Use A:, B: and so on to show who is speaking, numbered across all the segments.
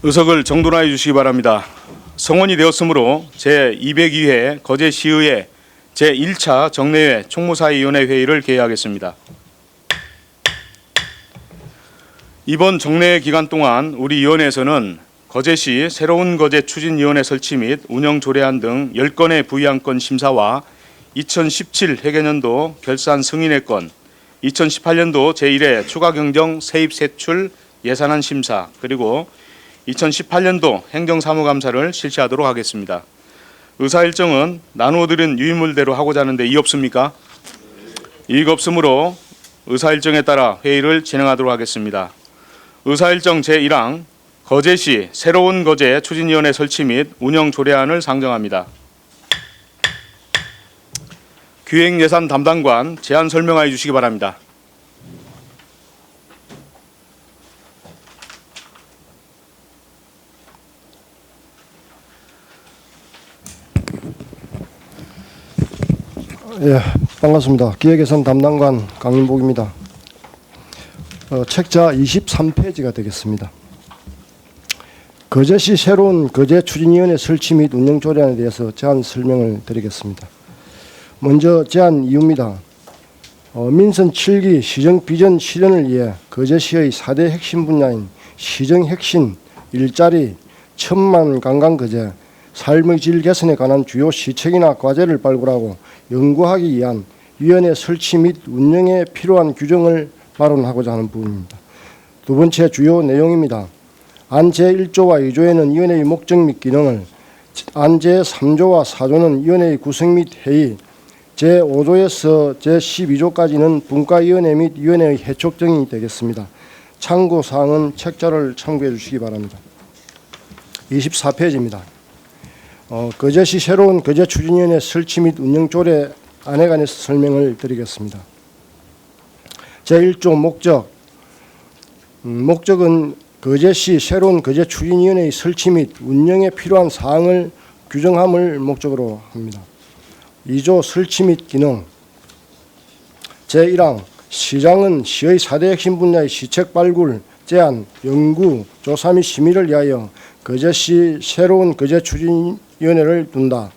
A: 의석을 정돈하여 주시기 바랍니다. 성원이 되었으므로 제202회 거제시의회 제1차 정례회 총무사위원회 회의를 개회하겠습니다. 이번 정례회 기간 동안 우리 위원회에서는 거제시 새로운 거제 추진위원회 설치 및 운영 조례안 등 10건의 부의안건 심사와 2017 회계년도 결산 승인의 건, 2018년도 제1회 추가경정 세입 세출 예산안 심사, 그리고 2018년도 행정사무감사를 실시하도록 하겠습니다. 의사일정은 나누어드린 유인물대로 하고자 하는데 이의 없습니까? 이의가 없으므로 의사일정에 따라 회의를 진행하도록 하겠습니다. 의사일정 제1항 거제시 새로운 거제 추진위원회 설치 및 운영 조례안을 상정합니다. 기획예산 담당관 제안 설명하여 주시기 바랍니다.
B: 예, 반갑습니다. 기획예산 담당관 강인복입니다. 책자 23페이지가 되겠습니다. 거제시 새로운 거제 추진위원회 설치 및 운영 조례안에 대해서 제안 설명을 드리겠습니다. 먼저 제안 이유입니다. 민선 7기 시정 비전 실현을 위해 거제시의 4대 핵심 분야인 시정 핵심, 일자리, 천만 관광 거제, 삶의 질 개선에 관한 주요 시책이나 과제를 발굴하고 연구하기 위한 위원회 설치 및 운영에 필요한 규정을 마련하고자 하는 부분입니다. 두 번째 주요 내용입니다. 안 제1조와 2조에는 위원회의 목적 및 기능을, 안 제3조와 4조는 위원회의 구성 및 회의, 제5조에서 제12조까지는 분과위원회 및 위원회의 해촉 등이 되겠습니다. 참고사항은 책자를 참고해 주시기 바랍니다. 24페이지입니다. 거제시 새로운 거제 추진위원회 설치 및 운영 조례안에 관해서 설명을 드리겠습니다. 제1조 목적. 목적은 거제시 새로운 거제 추진위원회의 설치 및 운영에 필요한 사항을 규정함을 목적으로 합니다. 2조 설치 및 기능. 제1항 시장은 시의 4대 핵심 분야의 시책 발굴, 제안, 연구, 조사 및 심의를 위하여 거제시 새로운 거제 추진위원회를 둔다.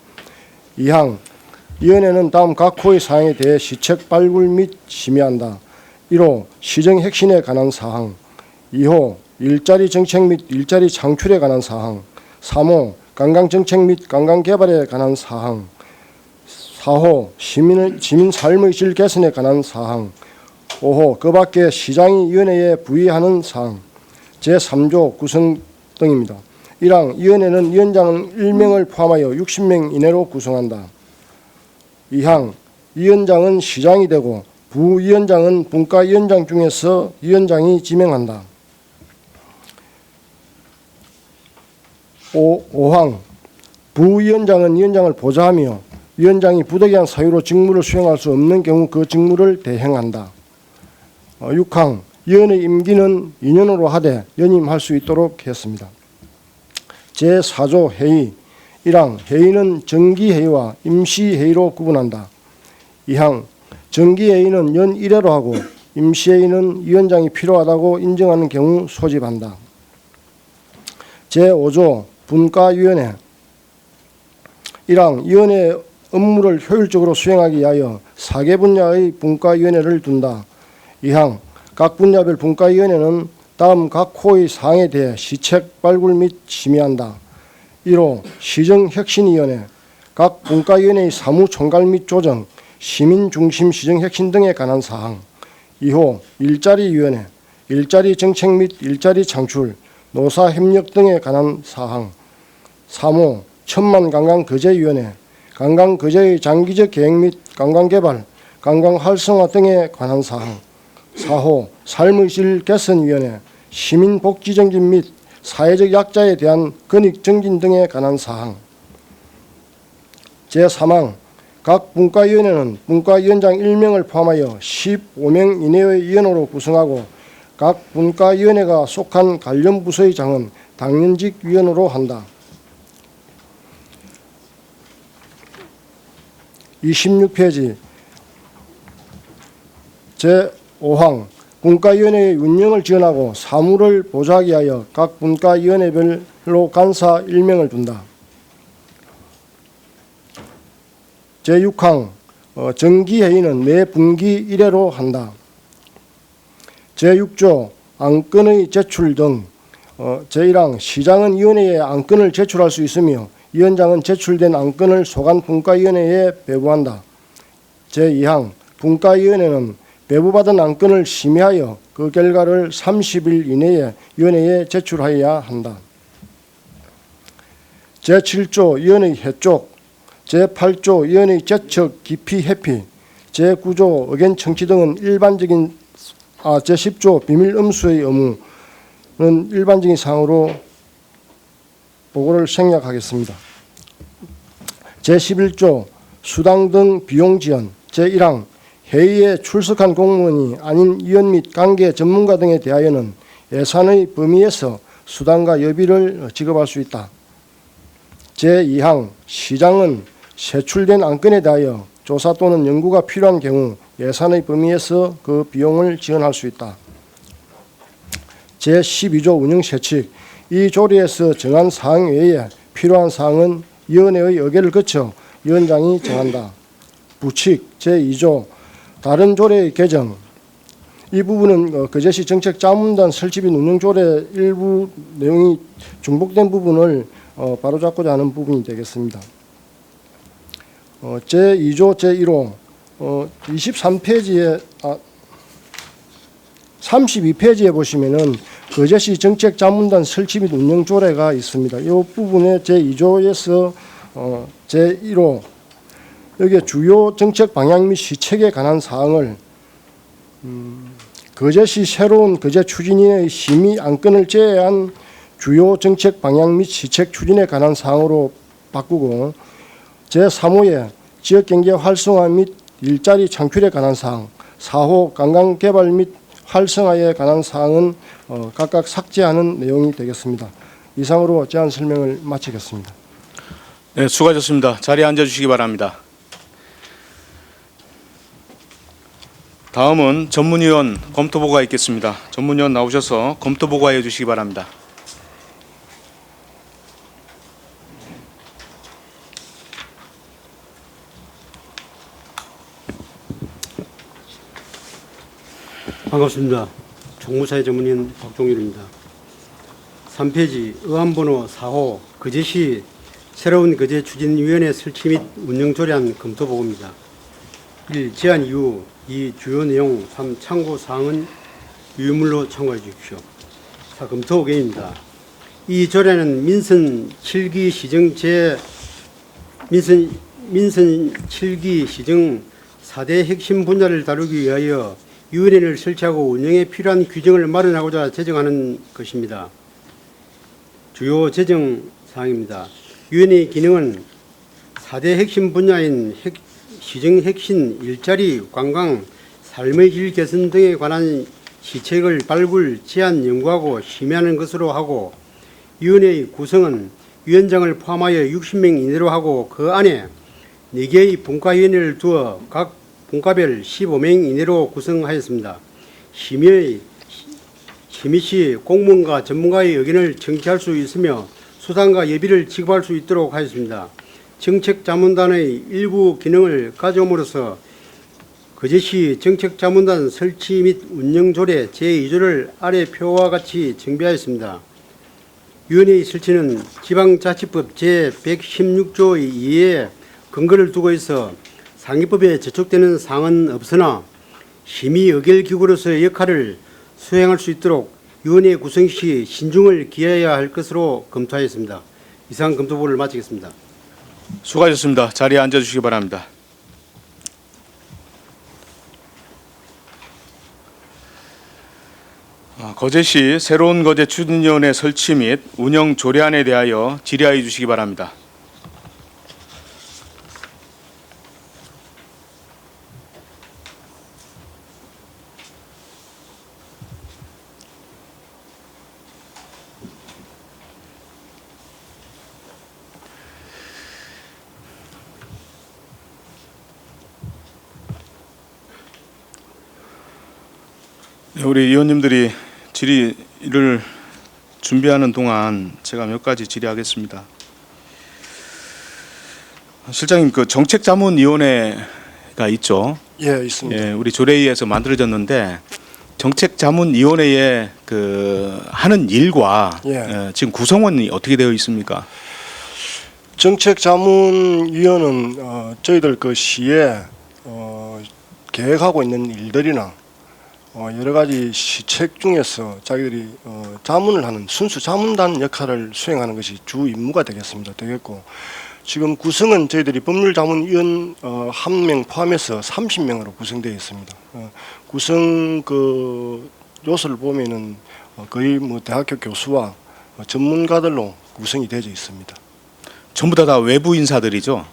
B: 2항 위원회는 다음 각 호의 사항에 대해 시책 발굴 및 심의한다. 1호 시정 혁신에 관한 사항, 2호 일자리 정책 및 일자리 창출에 관한 사항, 3호 관광 정책 및 관광 개발에 관한 사항, 4호 시민 삶의 질 개선에 관한 사항, 5호 그 밖에 시장이 위원회에 부의하는 사항, 제3조 구성 등입니다. 1항 위원회는 위원장 1명을 포함하여 60명 이내로 구성한다. 2항 위원장은 시장이 되고 부위원장은 분과위원장 중에서 위원장이 지명한다. 5항 부위원장은 위원장을 보좌하며 위원장이 부득이한 사유로 직무를 수행할 수 없는 경우 그 직무를 대행한다. 6항 위원회 임기는 2년으로 하되 연임할 수 있도록 했습니다. 제4조 회의. 1항 회의는 정기회의와 임시회의로 구분한다. 2항 정기회의는 연 1회로 하고 임시회의는 위원장이 필요하다고 인정하는 경우 소집한다. 제5조 분과위원회. 1항 위원회 업무를 효율적으로 수행하기 위하여 4개 분야의 분과위원회를 둔다. 2항 각 분야별 분과위원회는 다음 각 호의 사항에 대해 시책 발굴 및 심의한다. 1호 시정혁신위원회. 각 분과위원회의 사무총괄 및 조정, 시민중심 시정혁신 등에 관한 사항. 2호 일자리위원회. 일자리 정책 및 일자리 창출, 노사협력 등에 관한 사항. 3호 천만 관광거제위원회. 관광거제의 장기적 계획 및 관광개발, 관광 활성화 등에 관한 사항. 4호 삶의 질 개선위원회. 시민 복지 정진 및 사회적 약자에 대한 권익 정진 등에 관한 사항. 제3항 각 분과위원회는 분과위원장 1명을 포함하여 15명 이내의 위원으로 구성하고 각 분과위원회가 속한 관련 부서의 장은 당연직 위원으로 한다. 26페이지 제5항 분과위원회의 운영을 지원하고 사무를 보좌하기 위하여 각 분과위원회별로 간사 1명을 둔다. 제6항 정기회의는 매 분기 1회로 한다. 제6조 안건의 제출 등 제1항 시장은 위원회에 안건을 제출할 수 있으며 위원장은 제출된 안건을 소관 분과위원회에 배부한다. 제2항 분과위원회는 배부받은 안건을 심의하여 그 결과를 30일 이내에 위원회에 제출하여야 한다. 제7조 위원회 해촉, 제8조 위원회 제척 기피 회피, 제9조 의견 청취 등은 제10조 비밀 음수의 의무는 일반적인 사항으로 보고를 생략하겠습니다. 제11조 수당 등 비용 지원, 제1항 회의에 출석한 공무원이 아닌 위원 및 관계 전문가 등에 대하여는 예산의 범위에서 수당과 여비를 지급할 수 있다. 제2항 시장은 제출된 안건에 대하여 조사 또는 연구가 필요한 경우 예산의 범위에서 그 비용을 지원할 수 있다. 제12조 운영세칙 이 조례에서 정한 사항 외에 필요한 사항은 위원회의 의결을 거쳐 위원장이 정한다. 부칙 제2조 다른 조례의 개정 이 부분은 거제시 정책자문단 설치 및 운영조례 일부 내용이 중복된 부분을 바로잡고자 하는 부분이 되겠습니다. 제2조 제1호 23페이지에 32페이지에 보시면은 거제시 정책자문단 설치 및 운영조례가 있습니다. 이 부분에 제2조에서 제1호 여기에 주요 정책 방향 및 시책에 관한 사항을 거제시 새로운 거제 추진위의 심의 안건을 제외한 주요 정책 방향 및 시책 추진에 관한 사항으로 바꾸고 제3호에 지역경제 활성화 및 일자리 창출에 관한 사항, 4호 관광개발 및 활성화에 관한 사항은 각각 삭제하는 내용이 되겠습니다. 이상으로 제안 설명을 마치겠습니다.
A: 네, 수고하셨습니다. 자리에 앉아주시기 바랍니다. 다음은 전문위원 검토보고가 있겠습니다. 전문위원 나오셔서 검토보고해 주시기 바랍니다.
C: 반갑습니다. 총무사회 전문위원 박종일입니다. 3페이지 의안번호 4호 거제시 새로운 거제 추진위원회 설치 및 운영 조례안 검토보고입니다. 1. 제안 이후 2. 주요 내용 3. 참고 사항은 유물로 참고해 주십시오. 4. 검토 의견입니다. 이 조례는 민선 7기 시정 4대 핵심 분야를 다루기 위하여 위원회를 설치하고 운영에 필요한 규정을 마련하고자 제정하는 것입니다. 주요 제정 사항입니다. 위원회의 기능은 4대 핵심 분야인 시정 혁신, 일자리, 관광, 삶의 질 개선 등에 관한 시책을 발굴, 제안, 연구하고 심의하는 것으로 하고 위원회의 구성은 위원장을 포함하여 60명 이내로 하고 그 안에 4개의 분과위원회를 두어 각 분과별 15명 이내로 구성하였습니다. 심의 시 공무원과 전문가의 의견을 청취할 수 있으며 수당과 예비를 지급할 수 있도록 하였습니다. 정책자문단의 일부 기능을 가져옴으로써 거제시 정책자문단 설치 및 운영조례 제2조를 아래 표와 같이 정비하였습니다. 위원회의 설치는 지방자치법 제116조의 2에 근거를 두고 있어 상위법에 저촉되는 사항은 없으나 심의 의결기구로서의 역할을 수행할 수 있도록 위원회 구성 시 신중을 기해야 할 것으로 검토하였습니다. 이상 검토보고를 마치겠습니다.
A: 수고하셨습니다. 자리에 앉아주시기 바랍니다. 거제시 새로운 거제 추진위원회 설치 및 운영 조례안에 대하여 질의하여 주시기 바랍니다. 우리 의원님들이 질의를 준비하는 동안 제가 몇 가지 질의하겠습니다. 실장님, 그 정책자문위원회가 있죠.
B: 예, 있습니다.
A: 예, 우리 조례위에서 만들어졌는데 정책자문위원회의 그 하는 일과
B: 예.
A: 지금 구성원이 어떻게 되어 있습니까?
B: 정책자문위원은 저희들 그 시에 계획하고 있는 일들이나 여러 가지 시책 중에서 자기들이 자문을 하는 순수 자문단 역할을 수행하는 것이 주 임무가 되겠고, 지금 구성은 저희들이 법률자문위원 1명 포함해서 30명으로 구성되어 있습니다. 구성 그 요소를 보면은 거의 뭐 대학교 교수와 전문가들로 구성이 되어 있습니다.
A: 전부 다 외부 인사들이죠.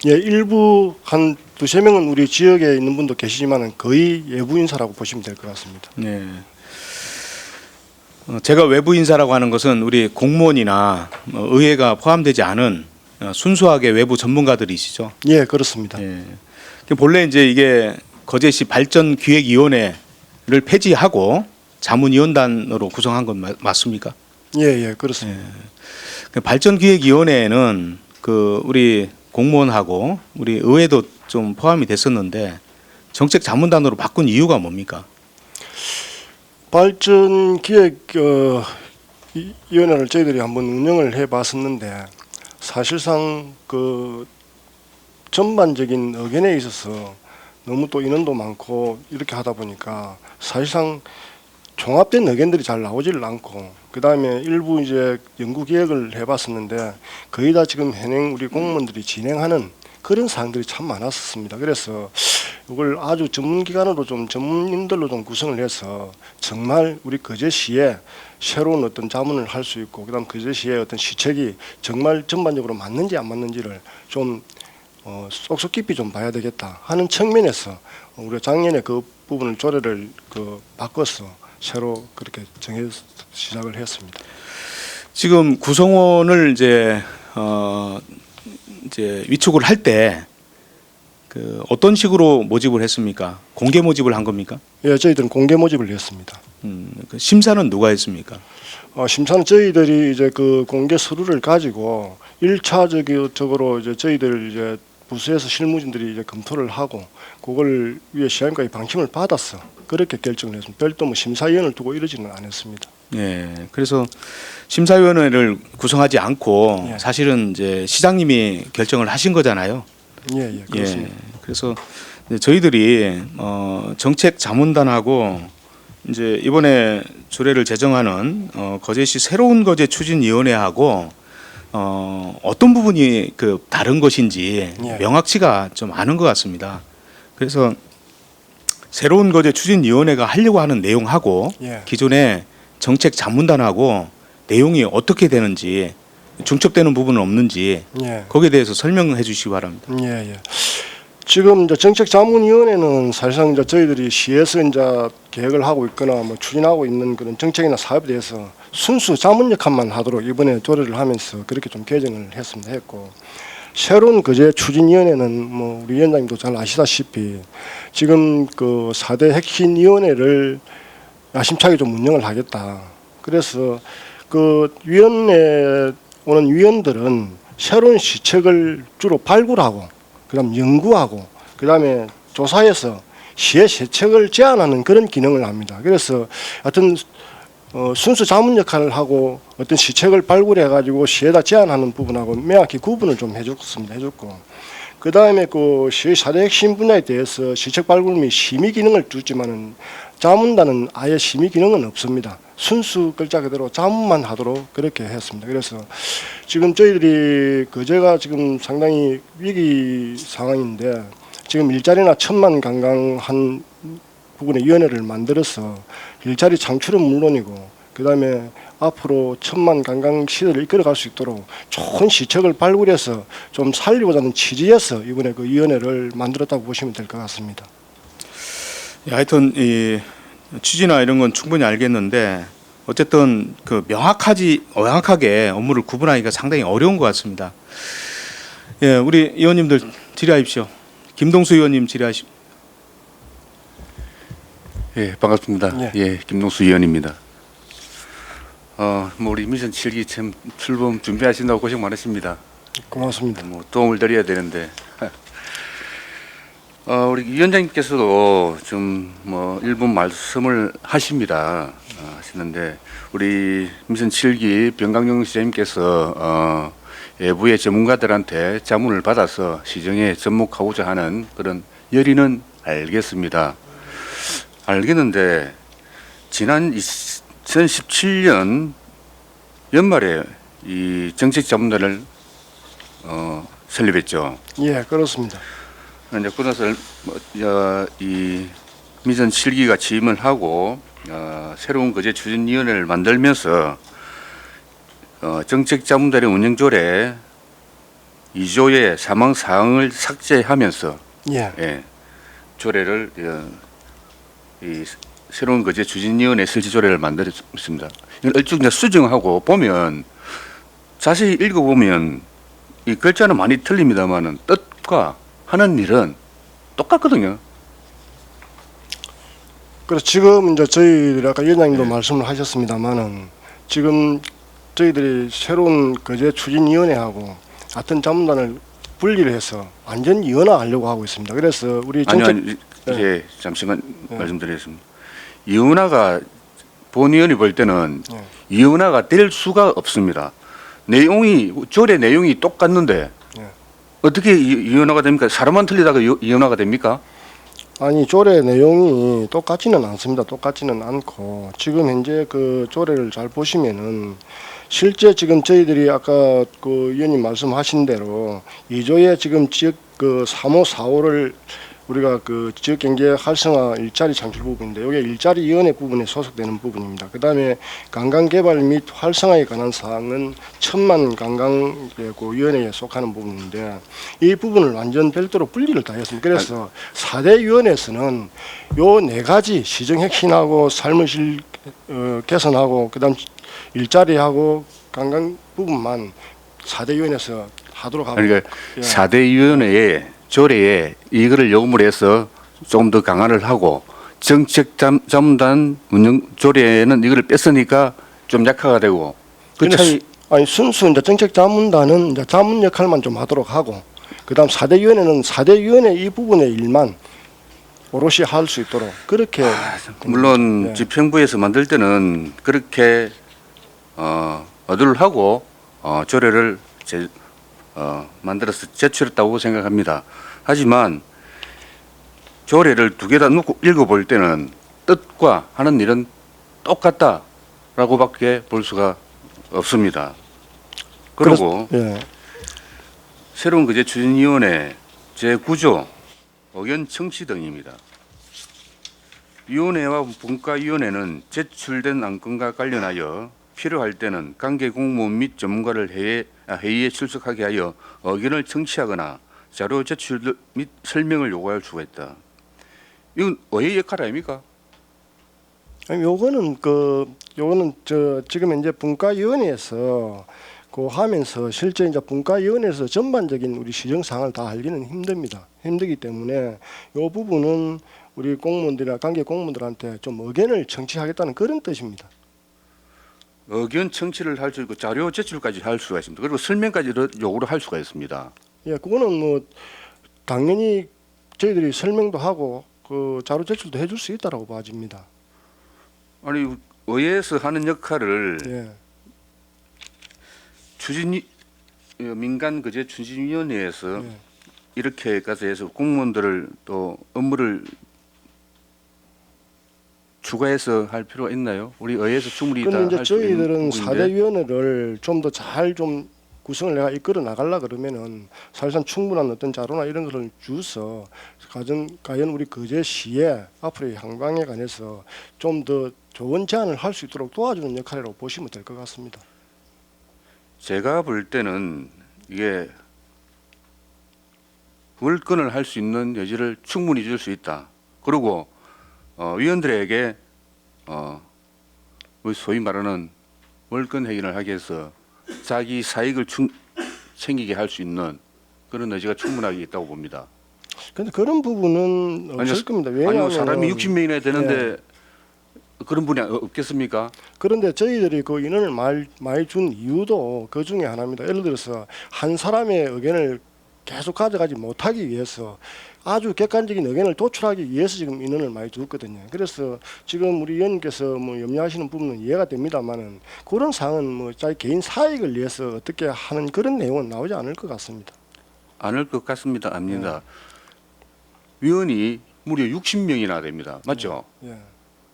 B: 예, 일부 한 두세 명은 우리 지역에 있는 분도 계시지만은 거의 외부 인사라고 보시면 될 것 같습니다.
A: 네. 제가 외부 인사라고 하는 것은 우리 공무원이나 의회가 포함되지 않은 순수하게 외부 전문가들이시죠.
B: 예, 그렇습니다.
A: 예. 본래 이제 이게 거제시 발전기획위원회를 폐지하고 자문위원단으로 구성한 건 맞습니까?
B: 예, 그렇습니다.
A: 발전기획위원회에는 그 우리 공무원하고 우리 의회도 좀 포함이 됐었는데 정책자문단으로 바꾼 이유가 뭡니까?
B: 발전기획위원회를 저희들이 한번 운영을 해봤었는데 사실상 그 전반적인 의견에 있어서 너무 또 인원도 많고 이렇게 하다 보니까 사실상 종합된 의견들이 잘 나오지를 않고, 그 다음에 일부 이제 연구 기획을 해봤었는데 거의 다 지금 현행 우리 공무원들이 진행하는 그런 사항들이 참 많았습니다. 그래서 이걸 아주 전문기관으로 좀 전문인들로 좀 구성을 해서 정말 우리 거제시에 새로운 어떤 자문을 할 수 있고, 그다음 거제시의 어떤 시책이 정말 전반적으로 맞는지 안 맞는지를 좀 쏙쏙 깊이 좀 봐야 되겠다 하는 측면에서 우리가 작년에 그 부분을 조례를 바꿔서 새로 그렇게 정해 시작을 했습니다.
A: 지금 구성원을 이제 위촉을 할 때 그 어떤 식으로 모집을 했습니까? 공개 모집을 한 겁니까?
B: 예, 저희들은 공개 모집을 했습니다.
A: 그 심사는 누가 했습니까?
B: 심사는 저희들이 이제 그 공개 서류를 가지고 1차적으로 이제 저희들 이제 부서에서 실무진들이 이제 검토를 하고 그걸 위에 시행과의 방침을 받아서 그렇게 결정을 했습니다. 별도 뭐 심사위원을 두고 이러지는 않았습니다.
A: 예, 그래서 심사위원회를 구성하지 않고
B: 예.
A: 사실은 이제 시장님이 결정을 하신 거잖아요.
B: 예, 그렇습니다.
A: 예, 그래서 이제 저희들이 정책 자문단하고 이제 이번에 조례를 제정하는 거제시 새로운 거제 추진위원회하고 어떤 부분이 그 다른 것인지
B: 예.
A: 명확치가 좀 않은 것 같습니다. 그래서 새로운 거제 추진위원회가 하려고 하는 내용하고
B: 예.
A: 기존의 정책 자문단하고 내용이 어떻게 되는지 중첩되는 부분은 없는지
B: 예.
A: 거기에 대해서 설명해 주시기 바랍니다.
B: 예. 지금 이제 정책자문위원회는 사실상 이제 저희들이 시에서 이제 계획을 하고 있거나 뭐 추진하고 있는 그런 정책이나 사업에 대해서 순수 자문 역할만 하도록 이번에 조례를 하면서 그렇게 좀 개정을 했고, 새로운 거제 추진위원회는 뭐 우리 위원장님도 잘 아시다시피 지금 그 4대 핵심위원회를 야심차게 좀 운영을 하겠다. 그래서 그 위원회 오는 위원들은 새로운 시책을 주로 발굴하고 그다음 연구하고 그다음에 조사해서 시의 시책을 제안하는 그런 기능을 합니다. 그래서 하여튼 순수 자문 역할을 하고 어떤 시책을 발굴해 가지고 시에다 제안하는 부분하고 명확히 구분을 좀 해줬고, 그 다음에 그 시의 4대 핵심 분야에 대해서 시책 발굴 및 심의 기능을 두지만은 자문단은 아예 심의 기능은 없습니다. 순수 글자 그대로 자문만 하도록 그렇게 했습니다. 그래서 지금 저희들이 거제가 지금 상당히 위기 상황인데 지금 일자리나 천만관광한 부분의 위원회를 만들어서 일자리 창출은 물론이고 그다음에 앞으로 천만관광 시대를 이끌어갈 수 있도록 좋은 시책을 발굴해서 좀 살리고자 하는 취지에서 이번에 그 위원회를 만들었다고 보시면 될 것 같습니다.
A: 예, 하여튼 이 취지나 이런 건 충분히 알겠는데 어쨌든 그 명확하게 업무를 구분하기가 상당히 어려운 것 같습니다. 예, 우리 의원님들 질의하십시오. 김동수 의원님 질의하십시오.
D: 예, 반갑습니다.
B: 예.
D: 예, 김동수 의원입니다. 뭐 우리 미션 7기 참 출범 준비하신다고 고생 많으십니다.
B: 고맙습니다.
D: 뭐 도움을 드려야 되는데 우리 위원장님께서도 좀 뭐 일본 말씀을 하십니다. 하시는데 우리 미션 7기 변강용 시장님께서 외부의 전문가들한테 자문을 받아서 시정에 접목하고자 하는 그런 열의는 알겠습니다. 알겠는데 지난 2017년 연말에 이 정책자문단을 설립했죠.
B: 예, 그렇습니다.
D: 이제 그래서 이 미션 7기가 취임을 하고 새로운 거제 추진위원회를 만들면서 정책자문단의 운영조례 2조의 사망 사항을 삭제하면서
B: 예,
D: 예, 조례를 이 새로운 거제 추진위원회 설치 조례를 만들었습니다. 이걸 얼쭉 이제 수정하고 보면 자세히 읽어보면 이 글자는 많이 틀립니다만은 뜻과 하는 일은 똑같거든요.
B: 그래서 지금 이제 저희들이 아까 위원장님도 말씀을 하셨습니다만은 지금 저희들이 새로운 거제 추진위원회하고 같은 자문단을 분리를 해서 완전 이원화하려고 하고 있습니다. 그래서 우리
D: 아니요,
B: 정책
D: 예, 잠시만 말씀드리겠습니다. 이원화가 본위원이 볼 때는
B: 예.
D: 이원화가 될 수가 없습니다. 내용이 조례 내용이 똑같는데
B: 예.
D: 어떻게 이원화가 됩니까? 사람만 틀리다가 이원화가 됩니까?
B: 아니 조례 내용이 똑같지는 않습니다. 똑같지는 않고 지금 현재 그 조례를 잘 보시면은 실제 지금 저희들이 아까 그 위원님 말씀하신 대로 2조의 지금 지역 그 3호 4호를 우리가 그 지역 경제 활성화 일자리 창출 부분인데 이게 일자리 위원회 부분에 소속되는 부분입니다. 그다음에 관광 개발 및 활성화에 관한 사항은 천만 관광 그 위원회에 속하는 부분인데 이 부분을 완전 별도로 분리를 다 했습니다. 그래서 4대 위원회에서는 요 네 가지 시정 혁신하고 삶의 질 개선하고 그다음 일자리하고 관광 부분만 4대 위원회에서 하도록 하고
D: 그러니까
B: 예.
D: 4대 위원회의 조례에 이거를 요구를 해서 조금 더 강화를 하고 정책자문단 운영 조례에는 이거를 뺐으니까 좀 약화가 되고 그
B: 근데
D: 차이
B: 아니 순수 이제 정책 자문단은 이제 자문 역할만 좀 하도록 하고 그다음 4대 위원회는 4대 위원회 이 부분의 일만 오롯이 할 수 있도록 그렇게
D: 물론
B: 예.
D: 집행부에서 만들 때는 그렇게 어두를 하고 조례를 만들어서 제출했다고 생각합니다. 하지만 조례를 두 개 다 놓고 읽어볼 때는 뜻과 하는 일은 똑같다라고밖에 볼 수가 없습니다. 그리고
B: 예.
D: 새로운 거제 추진위원회 제9조 의견 청취 등입니다. 위원회와 분과위원회는 제출된 안건과 관련하여 필요할 때는 관계 공무원 및 전문가를 회의에 출석하게 하여 의견을 청취하거나 자료 제출 및 설명을 요구할 수가 있다. 이건 의회 역할 아닙니까?
B: 아니, 요거는 저 지금 이제 분과위원회에서 그 하면서 실제 이제 분과위원회에서 전반적인 우리 시정 사항을 다 알기는 힘들기 때문에 요 부분은 우리 공무원들이나 관계 공무원들한테 좀 의견을 청취하겠다는 그런 뜻입니다.
D: 의견 청취를 할 수 있고 자료 제출까지 할 수가 있습니다. 그리고 설명까지 요구를 할 수가 있습니다.
B: 예, 그거는 뭐 당연히 저희들이 설명도 하고 그 자료 제출도 해줄 수 있다라고 봐집니다.
D: 아니 의회에서 하는 역할을
B: 예,
D: 민간 거제 추진위원회에서
B: 예.
D: 이렇게까지 해서 공무원들을 또 업무를 추가해서 할 필요가 있나요? 우리 의회에서 충분히 다
B: 그런데
D: 할
B: 이제
D: 수 있는
B: 저희들은
D: 부분인데
B: 4대 위원회를 좀 더 잘 좀 구성을 내가 이끌어 나가려 그러면은 사실상 충분한 어떤 자료나 이런 거를 주서 과연 우리 거제시에 앞으로의 향방에 관해서 좀 더 좋은 제안을 할 수 있도록 도와주는 역할이라고 보시면 될 것 같습니다.
D: 제가 볼 때는 이게 월권을 할 수 있는 여지를 충분히 줄 수 있다. 그리고 위원들에게 우리 소위 말하는 월권 회견을 하게 해서 자기 사익을 챙기게 할 수 있는 그런 의지가 충분하게 있다고 봅니다.
B: 근데 그런 부분은 없을
D: 아니요,
B: 겁니다.
D: 아니요,
B: 왜냐하면
D: 사람이 60명이나 되는데 그런 분이 없겠습니까?
B: 그런데 저희들이 그 인원을 많이 준 이유도 그 중에 하나입니다. 예를 들어서 한 사람의 의견을 계속 가져가지 못하기 위해서 아주 객관적인 의견을 도출하기 위해서 지금 인원을 많이 줬거든요. 그래서 지금 우리 의원님께서 뭐 염려하시는 부분은 이해가 됩니다만은 그런 사항은 뭐 자기 개인 사익을 위해서 어떻게 하는 그런 내용은 나오지 않을 것 같습니다.
D: 않을 것 같습니다. 압니다. 위원이 무려 60명이나 됩니다. 맞죠?
B: 예.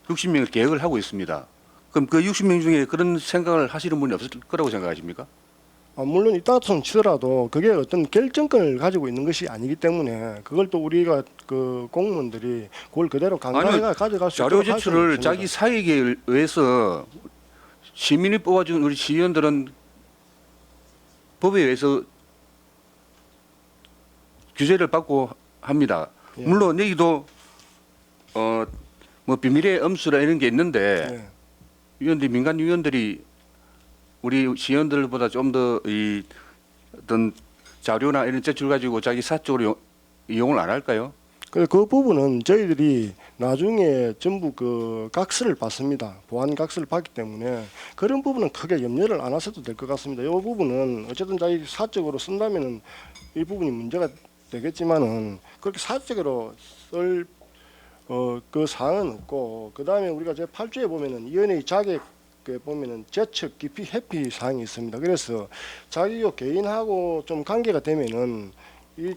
D: 60명을 계획을 하고 있습니다. 그럼 그 60명 중에 그런 생각을 하시는 분이 없을 거라고 생각하십니까?
B: 물론 이따손 치더라도 그게 어떤 결정권을 가지고 있는 것이 아니기 때문에 그걸 또 우리가 그 공무원들이 그걸 그대로 강간해가 가져갈 수
D: 자료
B: 있도록 할 수는
D: 제출을
B: 없습니다.
D: 자기 사익에 의해서 시민이 뽑아준 우리 시의원들은 법에 의해서 규제를 받고 합니다.
B: 예.
D: 물론 여기도 뭐 비밀의 엄수라 이런 게 있는데
B: 예.
D: 위원들이 민간 위원들이 우리 시의원들보다 좀 더 이 어떤 자료나 이런 제출 가지고 자기 사적으로 이용을 안 할까요?
B: 그 부분은 저희들이 나중에 전부 그 각서를 받습니다. 보안 각서를 받기 때문에 그런 부분은 크게 염려를 안 하셔도 될 것 같습니다. 이 부분은 어쨌든 자기 사적으로 쓴다면은 이 부분이 문제가 되겠지만은 그렇게 사적으로 쓸 그 사항은 없고 그 다음에 우리가 제 8조에 보면은 위원회의 자격에 보면은 재척 기피 회피 사항이 있습니다. 그래서 자기 개인하고 좀 관계가 되면은 이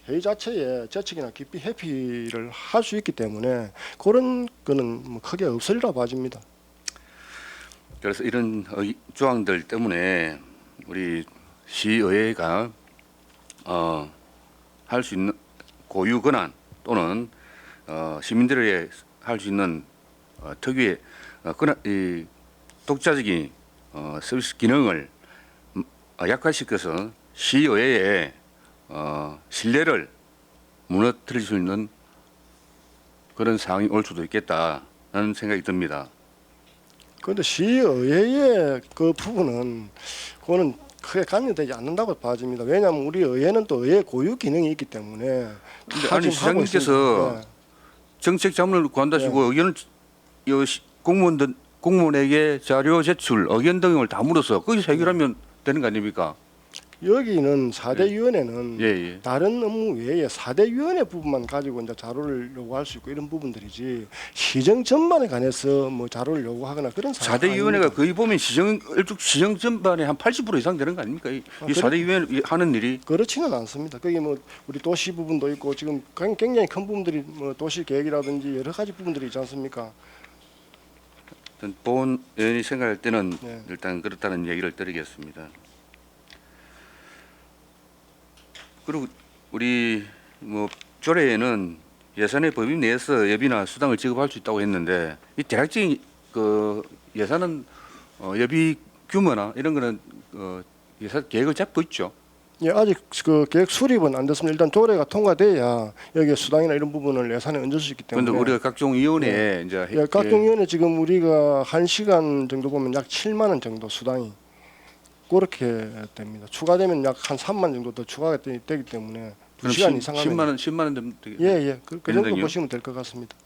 B: 회의 자체에 재척이나 기피 회피를 할 수 있기 때문에 그런 거는 뭐 크게 없으리라 봐집니다.
D: 그래서 이런 조항들 때문에 우리 시의회가 할 수 있는 고유 권한 또는 시민들에게 할 수 있는 특유의 권한, 이 독자적인 서비스 기능을 약화시켜서 시의회의 신뢰를 무너뜨릴 수 있는 그런 상황이 올 수도 있겠다는 생각이 듭니다.
B: 그런데 시의회의 그 부분은 그거는 크게 관여되지 않는다고 봐집니다. 왜냐하면 우리 의회는 또 의회 고유 기능이 있기 때문에
D: 근데
B: 다
D: 아니
B: 지금 하고
D: 시장님께서
B: 있습니다.
D: 정책 자문을 구한다시고 의견을 공무원에게 자료 제출, 의견 등을 다 물어서 거기서 해결하면 되는 거 아닙니까?
B: 여기는 4대 위원회는
D: 예, 예.
B: 다른 업무 외에 4대 위원회 부분만 가지고 이제 자료를 요구할 수 있고 이런 부분들이지 시정 전반에 관해서 뭐 자료를 요구하거나 그런 사항
D: 4대 위원회가 거의 보면 시정 전반의 한 80% 이상 되는 거 아닙니까? 이
B: 그래?
D: 4대 위원회 하는 일이
B: 그렇지는 않습니다. 거기 뭐 우리 도시 부분도 있고 지금 굉장히 큰 부분들이 뭐 도시 계획이라든지 여러 가지 부분들이 있지 않습니까?
D: 본 의원이 생각할 때는
B: 네.
D: 일단 그렇다는 얘기를 드리겠습니다. 그리고 우리 뭐 조례에는 예산의 법인 내에서 예비나 수당을 지급할 수 있다고 했는데 이 대략적인 그 예산은 예비 규모나 이런 거는 예산 계획을 잡고 있죠.
B: 예, 아직 그 계획 수립은 안 됐습니다. 일단 조례가 통과돼야 여기에 수당이나 이런 부분을 예산에 얹을 수 있기 때문에.
D: 그런데 우리가 각종 위원회에 이제
B: 예, 각종 위원회 지금 우리가 1시간 정도 보면 약 7만 원 정도 수당이 그렇게 됩니다. 추가되면 약 한 3만 정도 더 추가가 되기 때문에 2시간 이상 하면
D: 10만 원 되면 되겠
B: 예, 그 정도
D: 되는군요.
B: 보시면 될 것 같습니다.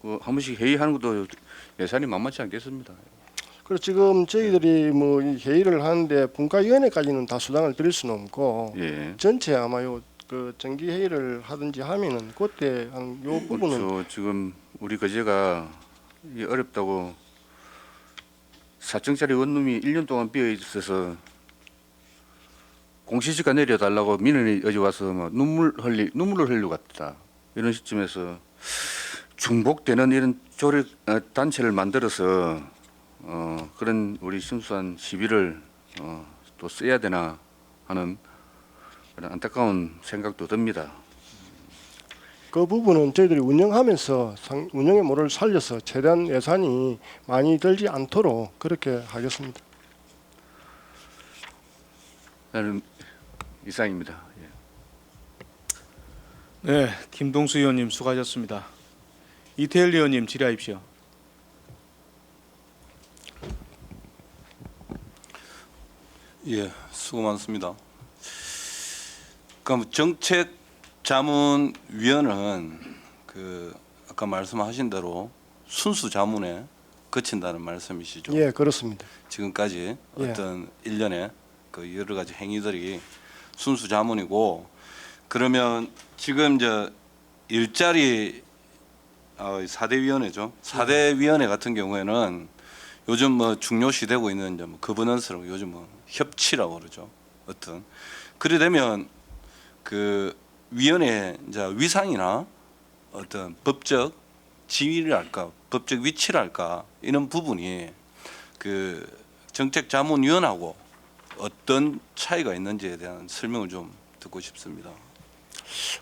D: 한 번씩 회의하는 것도 예산이 만만치 않겠습니다.
B: 그래서 지금 저희들이 뭐 이 회의를 하는데 분과위원회까지는 다 수당을 드릴 수는 없고
D: 예.
B: 전체 아마 그 정기 회의를 하든지 하면은 그때 한 요 부분은
D: 그렇죠. 지금 우리 거제가 이게 어렵다고 4층짜리 원룸이 1년 동안 비어 있어서 공시지가 내려달라고 민원이 어제 와서 뭐 눈물을 흘리고 갔다. 이런 시점에서 중복되는 이런 조례 단체를 만들어서 그런 우리 순수한 시비를 또 써야 되나 하는 그런 안타까운 생각도 듭니다.
B: 그 부분은 저희들이 운영하면서 운영의 모를 살려서 최대한 예산이 많이 들지 않도록 그렇게 하겠습니다.
D: 나는 이상입니다. 예.
A: 네, 김동수 의원님 수고하셨습니다. 이태일 의원님 질의하십시오.
E: 예, 수고 많습니다. 그럼 정책 자문위원은 그 아까 말씀하신 대로 순수 자문에 그친다는 말씀이시죠?
B: 예, 그렇습니다.
E: 지금까지
B: 예.
E: 어떤 일련의 그 여러 가지 행위들이 순수 자문이고, 그러면 지금 이제 일자리 4대 위원회죠. 4대 위원회 같은 경우에는 요즘 뭐 중요시되고 있는 이제 뭐 거버넌스라고 요즘 뭐 협치라고 그러죠. 어떤 그래 되면 그 위원회 이제 위상이나 어떤 법적 지위랄까, 법적 위치랄까, 이런 부분이 그 정책자문위원하고 어떤 차이가 있는지에 대한 설명을 좀 듣고 싶습니다.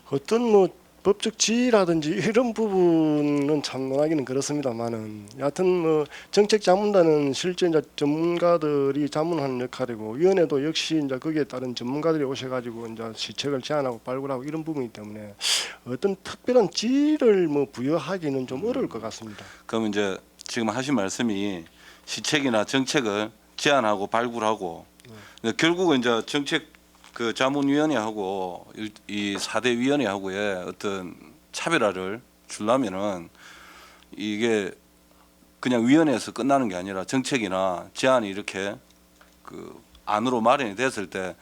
B: 어떤 뭐 법적 지위라든지 이런 부분은 참 논하기는 그렇습니다만은, 여하튼 뭐 정책 자문단은 실제 이제 전문가들이 자문하는 역할이고, 위원회도 역시 이제 거기에 따른 전문가들이 오셔가지고 이제 시책을 제안하고 발굴하고 이런 부분이기 때문에 어떤 특별한 지위를 뭐 부여하기는 좀 어려울 것 같습니다.
E: 그럼 이제 지금 하신 말씀이 시책이나 정책을 제안하고 발굴하고, 근데 결국은 이제 정책 그 자문위원회하고 이 4대 위원회하고의 어떤 차별화를 주려면은 이게 그냥 위원회에서 끝나는 게 아니라 정책이나 제안이 이렇게 그 안으로 마련이 됐을 때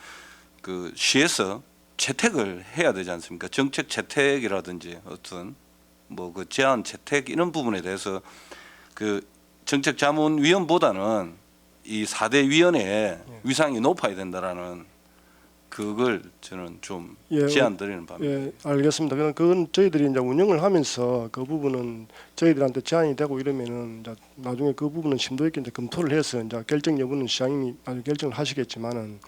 E: 그 시에서 채택을 해야 되지 않습니까? 정책 채택이라든지 어떤 뭐 그 제안 채택 이런 부분에 대해서 그 정책 자문위원보다는 이 4대 위원회의 위상이 높아야 된다라는 그걸 저는 좀
B: 예,
E: 제안 드리는 바입니다.
B: 예, 알겠습니다. 그건 저희들이 이제 운영을 하면서 그 부분은 저희들한테 제한이 되고 이러면은 이제 나중에 그 부분은 심도 있게 이제 검토를 해서 이제 결정 여부는 시장님이 나중에 결정을 하시겠지만은,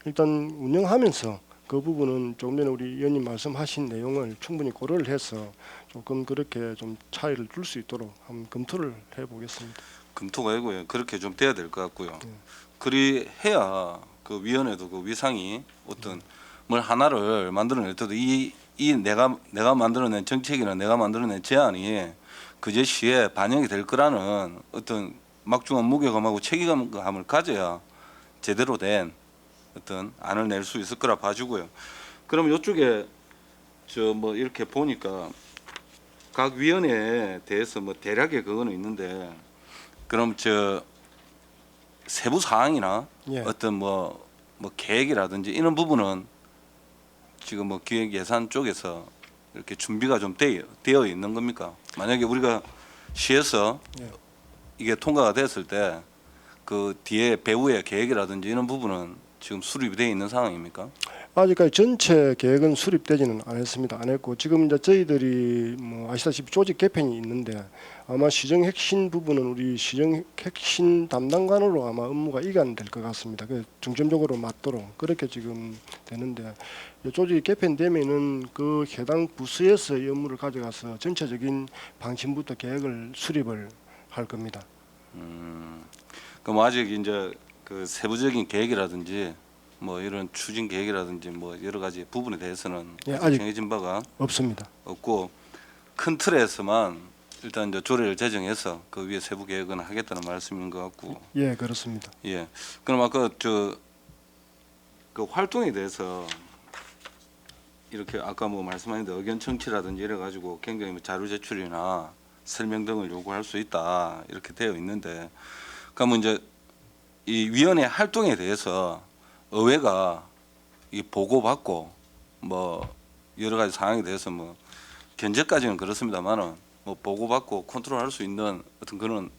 B: 일단 운영하면서 그 부분은 조금 전에 우리 의원님 말씀하신 내용을 충분히 고려를 해서 조금 그렇게 좀 차이를 둘 수 있도록 한번 검토를 해보겠습니다.
E: 검토가 아니고요. 그렇게 좀 돼야 될 것 같고요. 그리 해야 그 위원회도 그 위상이 어떤 뭘 하나를 만들어낼 때도 이 내가 만들어낸 정책이나 내가 만들어낸 제안이 그제 시에 반영이 될 거라는 어떤 막중한 무게감하고 책임감을 가져야 제대로 된 어떤 안을 낼 수 있을 거라 봐주고요. 그럼 이쪽에 저 뭐 이렇게 보니까 각 위원회에 대해서 뭐 대략의 그거는 있는데, 그럼 저 세부 사항이나
B: 예.
E: 어떤 뭐 계획이라든지 이런 부분은 지금 뭐 기획 예산 쪽에서 이렇게 준비가 좀 되어 있는 겁니까? 만약에 우리가 시에서
B: 예.
E: 이게 통과가 됐을 때 그 뒤에 배후의 계획이라든지 이런 부분은 지금 수립이 되어 있는 상황입니까?
B: 아직까지 전체 계획은 수립되지는 않았습니다. 안 했고, 지금 이제 저희들이 뭐 아시다시피 조직 개편이 있는데, 아마 시정 핵심 부분은 우리 시정 핵심 담당관으로 아마 업무가 이관될 것 같습니다. 그 중점적으로 맞도록 그렇게 지금 되는데, 이 조직이 개편되면은 그 해당 부서에서 이 업무를 가져가서 전체적인 방침부터 계획을 수립을 할 겁니다.
E: 그럼 아직 이제 그 세부적인 계획이라든지 뭐 이런 추진 계획이라든지 뭐 여러 가지 부분에 대해서는
B: 예,
E: 아직
B: 아직
E: 정해진 바가
B: 없습니다.
E: 없고, 큰 틀에서만 일단 이제 조례를 제정해서 그 위에 세부 계획은 하겠다는 말씀인 것 같고,
B: 예, 그렇습니다.
E: 예. 그럼 아까 저 그 활동에 대해서 이렇게 아까 뭐 말씀하셨는데 의견 청취라든지 이래 가지고 굉장히 뭐 자료 제출이나 설명 등을 요구할 수 있다 이렇게 되어 있는데, 그러면 이제 이 위원회 활동에 대해서 의회가 이 보고받고 뭐 여러 가지 상황에 대해서 뭐 현재까지는 그렇습니다만은 뭐 보고받고 컨트롤할 수 있는 어떤 그런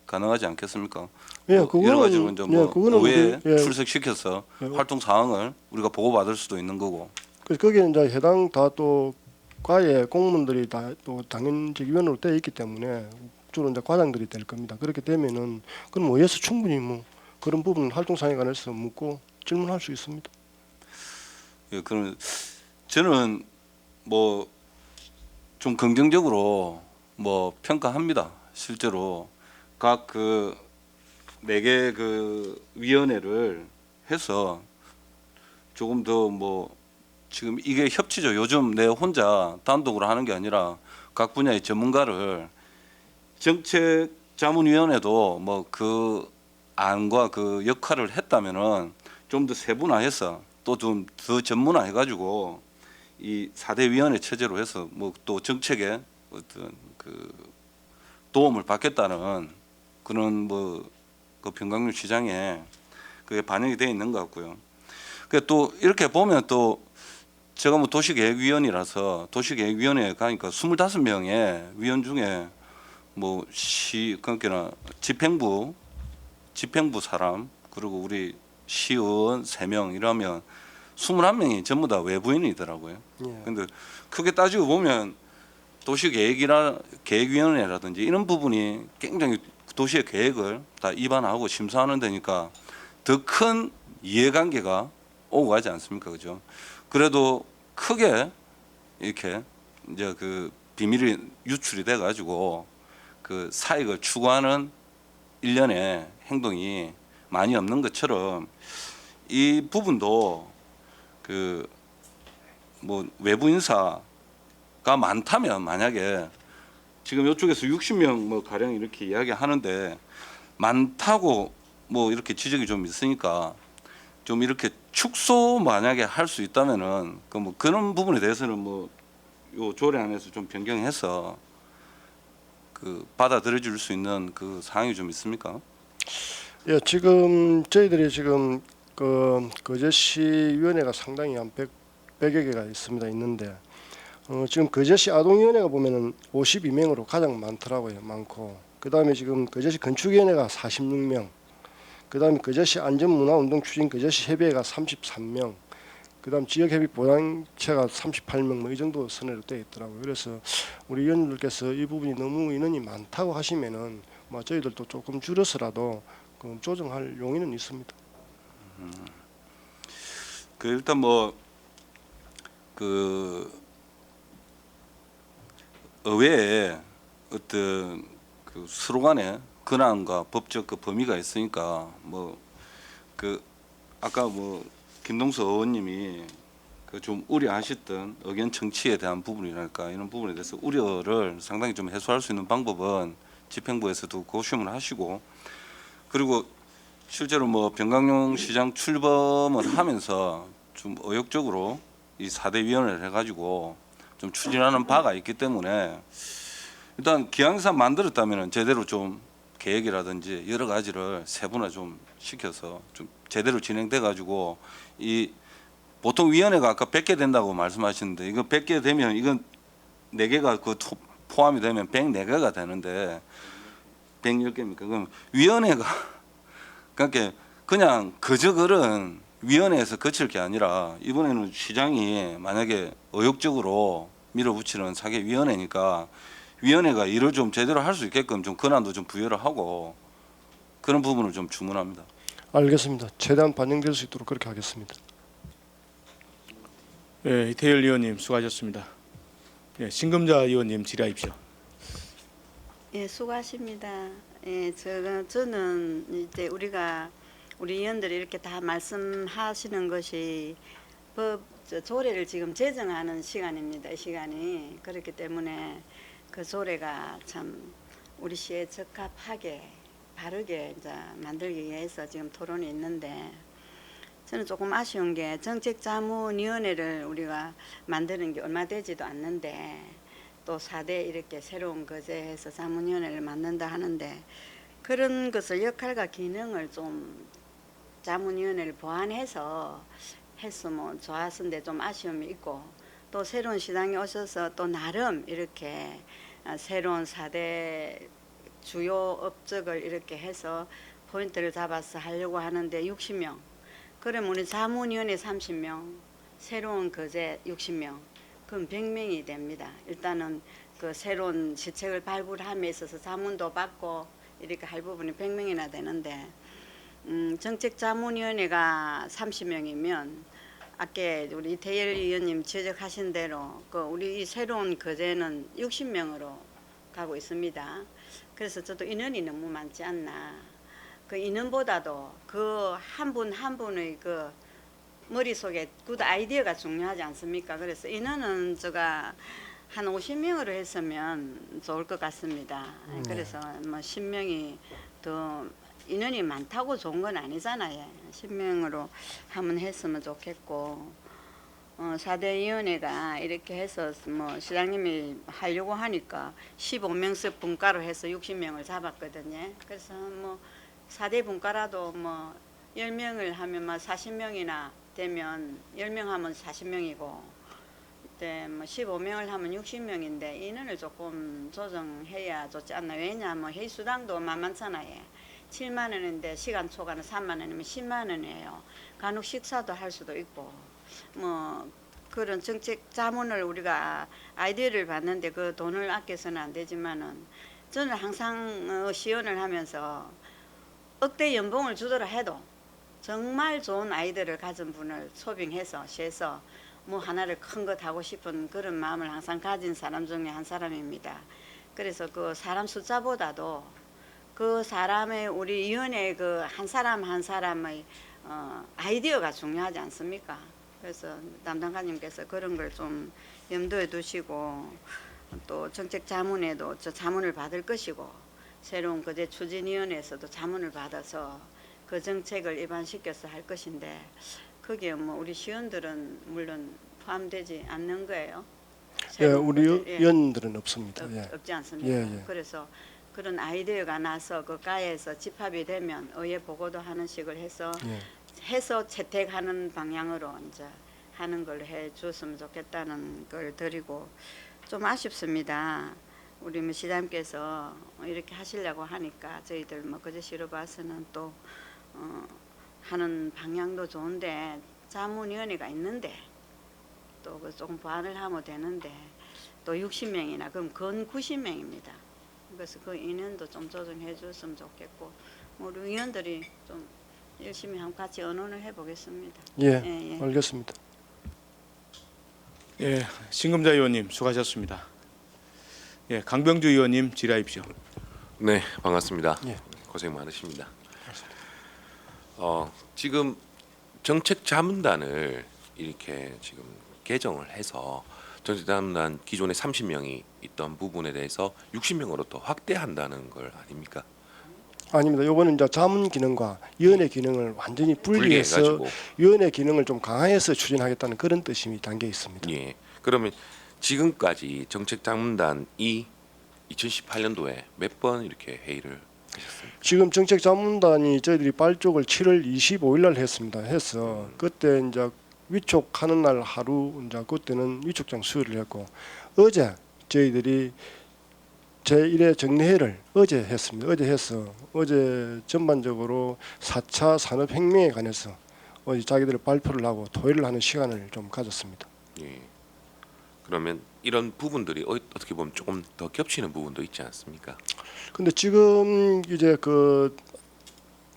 E: 가능하지 않겠습니까?
B: 예,
E: 뭐
B: 그거는
E: 여러 가지로 이제 뭐
B: 그거는
E: 의회에
B: 예,
E: 출석시켜서
B: 예.
E: 활동 사항을 우리가 보고받을 수도 있는 거고.
B: 그래서 거기에 이제 해당 다 또 과의 공무원들이 다 또 당연직위원으로 되어 있기 때문에 주로 이제 과장들이 될 겁니다. 그렇게 되면은 그럼 의회에서 충분히 뭐 그런 부분 활동 사항에 관해서 묻고 질문할 수 있습니다.
E: 예, 그럼 저는 뭐 좀 긍정적으로 뭐 평가합니다. 실제로 각 그 4개 그 위원회를 해서 조금 더 뭐 지금 이게 협치죠. 요즘 내 혼자 단독으로 하는 게 아니라 각 분야의 전문가를 정책자문위원회도 뭐 그 안과 그 역할을 했다면은 좀 더 세분화해서 또 좀 더 전문화해가지고 이 4대 위원회 체제로 해서 뭐 또 정책에 어떤 그 도움을 받겠다는 그런 뭐 그 병강용 시장에 그게 반영이 되어 있는 것 같고요. 그 또 이렇게 보면 또 제가 뭐 도시계획위원이라서 도시계획위원회에 가니까 25명의 위원 중에 뭐 그러니까 집행부 사람 그리고 우리 시의원 3명 이러면 21명이 전부 다 외부인이더라고요.
B: 예.
E: 근데 크게 따지고 보면 계획위원회라든지 이런 부분이 굉장히 도시의 계획을 다 입안하고 심사하는 데니까 더 큰 이해관계가 오고 가지 않습니까, 그죠? 그래도 크게 이렇게 이제 그 비밀이 유출이 돼 가지고 그 사익을 추구하는 일련의 행동이 많이 없는 것처럼 이 부분도 그 뭐 외부 인사가 많다면 만약에 지금 이쪽에서 60명 뭐 가량 이렇게 이야기하는데 많다고 뭐 이렇게 지적이 좀 있으니까 좀 이렇게 축소 만약에 할 수 있다면은 그 뭐 그런 부분에 대해서는 뭐 요 조례 안에서 좀 변경해서 그 받아들여 줄 수 있는 그 사항이 좀 있습니까?
B: 예, 지금 저희들이 지금 그 거제시 위원회가 상당히 한 100여 개가 있는데 지금 거제시 아동위원회가 보면은 52명으로 가장 많더라고요. 많고 그다음에 지금 거제시 건축위원회가 46명, 그다음에 거제시 안전문화운동 추진 거제시 협의회가 33명, 그다음 지역협의보장체가 38명 뭐 이 정도 선회로 되어 있더라고요. 그래서 우리 위원님들께서 이 부분이 너무 인원이 많다고 하시면은 뭐 저희들도 조금 줄여서라도 그 조정할 용의는 있습니다.
E: 그 일단 뭐 그 의회에 어떤 그 서로 간에 근한과 법적 그 범위가 있으니까 뭐 그 아까 뭐 김동수 의원님이 그 좀 우려하셨던 의견 청취에 대한 부분이랄까 이런 부분에 대해서 우려를 상당히 좀 해소할 수 있는 방법은 집행부에서도 고심을 하시고 그리고 실제로 뭐 병강용 시장 출범을 하면서 좀 의욕적으로 이 4대 위원회를 해가지고 좀 추진하는 바가 있기 때문에 일단 기왕사 만들었다면 제대로 좀 계획이라든지 여러 가지를 세분화 좀 시켜서 좀 제대로 진행돼 가지고 이 보통 위원회가 아까 100개 된다고 말씀하시는데 이거 100개 되면 이건 4개가 그 포함이 되면 104개가 되는데 110개입니까? 그럼 위원회가 그러니까 그냥 그저그런 위원회에서 거칠 게 아니라 이번에는 시장이 만약에 의욕적으로 밀어붙이는 사개위원회니까 위원회가 일을 좀 제대로 할 수 있게끔 좀 권한도 좀 부여를 하고 그런 부분을 좀 주문합니다.
B: 알겠습니다. 최대한 반영될 수 있도록 그렇게 하겠습니다.
A: 예, 이태열 의원님 수고하셨습니다. 예, 신금자 의원님 질의하십시오.
F: 예, 수고하십니다. 예, 저는 이제 우리 의원들이 이렇게 다 말씀하시는 것이 조례를 지금 제정하는 시간입니다. 이 시간이 그렇기 때문에 그 조례가 참 우리 시에 적합하게 바르게 이제 만들기 위해서 지금 토론이 있는데 저는 조금 아쉬운 게 정책자문위원회를 우리가 만드는 게 얼마 되지도 않는데 또 4대 이렇게 새로운 거제해서 자문위원회를 만든다 하는데 그런 것을 역할과 기능을 좀 자문위원회를 보완해서 했으면 좋았는데 좀 아쉬움이 있고 또 새로운 시장에 오셔서 또 나름 이렇게 새로운 4대 주요 업적을 이렇게 해서 포인트를 잡아서 하려고 하는데 60명 그럼 우리 자문위원회 30명 새로운 거제 60명 그럼 100명이 됩니다. 일단은 그 새로운 시책을 발굴함에 있어서 자문도 받고 이렇게 할 부분이 100명이나 되는데 정책자문위원회가 30명이면 아까 우리 이태열 의원님 지적하신 대로 그 우리 이 새로운 거제는 60명으로 가고 있습니다. 그래서 저도 인원이 너무 많지 않나. 그 인원보다도 그 한 분 한 분의 그 머릿속에 굿 아이디어가 중요하지 않습니까? 그래서 인원은 제가 한 50명으로 했으면 좋을 것 같습니다. 그래서 뭐 10명이 더 인원이 많다고 좋은 건 아니잖아요. 10명으로 한번 했으면 좋겠고 사대위원회가 이렇게 해서 뭐 시장님이 하려고 하니까 15명씩 분과로 해서 60명을 잡았거든요. 그래서 뭐 4대 분과라도 뭐 10명을 하면 막 40명이나 되면 10명 하면 40명이고 그때 뭐 15명을 하면 60명인데 인원을 조금 조정해야 좋지 않나. 왜냐하면 회의 수당도 만만찮아요. 7만 원인데 시간 초과는 3만 원이면 10만 원이에요. 간혹 식사도 할 수도 있고 뭐 그런 정책 자문을 우리가 아이디어를 받는데 그 돈을 아껴서는 안 되지만은 저는 항상 시연을 하면서 억대 연봉을 주더라 해도 정말 좋은 아이디어를 가진 분을 초빙해서 시에서 뭐 하나를 큰 것 하고 싶은 그런 마음을 항상 가진 사람 중에 한 사람입니다. 그래서 그 사람 숫자보다도 그 사람의 우리 위원회 그 한 사람 한 사람의 아이디어가 중요하지 않습니까? 그래서 담당관님께서 그런 걸 좀 염두에 두시고 또 정책 자문에도 저 자문을 받을 것이고 새로운 거제 추진위원회에서도 자문을 받아서 그 정책을 입안시켜서 할 것인데 거기에 뭐 우리 시의원들은 물론 포함되지 않는 거예요.
B: 예,
F: 새로운
B: 우리
F: 거제, 예.
B: 의원들은 없습니다. 예.
F: 없지 않습니까?
B: 예, 예.
F: 그래서 그런 아이디어가 나서 그 가에서 집합이 되면 의회 보고도 하는 식을 해서
B: 예.
F: 해서 채택하는 방향으로 이제 하는 걸 해 줬으면 좋겠다는 걸 드리고 좀 아쉽습니다. 우리 뭐 시장님께서 이렇게 하시려고 하니까 저희들 뭐 그저씨로 봐서는 또 하는 방향도 좋은데 자문위원회가 있는데 또 그 조금 보완을 하면 되는데 또 60명이나 그럼 건 90명입니다. 그래서 그 인원도 좀 조정해 줬으면 좋겠고 우리 위원들이 좀 열심히 한번 같이 의논을 해보겠습니다.
B: 예,
F: 예, 예.
B: 알겠습니다.
A: 예, 신금자 의원님 수고하셨습니다. 예, 강병주 의원님 질의하십시오.
G: 네, 반갑습니다.
B: 예.
G: 고생 많으십니다. 지금 정책 자문단을 이렇게 지금 개정을 해서 정책 자문단 기존에 30명이 있던 부분에 대해서 60명으로 더 확대한다는 걸 아닙니까?
B: 아닙니다. 요거는 이제 자문 기능과 위원회 기능을 완전히 분리해서
G: 분리해가지고.
B: 위원회 기능을 좀 강화해서 추진하겠다는 그런 뜻이 담겨 있습니다.
G: 예. 그러면 지금까지 정책 자문단이 2018년도에 몇 번 이렇게 회의를 하셨습니까?
B: 지금 정책 자문단이 저희들이 발족을 7월 25일 날 했습니다. 해서 그때 이제 위촉하는 날 하루 이제 그때는 위촉장 수여를 했고 어제 저희들이 제1회 정례회를 어제 했습니다. 어제 해서 어제 전반적으로 4차 산업혁명에 관해서 어제 자기들 발표를 하고 토의를 하는 시간을 좀 가졌습니다.
G: 예. 그러면 이런 부분들이 어떻게 보면 조금 더 겹치는 부분도 있지 않습니까?
B: 근데 지금 이제 그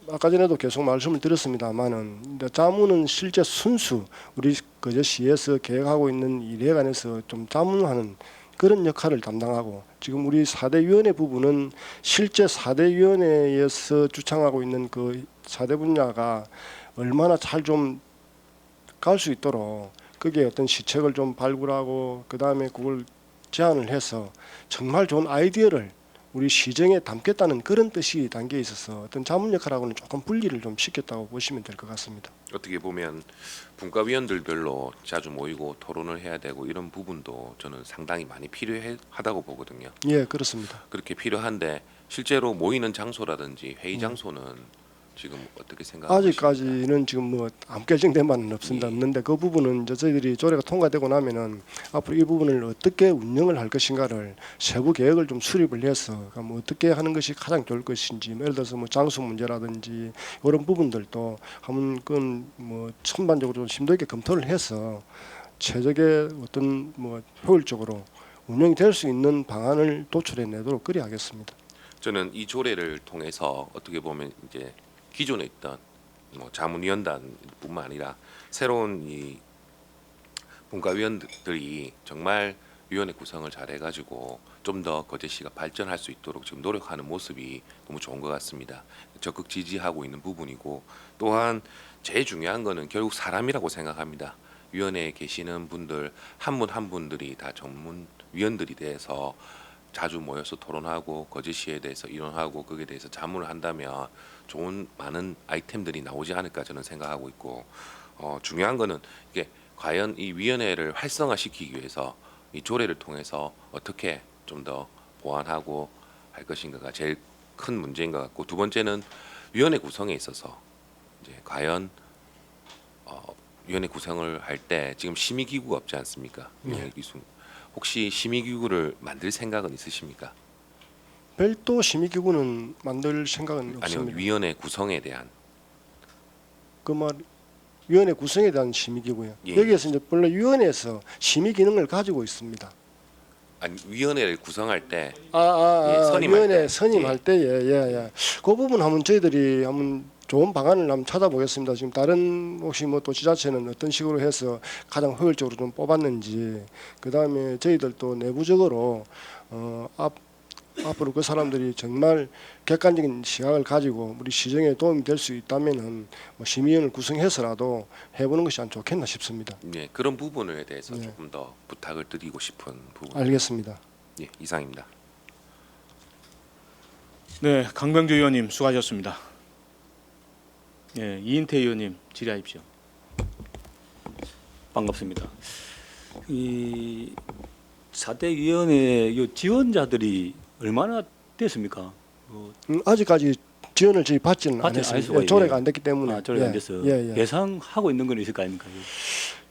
B: 아까 전에도 계속 말씀을 드렸습니다만은 자문은 실제 순수 우리 그저 시에서 계획하고 있는 일에 관해서 좀 자문하는 그런 역할을 담당하고 지금 우리 4대 위원회 부분은 실제 4대 위원회에서 주창하고 있는 그 4대 분야가 얼마나 잘 좀 갈 수 있도록 거기에 어떤 시책을 좀 발굴하고 그다음에 그걸 제안을 해서 정말 좋은 아이디어를 우리 시정에 담겠다는 그런 뜻이 담겨 있어서 어떤 자문 역할하고는 조금 분리를 좀 시켰다고 보시면 될 것 같습니다.
G: 어떻게 보면 분과위원들별로 자주 모이고 토론을 해야 되고 이런 부분도 저는 상당히 많이 필요하다고 보거든요.
B: 예, 그렇습니다.
G: 그렇게 필요한데 실제로 모이는 장소라든지 회의 장소는 지금 어떻게 생각하고 계십니까?
B: 아직까지는 지금 뭐 아무 결정된 바는 없습니다.
G: 예.
B: 없는데 그 부분은 이제 저희들이 조례가 통과되고 나면은 앞으로 이 부분을 어떻게 운영을 할 것인가를 세부 계획을 좀 수립을 해서 그러니까 뭐 어떻게 하는 것이 가장 좋을 것인지 예를 들어서 뭐 장소 문제라든지 이런 부분들도 한번 그건 뭐 전반적으로 좀 심도 있게 검토를 해서 최적의 어떤 뭐 효율적으로 운영이 될 수 있는 방안을 도출해 내도록 그리하겠습니다.
G: 저는 이 조례를 통해서 어떻게 보면 이제 기존에 있던 뭐 자문위원단뿐만 아니라 새로운 이 분과위원들이 정말 위원회 구성을 잘 해가지고 좀 더 거제시가 발전할 수 있도록 지금 노력하는 모습이 너무 좋은 것 같습니다. 적극 지지하고 있는 부분이고 또한 제일 중요한 거는 결국 사람이라고 생각합니다. 위원회에 계시는 분들 한 분 한 분들이 다 전문 위원들이 돼서 자주 모여서 토론하고 거제시에 대해서 의논하고 거기에 대해서 자문을 한다면 좋은 많은 아이템들이 나오지 않을까 저는 생각하고 있고 중요한 거는 이게 과연 이 위원회를 활성화시키기 위해서 이 조례를 통해서 어떻게 좀 더 보완하고 할 것인가가 제일 큰 문제인 것 같고, 두 번째는 위원회 구성에 있어서 이제 과연 위원회 구성을 할 때 지금 심의기구가 없지 않습니까? 위원회 기수. 혹시 심의기구를 만들 생각은 있으십니까?
B: 별도 심의기구는 만들 생각은
G: 아니요,
B: 없습니다.
G: 위원회 구성에 대한.
B: 그 말 위원회 구성에 대한 심의기구요.
G: 예.
B: 여기에서 이제 본래 위원회에서 심의 기능을 가지고 있습니다.
G: 아니, 위원회를 구성할 때
B: 아,
G: 선임할
B: 위원회
G: 때.
B: 선임할 때, 예. 그 부분 한번 저희들이 한번 좋은 방안을 한번 찾아보겠습니다. 지금 다른 혹시 뭐 또 지자체는 어떤 식으로 해서 가장 효율적으로 좀 뽑았는지, 그 다음에 저희들도 내부적으로 앞으로 그 사람들이 정말 객관적인 시각을 가지고 우리 시정에 도움이 될 수 있다면은 뭐 심의위원을 구성해서라도 해보는 것이 안 좋겠나 싶습니다.
G: 예, 그런 부분에 대해서
B: 네.
G: 조금 더 부탁을 드리고 싶은 부분.
B: 알겠습니다.
G: 예, 이상입니다.
A: 네, 강병주 의원님 수고하셨습니다. 예, 이인태 의원님 질의하십시오.
H: 반갑습니다. 이 4대 위원회 요 지원자들이 얼마나 됐습니까?
B: 아직까지 지원을 저희 받지는
H: 받지
B: 않았습니다.
H: 않았어요.
B: 조례가
H: 예.
B: 안 됐기 때문에.
H: 조례가 안 됐어.
B: 예.
H: 예상하고 있는 건 있을 거 아닙니까?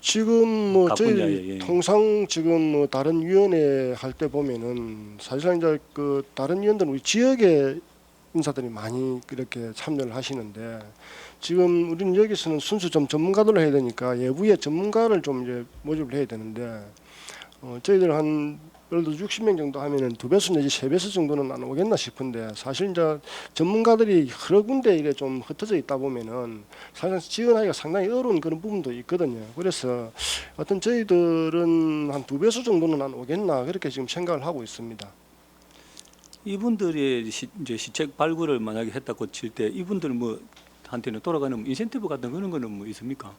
B: 지금 뭐
H: 각
B: 저희
H: 분야에, 예.
B: 통상 지금 뭐 다른 위원회 할 때 보면은 사실상 이제 그 다른 위원들은 우리 지역의 인사들이 많이 이렇게 참여를 하시는데, 지금 우리는 여기서는 순수 좀 전문가들로 해야 되니까 외부의 전문가를 좀 이제 모집을 해야 되는데, 저희들 한 예를 들어 60명 정도 하면은 2배수 내지 3배수 정도는 안 오겠나 싶은데, 사실 이제 전문가들이 여러 군데 이래 좀 흩어져 있다 보면은 사실 지원하기가 상당히 어려운 그런 부분도 있거든요. 그래서 어떤 저희들은 한 2배수 정도는 안 오겠나 그렇게 지금 생각을 하고 있습니다.
H: 이분들의 이제 시책 발굴을 만약에 했다고 칠 때 이분들 뭐 한테는 돌아가는 인센티브 같은 그런 거는 뭐 있습니까?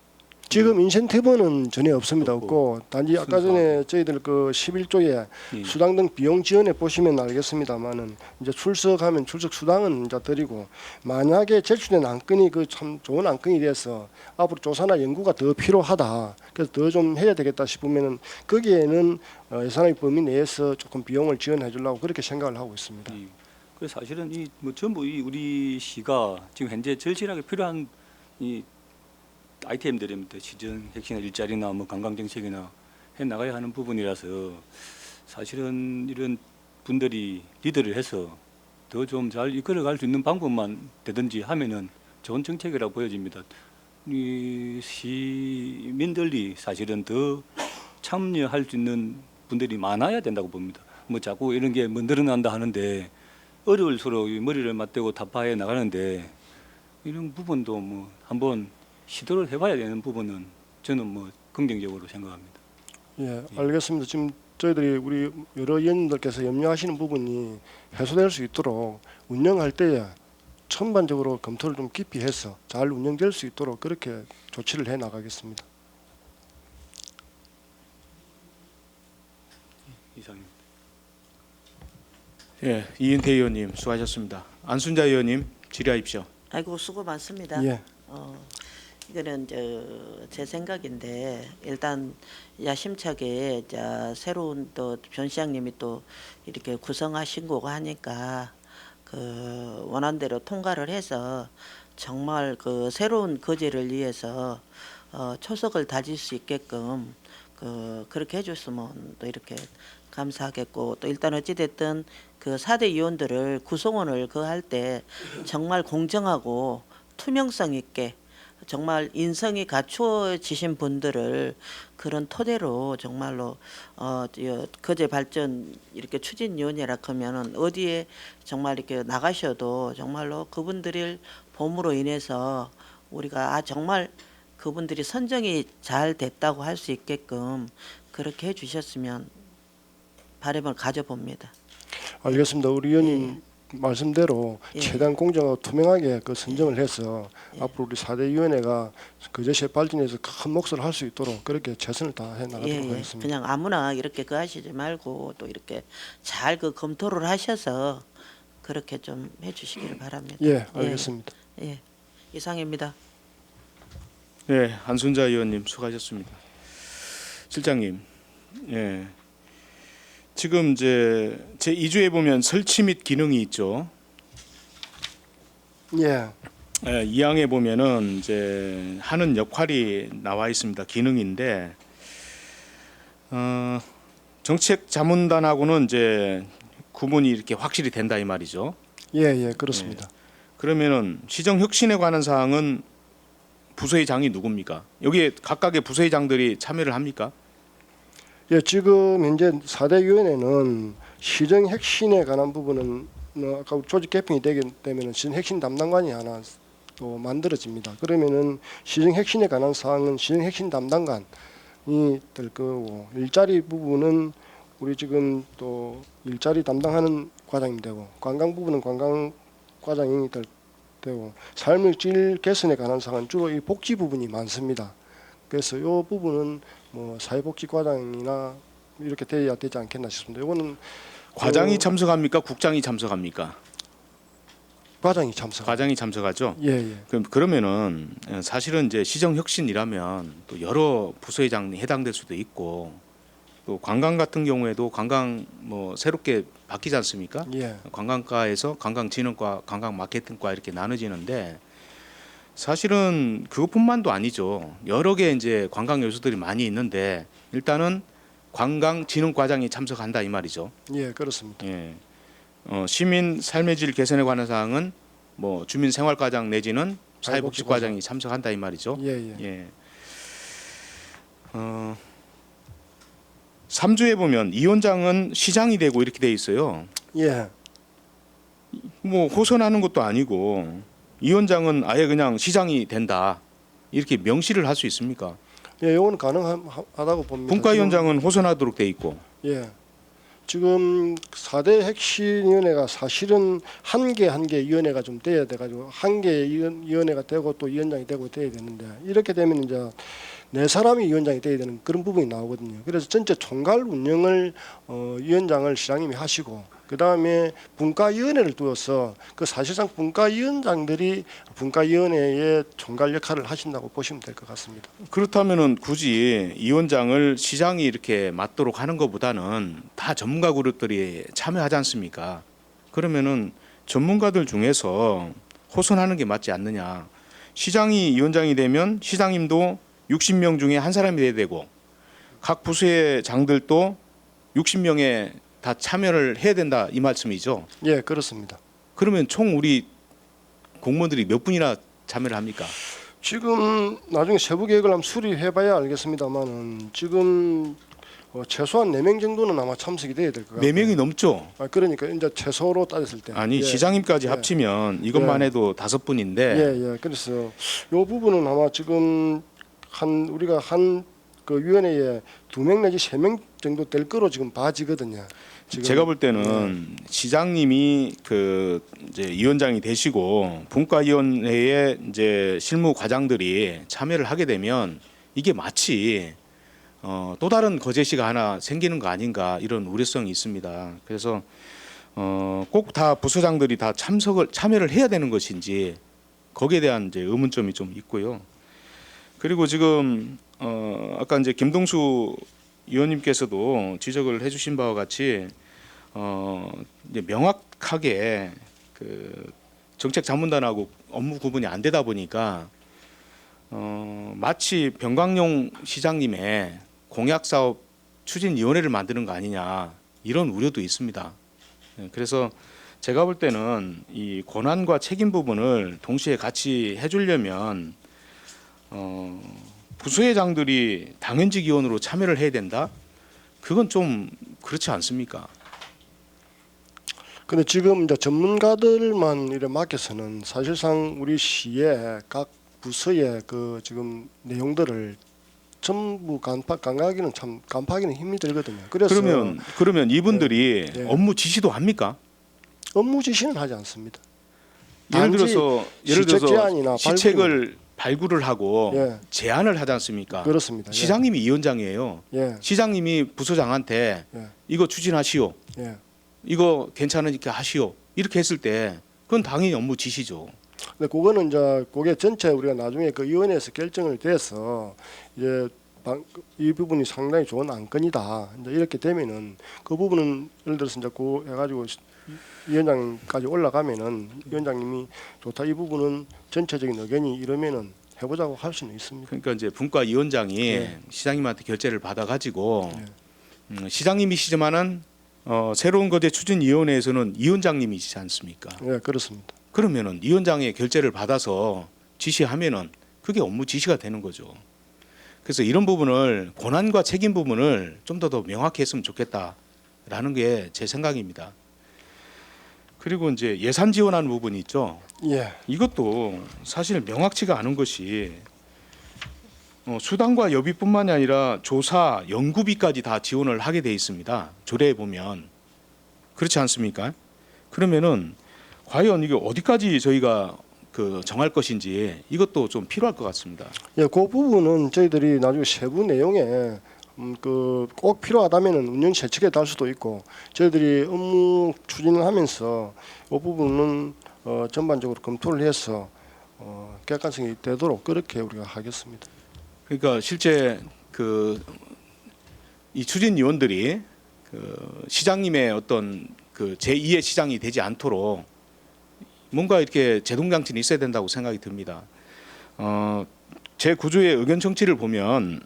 B: 지금 인센티브는 전혀 없습니다. 없고 단지 아까 전에 저희들 그 11조에
H: 예.
B: 수당 등 비용 지원에 보시면 알겠습니다만은 이제 출석하면 출석 수당은 이제 드리고, 만약에 제출된 안건이 그 참 좋은 안건이 돼서 앞으로 조사나 연구가 더 필요하다, 그래서 더 좀 해야 되겠다 싶으면은 거기에는 예산의 범위 내에서 조금 비용을 지원해 주려고 그렇게 생각을 하고 있습니다.
H: 예. 그래서 사실은 이 뭐 전부 이 우리 시가 지금 현재 절실하게 필요한 이 아이템들입니다. 시정 핵심 일자리나 뭐 관광 정책이나 해 나가야 하는 부분이라서 사실은 이런 분들이 리더를 해서 더 좀 잘 이끌어갈 수 있는 방법만 되든지 하면은 좋은 정책이라고 보여집니다. 이 시민들이 사실은 더 참여할 수 있는 분들이 많아야 된다고 봅니다. 뭐 자꾸 이런 게 뭐 늘어난다 하는데 어려울수록 이 머리를 맞대고 타파해 나가는데, 이런 부분도 뭐 한번 시도를 해봐야 되는 부분은 저는 뭐 긍정적으로 생각합니다.
B: 예, 알겠습니다. 지금 저희들이 우리 여러 위원님들께서 염려하시는 부분이 해소될 수 있도록 운영할 때에 전반적으로 검토를 좀 깊이 해서 잘 운영될 수 있도록 그렇게 조치를 해 나가겠습니다.
H: 이상입니다.
A: 예, 이인태 의원님 수고하셨습니다. 안순자 의원님 질의하십시오.
I: 아이고 수고 많습니다.
B: 예.
I: 이거는 제 생각인데, 일단 야심차게 새로운 또 변시장님이 또 이렇게 구성하신 거고 하니까 그 원안대로 통과를 해서 정말 그 새로운 거제를 위해서 초석을 다질 수 있게끔 그렇게 해줬으면 또 이렇게 감사하겠고, 또 일단 어찌됐든 그 4대 위원들을 구성원을 할 때 정말 공정하고 투명성 있게 정말 인성이 갖추어지신 분들을 그런 토대로 정말로 거제 발전 이렇게 추진위원회라 하면은 어디에 정말 이렇게 나가셔도 정말로 그분들을 봄으로 인해서 우리가 정말 그분들이 선정이 잘 됐다고 할 수 있게끔 그렇게 해주셨으면 바람을 가져봅니다.
B: 알겠습니다. 우리 의원님 말씀대로
I: 예.
B: 최대한 공정하고 투명하게 그 선정을 해서 앞으로 우리 4대 위원회가 거제시의 발전에서 큰 몫을 할 수 있도록 그렇게 최선을 다해 나가도록 하겠습니다.
I: 그냥 아무나 이렇게 하시지 말고 또 이렇게 잘 검토를 하셔서 그렇게 좀 해주시기를 바랍니다.
B: 예, 알겠습니다.
I: 예, 이상입니다.
A: 네, 안순자 의원님 수고하셨습니다. 실장님, 예. 지금 이제 제 2주에 보면 설치 및 기능이 있죠.
B: 예.
A: 예, 2항에 보면은 이제 하는 역할이 나와 있습니다. 기능인데 정책 자문단하고는 이제 구분이 이렇게 확실히 된다 이 말이죠.
B: 예, 그렇습니다.
A: 그러면은 시정 혁신에 관한 사항은 부서의장이 누굽니까? 여기에 각각의 부서의장들이 참여를 합니까?
B: 예, 지금 현재 4대 위원회는 시정 혁신에 관한 부분은 아까 조직 개편이 되게 되면은 시정 혁신 담당관이 하나 또 만들어집니다. 그러면은 시정 혁신에 관한 사항은 시정 혁신 담당관이 될 거고 일자리 부분은 우리 지금 또 일자리 담당하는 과장이 되고 관광 부분은 관광 과장이 되고 삶의 질 개선에 관한 사항은 주로 이 복지 부분이 많습니다. 그래서 이 부분은 뭐 사회복지과장이나 이렇게 돼야 되지 않겠나 싶습니다. 이거는
A: 과장이 참석합니까? 국장이 참석합니까?
B: 과장이 참석.
A: 과장이 참석하죠.
B: 예.
A: 그러면은 사실은 이제 시정 혁신이라면 또 여러 부서의장이 해당될 수도 있고 또 관광 같은 경우에도 관광 뭐 새롭게 바뀌지 않습니까?
B: 예.
A: 관광과에서 관광진흥과, 관광마케팅과 이렇게 나눠지는데 사실은 그것뿐만도 아니죠. 여러 개 이제 관광 요소들이 많이 있는데 일단은 관광진흥과장이 참석한다 이 말이죠.
B: 예, 그렇습니다.
A: 예. 시민 삶의 질 개선에 관한 사항은 뭐 주민생활과장 내지는 사회복지과장이 참석한다 이 말이죠.
B: 예.
A: 3주에 보면 이 원장은 시장이 되고 이렇게 돼 있어요.
B: 예.
A: 뭐 호선하는 것도 아니고 이 원장은 아예 그냥 시장이 된다 이렇게 명시를 할 수 있습니까?
B: 예, 이건 가능하다고 봅니다.
A: 분과위원장은 호선하도록 돼 있고.
B: 예. 지금 4대 혁신위원회가 사실은 한 개 위원회가 좀 돼야 돼가지고 한 개 위원회가 되고 또 위원장이 되고 돼야 되는데 이렇게 되면 이제 네 사람이 위원장이 돼야 되는 그런 부분이 나오거든요. 그래서 전체 총괄 운영을 위원장을 시장님이 하시고 그 다음에 분과위원회를 두어서 그 사실상 분과위원장들이 분과위원회의 총괄 역할을 하신다고 보시면 될 것 같습니다.
A: 그렇다면은 굳이 이 원장을 시장이 이렇게 맡도록 하는 것보다는 다 전문가 그룹들이 참여하지 않습니까? 그러면은 전문가들 중에서 호선하는 게 맞지 않느냐? 시장이 이 원장이 되면 시장님도 60명 중에 한 사람이 돼야 되고 각 부서의 장들도 60명에 다 참여를 해야 된다 이 말씀이죠.
B: 예, 그렇습니다.
A: 그러면 총 우리 공무원들이 몇 분이나 참여를 합니까?
B: 지금 나중에 세부 계획을 한번 수립해봐야 알겠습니다만은 지금 최소한 4명 정도는 아마 참석이 돼야 될 것 같아요.
A: 4명이 넘죠.
B: 그러니까 이제 최소로 따졌을 때.
A: 아니
B: 예.
A: 시장님까지
B: 예.
A: 합치면 이것만
B: 예.
A: 해도 5분인데
B: 예. 그래서 이 부분은 아마 지금 우리가 한 그 위원회에 2명 내지 3명 정도 될 거로 지금 봐지거든요. 지금.
A: 제가 볼 때는 시장님이 그 이제 위원장이 되시고 분과위원회의 이제 실무 과장들이 참여를 하게 되면 이게 마치 또 다른 거제시가 하나 생기는 거 아닌가 이런 우려성이 있습니다. 그래서 꼭 다 부서장들이 다 참여를 해야 되는 것인지 거기에 대한 이제 의문점이 좀 있고요. 그리고 지금 아까 이제 김동수 의원님께서도 지적을 해주신 바와 같이 이제 명확하게 그 정책 자문단하고 업무 구분이 안 되다 보니까 마치 병광용 시장님의 공약 사업 추진위원회를 만드는 거 아니냐 이런 우려도 있습니다. 그래서 제가 볼 때는 이 권한과 책임 부분을 동시에 같이 해주려면 부서회장들이 당연직 위원으로 참여를 해야 된다. 그건 좀 그렇지 않습니까?
B: 근데 지금 이제 전문가들만 이래 맡겨서는 사실상 우리 시의 각 부서의 그 지금 내용들을 전부 간파하기는 참 간파하기는 힘이 들거든요. 그래서
A: 그러면 이분들이
B: 네.
A: 업무 지시도 합니까?
B: 업무 지시는 하지 않습니다.
A: 예를
B: 단지
A: 들어서
B: 시책 제안이나
A: 시책을 발굴을 하고
B: 예.
A: 제안을 하지 않습니까?
B: 그렇습니다.
A: 시장님이 위원장이에요.
B: 예.
A: 시장님이 부서장한테
B: 예.
A: 이거 추진하시오.
B: 예.
A: 이거 괜찮으니까 하시오. 이렇게 했을 때 그건 당연히 업무 지시죠.
B: 근데 그거는 이제 그게 전체 우리가 나중에 그 위원회에서 결정을 돼서 이제 이 부분이 상당히 좋은 안건이다. 이제 이렇게 되면은 그 부분은 예를 들어서 이제 그 해가지고 위원장까지 올라가면은 위원장님이 좋다 이 부분은 전체적인 의견이 이러면은 해보자고 할 수는 있습니다.
A: 그러니까 이제 분과위원장이
B: 네.
A: 시장님한테 결재를 받아가지고 시장님이시지만은 새로운 거제 추진위원회에서는 위원장님이시지 않습니까?
B: 예, 그렇습니다.
A: 그러면은 위원장의 결재를 받아서 지시하면은 그게 업무 지시가 되는 거죠. 그래서 이런 부분을 권한과 책임 부분을 좀 더 명확히 했으면 좋겠다라는 게 제 생각입니다. 그리고 이제 예산 지원하는 부분이 있죠.
B: 예,
A: 이것도 사실 명확치가 않은 것이 수당과 여비뿐만이 아니라 조사, 연구비까지 다 지원을 하게 돼 있습니다. 조례에 보면 그렇지 않습니까? 그러면은 과연 이게 어디까지 저희가 정할 것인지 이것도 좀 필요할 것 같습니다.
B: 예, 그 부분은 저희들이 나중에 세부 내용에 꼭 필요하다면은 운영 세칙에 달 수도 있고 저희들이 업무 추진을 하면서 그 부분은 전반적으로 검토를 해서 객관성이 되도록 그렇게 우리가 하겠습니다.
A: 그러니까 실제 이 추진위원들이 시장님의 어떤 제2의 시장이 되지 않도록 뭔가 이렇게 제동장치는 있어야 된다고 생각이 듭니다. 제 9조의 의견 청취를 보면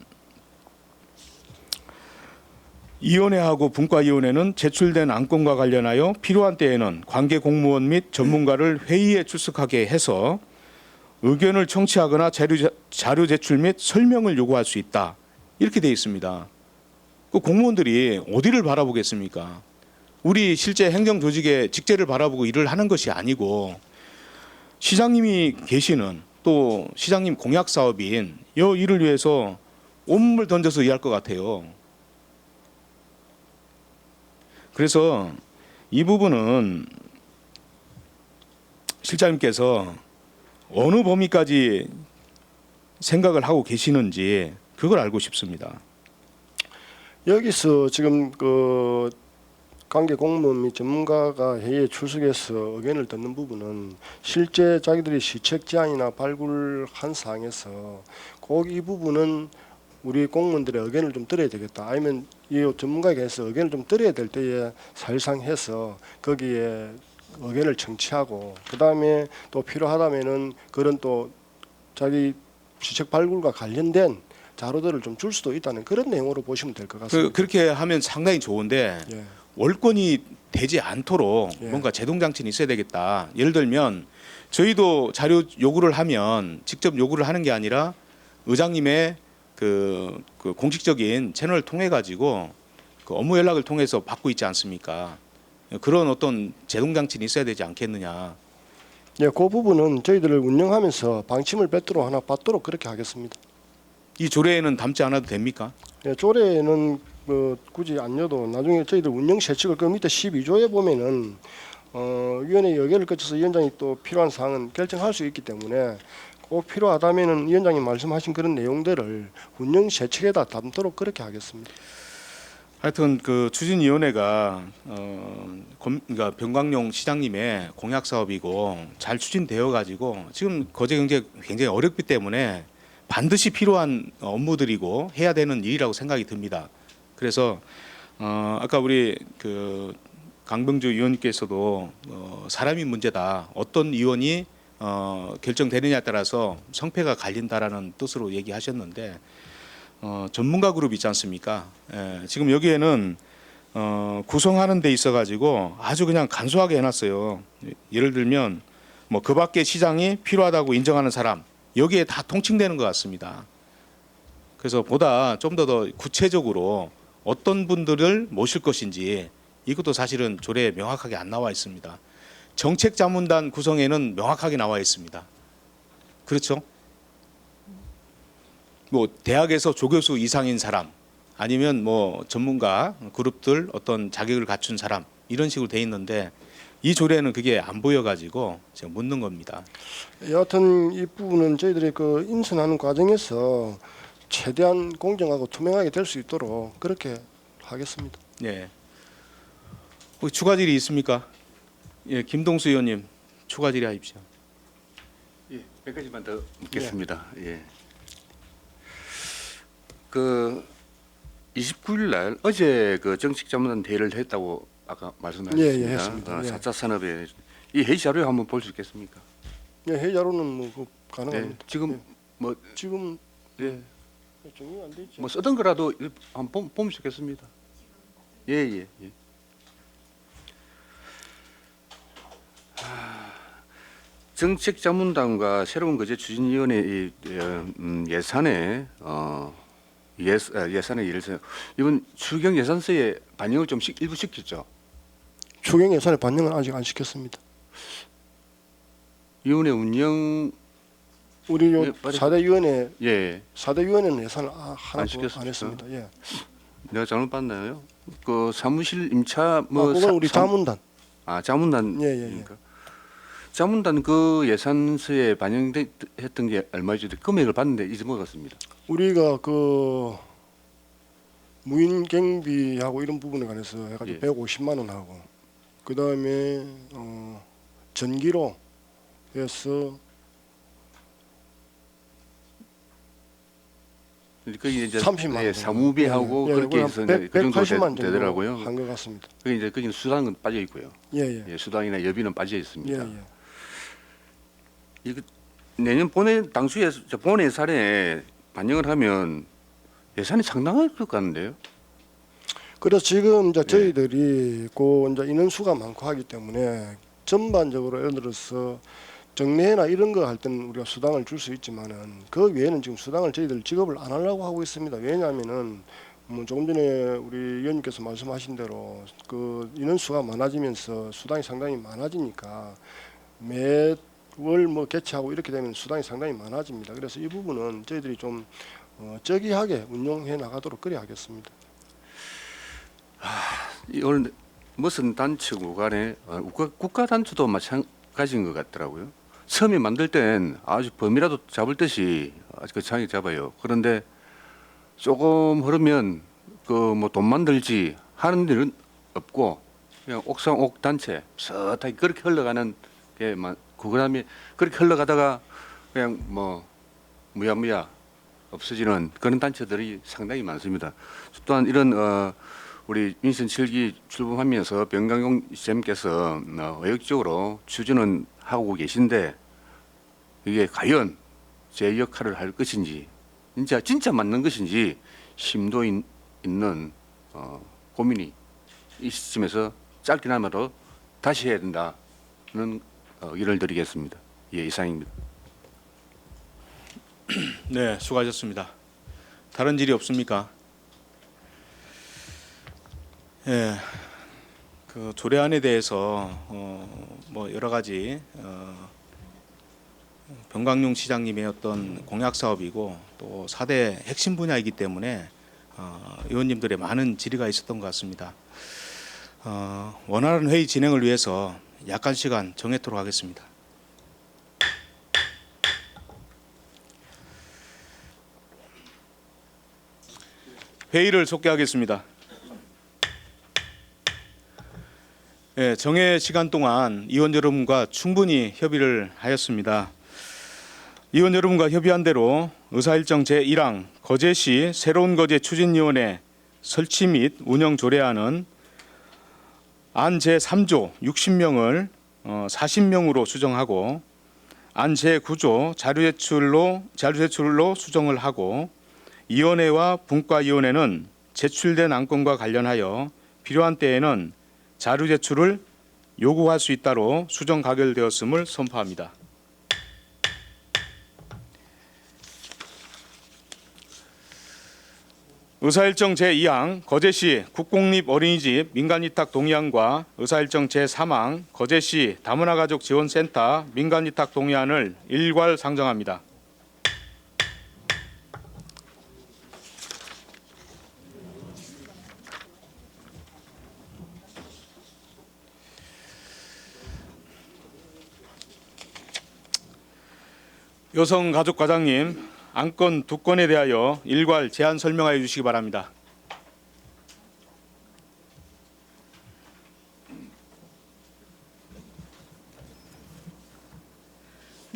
A: 위원회하고 분과위원회는 제출된 안건과 관련하여 필요한 때에는 관계 공무원 및 전문가를 회의에 출석하게 해서 의견을 청취하거나 자료 제출 및 설명을 요구할 수 있다. 이렇게 되어 있습니다. 그 공무원들이 어디를 바라보겠습니까? 우리 실제 행정 조직의 직제를 바라보고 일을 하는 것이 아니고 시장님이 계시는 또 시장님 공약 사업인 이 일을 위해서 온몸을 던져서 일할 것 같아요. 그래서 이 부분은 실장님께서 어느 범위까지 생각을 하고 계시는지 그걸 알고 싶습니다.
B: 여기서 지금 관계 공무원 및 전문가가 회의에 출석해서 의견을 듣는 부분은 실제 자기들이 시책 제안이나 발굴한 사항에서 꼭 이 부분은 우리 공무원들의 의견을 좀 들어야 되겠다. 아니면 이 전문가에게 해서 의견을 좀 들어야 될 때에 사실상 해서 거기에 의견을 청취하고 그다음에 또 필요하다면은 그런 또 자기 시책 발굴과 관련된 자료들을 좀 줄 수도 있다는 그런 내용으로 보시면 될 것 같습니다.
A: 그렇게 하면 상당히 좋은데
B: 예.
A: 월권이 되지 않도록
B: 예.
A: 뭔가 제동장치는 있어야 되겠다. 예를 들면 저희도 자료 요구를 하면 직접 요구를 하는 게 아니라 의장님의 그 공식적인 채널을 통해 가지고 업무 연락을 통해서 받고 있지 않습니까? 그런 어떤 제동장치는 있어야 되지 않겠느냐.
B: 예, 그 부분은 저희들을 운영하면서 방침을 받도록 그렇게 하겠습니다.
A: 이 조례에는 담지 않아도 됩니까?
B: 예, 조례는 굳이 안 넣어도 나중에 저희들 운영 세칙을 그 밑에 12조에 보면은 위원회 의결을 거쳐서 위원장이 또 필요한 사항은 결정할 수 있기 때문에 꼭 필요하다면은 위원장님 말씀하신 그런 내용들을 운영 세칙에다 담도록 그렇게 하겠습니다.
A: 하여튼 추진위원회가 그러니까 병광용 시장님의 공약 사업이고 잘 추진되어 가지고 지금 거제 경제 굉장히 어렵기 때문에 반드시 필요한 업무들이고 해야 되는 일이라고 생각이 듭니다. 그래서 아까 우리 강병주 의원님께서도 사람이 문제다. 어떤 의원이 결정되느냐에 따라서 성패가 갈린다라는 뜻으로 얘기하셨는데 전문가 그룹 있지 않습니까? 지금 여기에는 구성하는 데 있어 가지고 아주 그냥 간소하게 해놨어요. 예를 들면 뭐 그 밖에 시장이 필요하다고 인정하는 사람 여기에 다 통칭되는 것 같습니다. 그래서 보다 좀 더 구체적으로 어떤 분들을 모실 것인지 이것도 사실은 조례에 명확하게 안 나와 있습니다. 정책자문단 구성에는 명확하게 나와 있습니다. 그렇죠? 뭐 대학에서 조교수 이상인 사람 아니면 뭐 전문가 그룹들 어떤 자격을 갖춘 사람 이런 식으로 돼 있는데 이 조례는 그게 안 보여가지고 제가 묻는 겁니다.
B: 여하튼 이 부분은 저희들이 인선하는 과정에서 최대한 공정하고 투명하게 될 수 있도록 그렇게 하겠습니다.
A: 예. 혹시 추가 질의 있습니까? 예, 김동수 의원님 추가 질의하십시오.
D: 예, 몇 가지만 더 묻겠습니다. 예. 그 29일 날 어제 그 정책자문단 대회를 했다고 아까 말씀하셨습니다.
B: 예, 했습니다. 예.
D: 4차 산업에 이 회의 자료 한번 볼 수 있겠습니까?
B: 예, 회의 자료는 뭐 가능합니다.
D: 네, 지금
B: 예.
D: 뭐
B: 지금
D: 예,
B: 정리가 안 돼 있죠.
D: 뭐 쓰던 거라도 한번 보면 좋겠습니다. 예, 예, 예. 정책자문단과 새로운 거제 추진위원회 예산에 예산에 예를 들어 이번 추경 예산서에 반영을 좀 일부 시켰죠.
B: 추경 예산에 반영은 아직 안 시켰습니다.
D: 위원회 운영
B: 우리 요
D: 예, 빨리-
B: 4대 위원회
D: 예,
B: 4대 위원회는 예산을 하나도
D: 시켰습니까?
B: 안 했습니다. 예.
D: 내가 잘못 봤나요? 그 사무실 임차 뭐
B: 그건 우리 자문단.
D: 자문단
B: 예, 예, 예.
D: 입니까? 자문단 그 예산서에 반영했던 게 얼마죠? 금액을 봤는데 잊어먹었습니다.
B: 우리가 그 무인 경비하고 이런 부분에 관해서 해가지고
D: 예.
B: 150만 원 하고 그 다음에 전기로 해서
D: 그게 이제
B: 30만 원.
D: 예, 사무비하고
B: 예,
D: 그렇게
B: 예,
D: 해서
B: 한
D: 그 정도
B: 180만 정도
D: 되더라고요.
B: 한것 같습니다.
D: 그게 이제 거기는 수당은 빠져 있고요.
B: 예, 예.
D: 예, 수당이나 여비는 빠져
B: 예,
D: 있습니다.
B: 예.
D: 이거 내년 당수에 본 예산에 반영을 하면 예산이 상당할 것 같은데요.
B: 그래서 지금 이제
D: 예.
B: 저희들이 그 이제 인원수가 많고 하기 때문에 전반적으로 예를 들어서 정례나 이런 거 할 때는 우리가 수당을 줄 수 있지만은 그 외에는 지금 수당을 저희들 지급을 안 하려고 하고 있습니다. 왜냐하면은 뭐 조금 전에 우리 의원님께서 말씀하신 대로 그 인원수가 많아지면서 수당이 상당히 많아지니까 매월 뭐 개최하고 이렇게 되면 수당이 상당히 많아집니다. 그래서 이 부분은 저희들이 좀 저기하게 운용해 나가도록 그래 하겠습니다.
D: 오늘 무슨 단체고 간에 국가 단체도 마찬가지인 것 같더라고요. 처음에 만들 땐 아주 범이라도 잡을 듯이 아주 거창하게 잡아요. 그런데 조금 흐르면 그 뭐 돈 만들지 하는 일은 없고 그냥 옥상옥 단체 슷하게 그렇게 흘러가는 게만 그다음에 그렇게 흘러가다가 그냥 뭐 무야무야 없어지는 그런 단체들이 상당히 많습니다. 또한 이런 우리 민선 7기 출범하면서 병강용 쌤께서 의욕적으로 추진은 하고 계신데 이게 과연 제 역할을 할 것인지 진짜 맞는 것인지 심도 있는 고민이 이 시점에서 짧게나마도 다시 해야 된다는 의견을 드리겠습니다. 예, 이상입니다.
A: 네, 수고하셨습니다. 다른 질의 없습니까? 예, 그 조례안에 대해서 뭐 여러 가지 병강용 시장님의 어떤 공약 사업이고 또 4대 핵심 분야이기 때문에 의원님들의 많은 질의가 있었던 것 같습니다. 원활한 회의 진행을 위해서 약간 시간 정해도록 하겠습니다. 회의를 속개하겠습니다. 예, 정해 시간 동안 의원 여러분과 충분히 협의를 하였습니다. 의원 여러분과 협의한 대로 의사일정 제1항 거제시 새로운 거제 추진위원회 설치 및 운영 조례안은 안 제3조 60명을 40명으로 수정하고 안 제9조 자료제출로 수정을 하고 위원회와 분과위원회는 제출된 안건과 관련하여 필요한 때에는 자료 제출을 요구할 수 있다로 수정 가결되었음을 선포합니다. 의사일정 제2항 거제시 국공립 어린이집 민간위탁 동의안과 의사일정 제3항 거제시 다문화 가족 지원센터 민간위탁 동의안을 일괄 상정합니다. 여성가족과장님, 안건 2건에 대하여 일괄 제안 설명하여 주시기 바랍니다.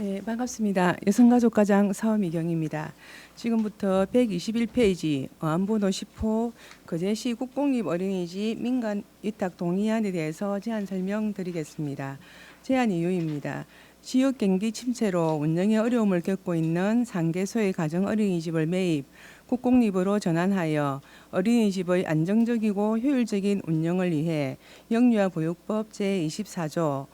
J: 네, 반갑습니다. 여성가족과장 서미경입니다. 지금부터 121페이지 어안번호 10호 거제시 국공립 어린이집 민간 위탁 동의안에 대해서 제안 설명드리겠습니다. 제안 이유입니다. 지역 경기 침체로 운영에 어려움을 겪고 있는 상계소의 가정 어린이집을 매입, 국공립으로 전환하여 어린이집의 안정적이고 효율적인 운영을 위해 영유아 보육법 제24조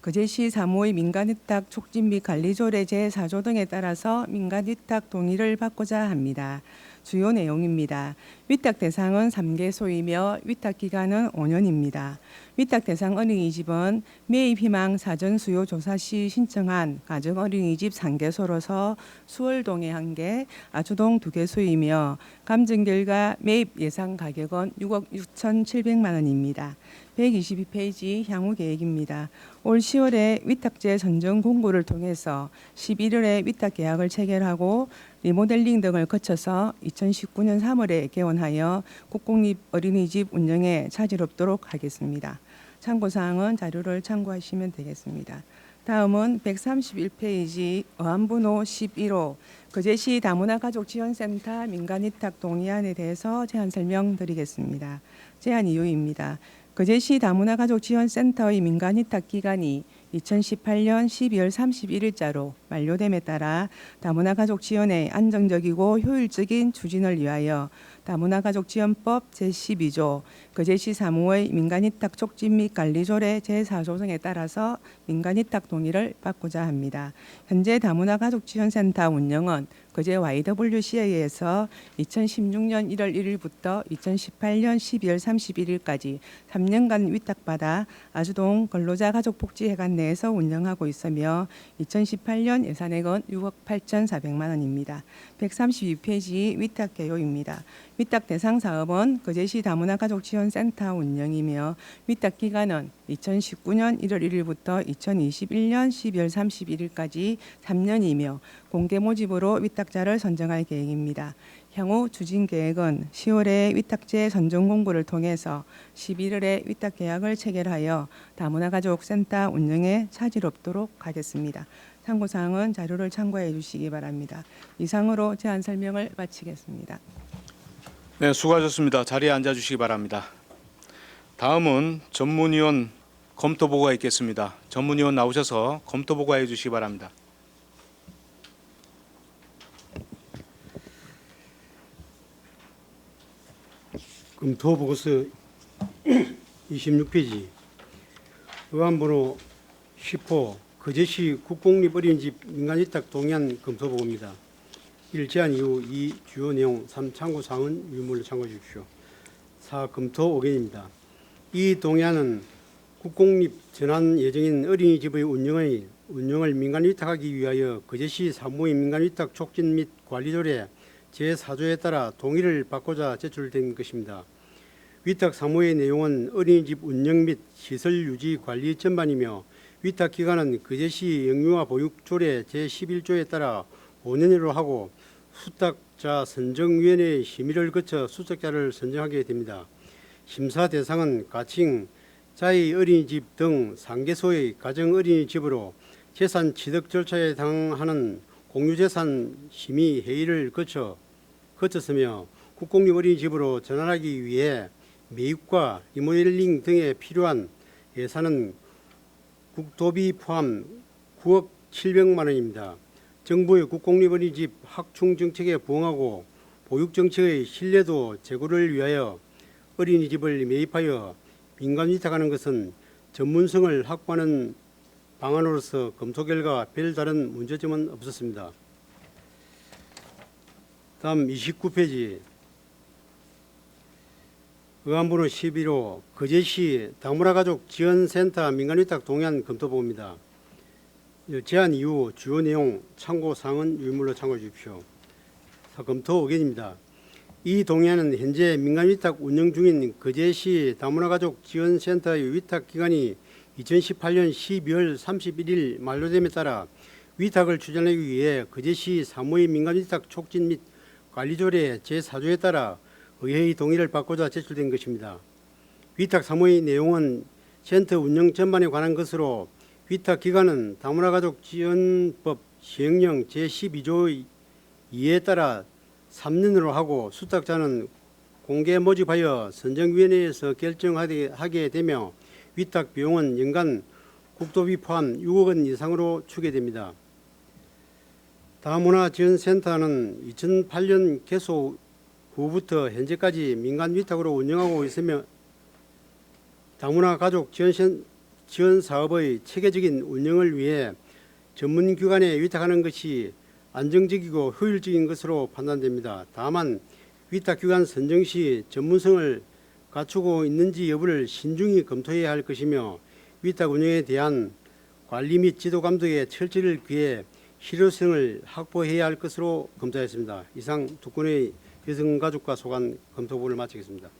J: 거제시 사무의 민간위탁 촉진 및 관리조례 제4조 등에 따라서 민간위탁 동의를 받고자 합니다. 주요 내용입니다. 위탁 대상은 3개소이며 위탁 기간은 5년입니다. 위탁 대상 어린이집은 매입 희망 사전 수요 조사 시 신청한 가정 어린이집 3개소로서 수월동에 1개, 아주동 2개소이며 감정 결과 매입 예상 가격은 6억 6,700만 원입니다. 122페이지 향후 계획입니다. 올 10월에 위탁제 선정 공고를 통해서 11월에 위탁 계약을 체결하고 리모델링 등을 거쳐서 2019년 3월에 개원하여 국공립 어린이집 운영에 차질 없도록 하겠습니다. 참고사항은 자료를 참고하시면 되겠습니다. 다음은 131페이지 어안번호 11호 거제시 다문화 가족지원센터 민간위탁 동의안에 대해서 제안 설명드리겠습니다. 제안 이유입니다. 거제시 다문화 가족지원센터의 민간위탁 기간이 2018년 12월 31일자로 만료됨에 따라 다문화 가족 지원의 안정적이고 효율적인 추진을 위하여 다문화 가족 지원법 제12조 거제시 사무의 민간위탁 촉진 및 관리조례 제4조 등에 따라서 민간위탁 동의를 받고자 합니다. 현재 다문화 가족 지원센터 운영은 거제 YWCA에서 2016년 1월 1일부터 2018년 12월 31일까지 3년간 위탁받아 아주동 근로자 가족복지회관 내에서 운영하고 있으며 2018년 예산액은 6억 8,400만 원입니다. 132페이지 위탁 개요입니다. 위탁 대상 사업은 거제시 다문화 가족지원센터 운영이며 위탁 기간은 2019년 1월 1일부터 2021년 12월 31일까지 3년이며 공개 모집으로 위탁자를 선정할 계획입니다. 향후 추진 계획은 10월에 위탁제 선정 공고를 통해서 11월에 위탁 계약을 체결하여 다문화 가족센터 운영에 차질 없도록 하겠습니다. 참고사항은 자료를 참고해 주시기 바랍니다. 이상으로 제안 설명을 마치겠습니다.
A: 네, 수고하셨습니다. 자리에 앉아주시기 바랍니다. 다음은 전문위원 검토보고가 있겠습니다. 전문위원 나오셔서 검토보고해 주시기 바랍니다.
C: 검토보고서 26페이지 의안번호 10호 거제시 국공립 어린이집 민간위탁 동의안 검토보고입니다. 1. 제안 이후 2. 주요 내용 3. 참고사항은 유물로 참고해 주십시오. 4. 검토 의견입니다. 이 동의안은 국공립 전환 예정인 어린이집의 운영을 민간위탁하기 위하여 거제시 사무의 민간위탁 촉진 및 관리조례 제4조에 따라 동의를 받고자 제출된 것입니다. 위탁 사무의 내용은 어린이집 운영 및 시설 유지 관리 전반이며 위탁 기간은 거제시 영유아 보육조례 제11조에 따라 5년으로 하고 수탁자 선정위원회의 심의를 거쳐 수탁자를 선정하게 됩니다. 심사 대상은 가칭, 자의 어린이집 등 상계소의 가정 어린이집으로 재산 취득 절차에 해당하는 공유재산 심의 회의를 거쳤으며 국공립 어린이집으로 전환하기 위해 매입과 리모델링 등에 필요한 예산은 국토비 포함 9억 700만 원입니다. 정부의 국공립 어린이집 확충 정책에 부응하고 보육 정책의 신뢰도 제고를 위하여 어린이집을 매입하여 민간 위탁하는 것은 전문성을 확보하는 방안으로서 검토 결과 별다른 문제점은 없었습니다. 다음 29페이지 의안번호 11호 거제시 다문화 가족 지원센터 민간위탁 동의안 검토보고입니다. 제안 이후 주요 내용 참고사항은 유물로 참고해 주십시오. 검토 의견입니다. 이 동의안은 현재 민간위탁 운영 중인 거제시 다문화 가족 지원센터의 위탁 기간이 2018년 12월 31일 만료됨에 따라 위탁을 추진하기 위해 거제시 사무의 민간위탁 촉진 및 관리조례 제4조에 따라 의회의 동의를 받고자 제출된 것입니다. 위탁 사무의 내용은 센터 운영 전반에 관한 것으로 위탁 기간은 다문화가족지원법 시행령 제12조 2에 따라 3년으로 하고 수탁자는 공개 모집하여 선정위원회에서 결정하게 되며 위탁 비용은 연간 국도비 포함 6억 원 이상으로 추계됩니다. 다문화지원센터는 2008년 개소 후부터 현재까지 민간 위탁으로 운영하고 있으며 다문화 가족 지원 사업의 체계적인 운영을 위해 전문기관에 위탁하는 것이 안정적이고 효율적인 것으로 판단됩니다. 다만 위탁기관 선정 시 전문성을 갖추고 있는지 여부를 신중히 검토해야 할 것이며 위탁 운영에 대한 관리 및 지도 감독에 철저를 기해 실효성을 확보해야 할 것으로 검토했습니다. 이상 두 건의 여성가족과 소관 검토부를 마치겠습니다.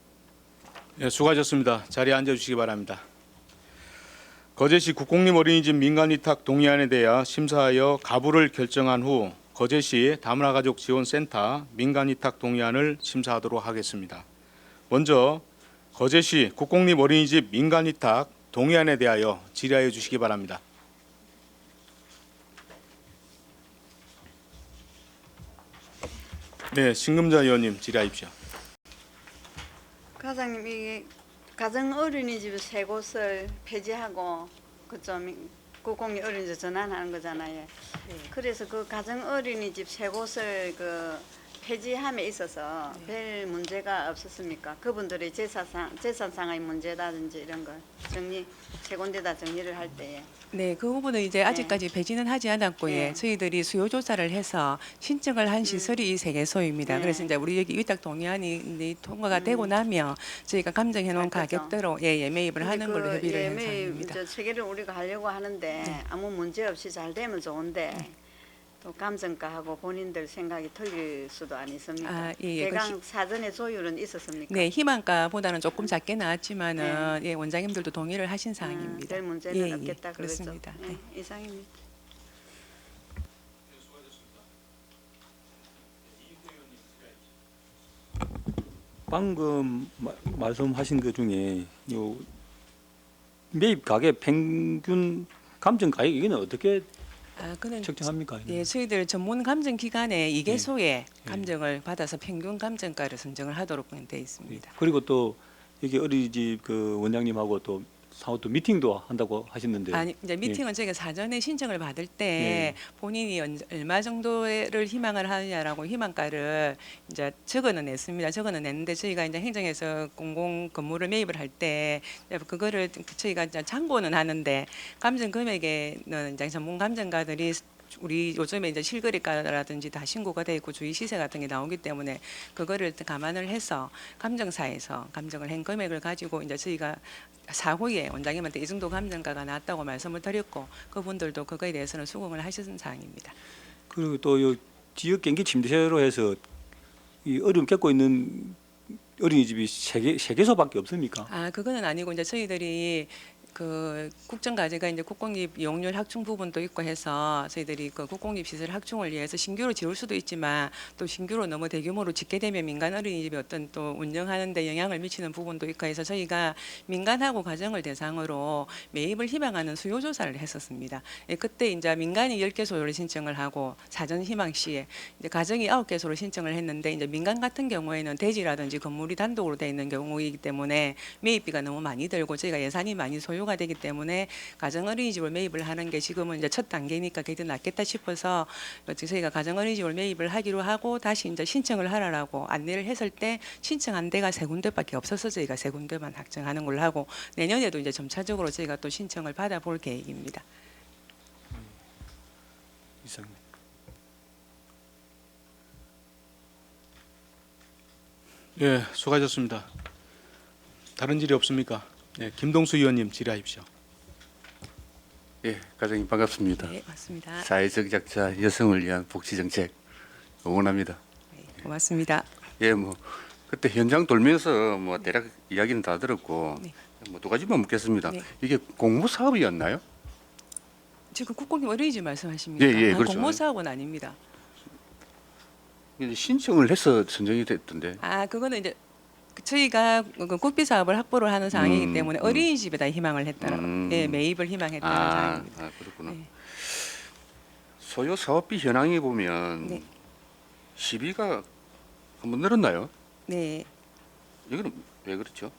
A: 예, 수고하셨습니다. 자리에 앉아주시기 바랍니다. 거제시 국공립 어린이집 민간위탁 동의안에 대하여 심사하여 가부를 결정한 후 거제시 다문화가족지원센터 민간위탁 동의안을 심사하도록 하겠습니다. 먼저 거제시 국공립 어린이집 민간위탁 동의안에 대하여 질의하여 주시기 바랍니다. 네, 신금자 의원님 질의하십시오.
F: 과장님, 이게 가정 어린이집 세 곳을 폐지하고 그좀 국공립 어린이집 전환하는 거잖아요. 그래서 그 가정 어린이집 세 곳을 그 폐지함에 있어서 별 문제가 없었습니까? 그분들의 재산상의 문제라든지 이런 거 세 군데다 정리를 할 때에.
J: 네, 그 부분은 이제 아직까지 배지는 하지 않았고
F: 네.
J: 저희들이 수요 조사를 해서 신청을 한 시설이 이 세 개소입니다.
F: 네.
J: 그래서 이제 우리 여기 위탁 동의안이 통과가 되고 나면 저희가 감정해 놓은
F: 그렇죠.
J: 가격대로 예매입을 하는
F: 근데
J: 걸로 협의를 한
F: 예매
J: 상황입니다.
F: 저 체계를 우리가 하려고 하는데 아무 문제 없이 잘 되면 좋은데 또 감정가하고 본인들 생각이 틀릴 수도 아니습니까?
J: 아, 예,
F: 대강 사전에 조율은 있었습니까?
J: 네, 희망가보다는 조금 작게 나왔지만은 예, 원장님들도 동의를 하신 사항입니다.
F: 별 문제는
J: 예, 예,
F: 없겠다 그랬죠.
J: 그렇습니다.
F: 네,
J: 네.
F: 이상입니다.
H: 방금 말씀하신 것 중에 요 매입 가격 평균 감정 가격 이거는 어떻게
J: 아, 그는
H: 책정합니까?
J: 예, 저희들 전문 감정 기관에
H: 네.
J: 2개소에 감정을 받아서 평균 감정가를 선정을 하도록 돼 있습니다.
H: 그리고 또 여기 어린이집 그 원장님하고 또 사후 또 미팅도 한다고 하셨는데
J: 아니 이제 미팅은 저희가 사전에 신청을 받을 때 본인이 얼마 정도를 희망을 하느냐라고 희망가를 이제 적어는 냈습니다. 적어는 냈는데 저희가 이제 행정에서 공공 건물을 매입을 할 때 그거를 저희가 이제 참고는 하는데 감정 금액에는 이제 전문 감정가들이 우리 요즘에 이제 실거래가라든지 다 신고가 돼 있고 주의 시세 같은 게 나오기 때문에 그거를 감안을 해서 감정사에서 감정을 한 금액을 가지고 이제 저희가 사후에 원장님한테 이 정도 감정가가 나왔다고 말씀을 드렸고 그분들도 그거에 대해서는 수긍을 하신 사항입니다.
H: 그리고 또 요 지역 경기 침체로 해서 이 어려움 겪고 있는 어린이집이 세 개소밖에 없습니까?
J: 아 그거는 아니고 이제 저희들이 그 국정과제가 이제 국공립 이용률 확충 부분도 있고 해서 저희들이 그 국공립 시설 확충을 위해서 신규로 지을 수도 있지만 또 신규로 너무 대규모로 짓게 되면 민간 어린이집이 어떤 또 운영하는 데 영향을 미치는 부분도 있고 해서 저희가 민간하고 가정을 대상으로 매입을 희망하는 수요 조사를 했었습니다. 예, 그때 이제 민간이 10개소를 신청을 하고 사전 희망 시에 이제 가정이 9개소를 신청을 했는데 이제 민간 같은 경우에는 대지라든지 건물이 단독으로 돼 있는 경우이기 때문에 매입비가 너무 많이 들고 저희가 예산이 많이 소요가 되기 때문에 가정 어린이집을 매입을 하는 게 지금은 이제 첫 단계니까 그게 더 낫겠다 싶어서 저희가 가정 어린이집을 매입을 하기로 하고 다시 이제 신청을 하라고 안내를 했을 때 신청한 데가 세 군데밖에 없어서 저희가 세 군데만 확정하는 걸로 하고 내년에도 이제 점차적으로 저희가 또 신청을 받아볼 계획입니다.
H: 이상.
A: 예, 수고하셨습니다. 다른 질의 없습니까? 네, 김동수 의원님 질의하십시오.
D: 예, 과장님 반갑습니다.
J: 네, 맞습니다.
D: 사회적 약자 여성을 위한 복지 정책 응원합니다.
J: 네, 고맙습니다.
D: 예, 뭐 그때 현장 돌면서 뭐 대략 이야기는 다 들었고
J: 네.
D: 뭐 두 가지만 묻겠습니다.
J: 네.
D: 이게 공모 사업이었나요?
J: 지금 국공립 어린이집 말씀하십니까?
D: 예, 예, 그렇죠.
J: 공모 사업은 아닙니다.
D: 이제 신청을 해서 선정이 됐던데.
J: 아 그거는 이제 저희가 그 국비 사업을 확보를 하는 상황이기 때문에
D: 음.
J: 어린이집에다 희망을 했다는 예, 매입을 희망했다는 상황입니다.
D: 그렇구나.
J: 네.
D: 소요 사업비 현황에 보면
J: 네.
D: 시비가 한번 늘었나요?
J: 네.
D: 이거는 왜 그렇죠?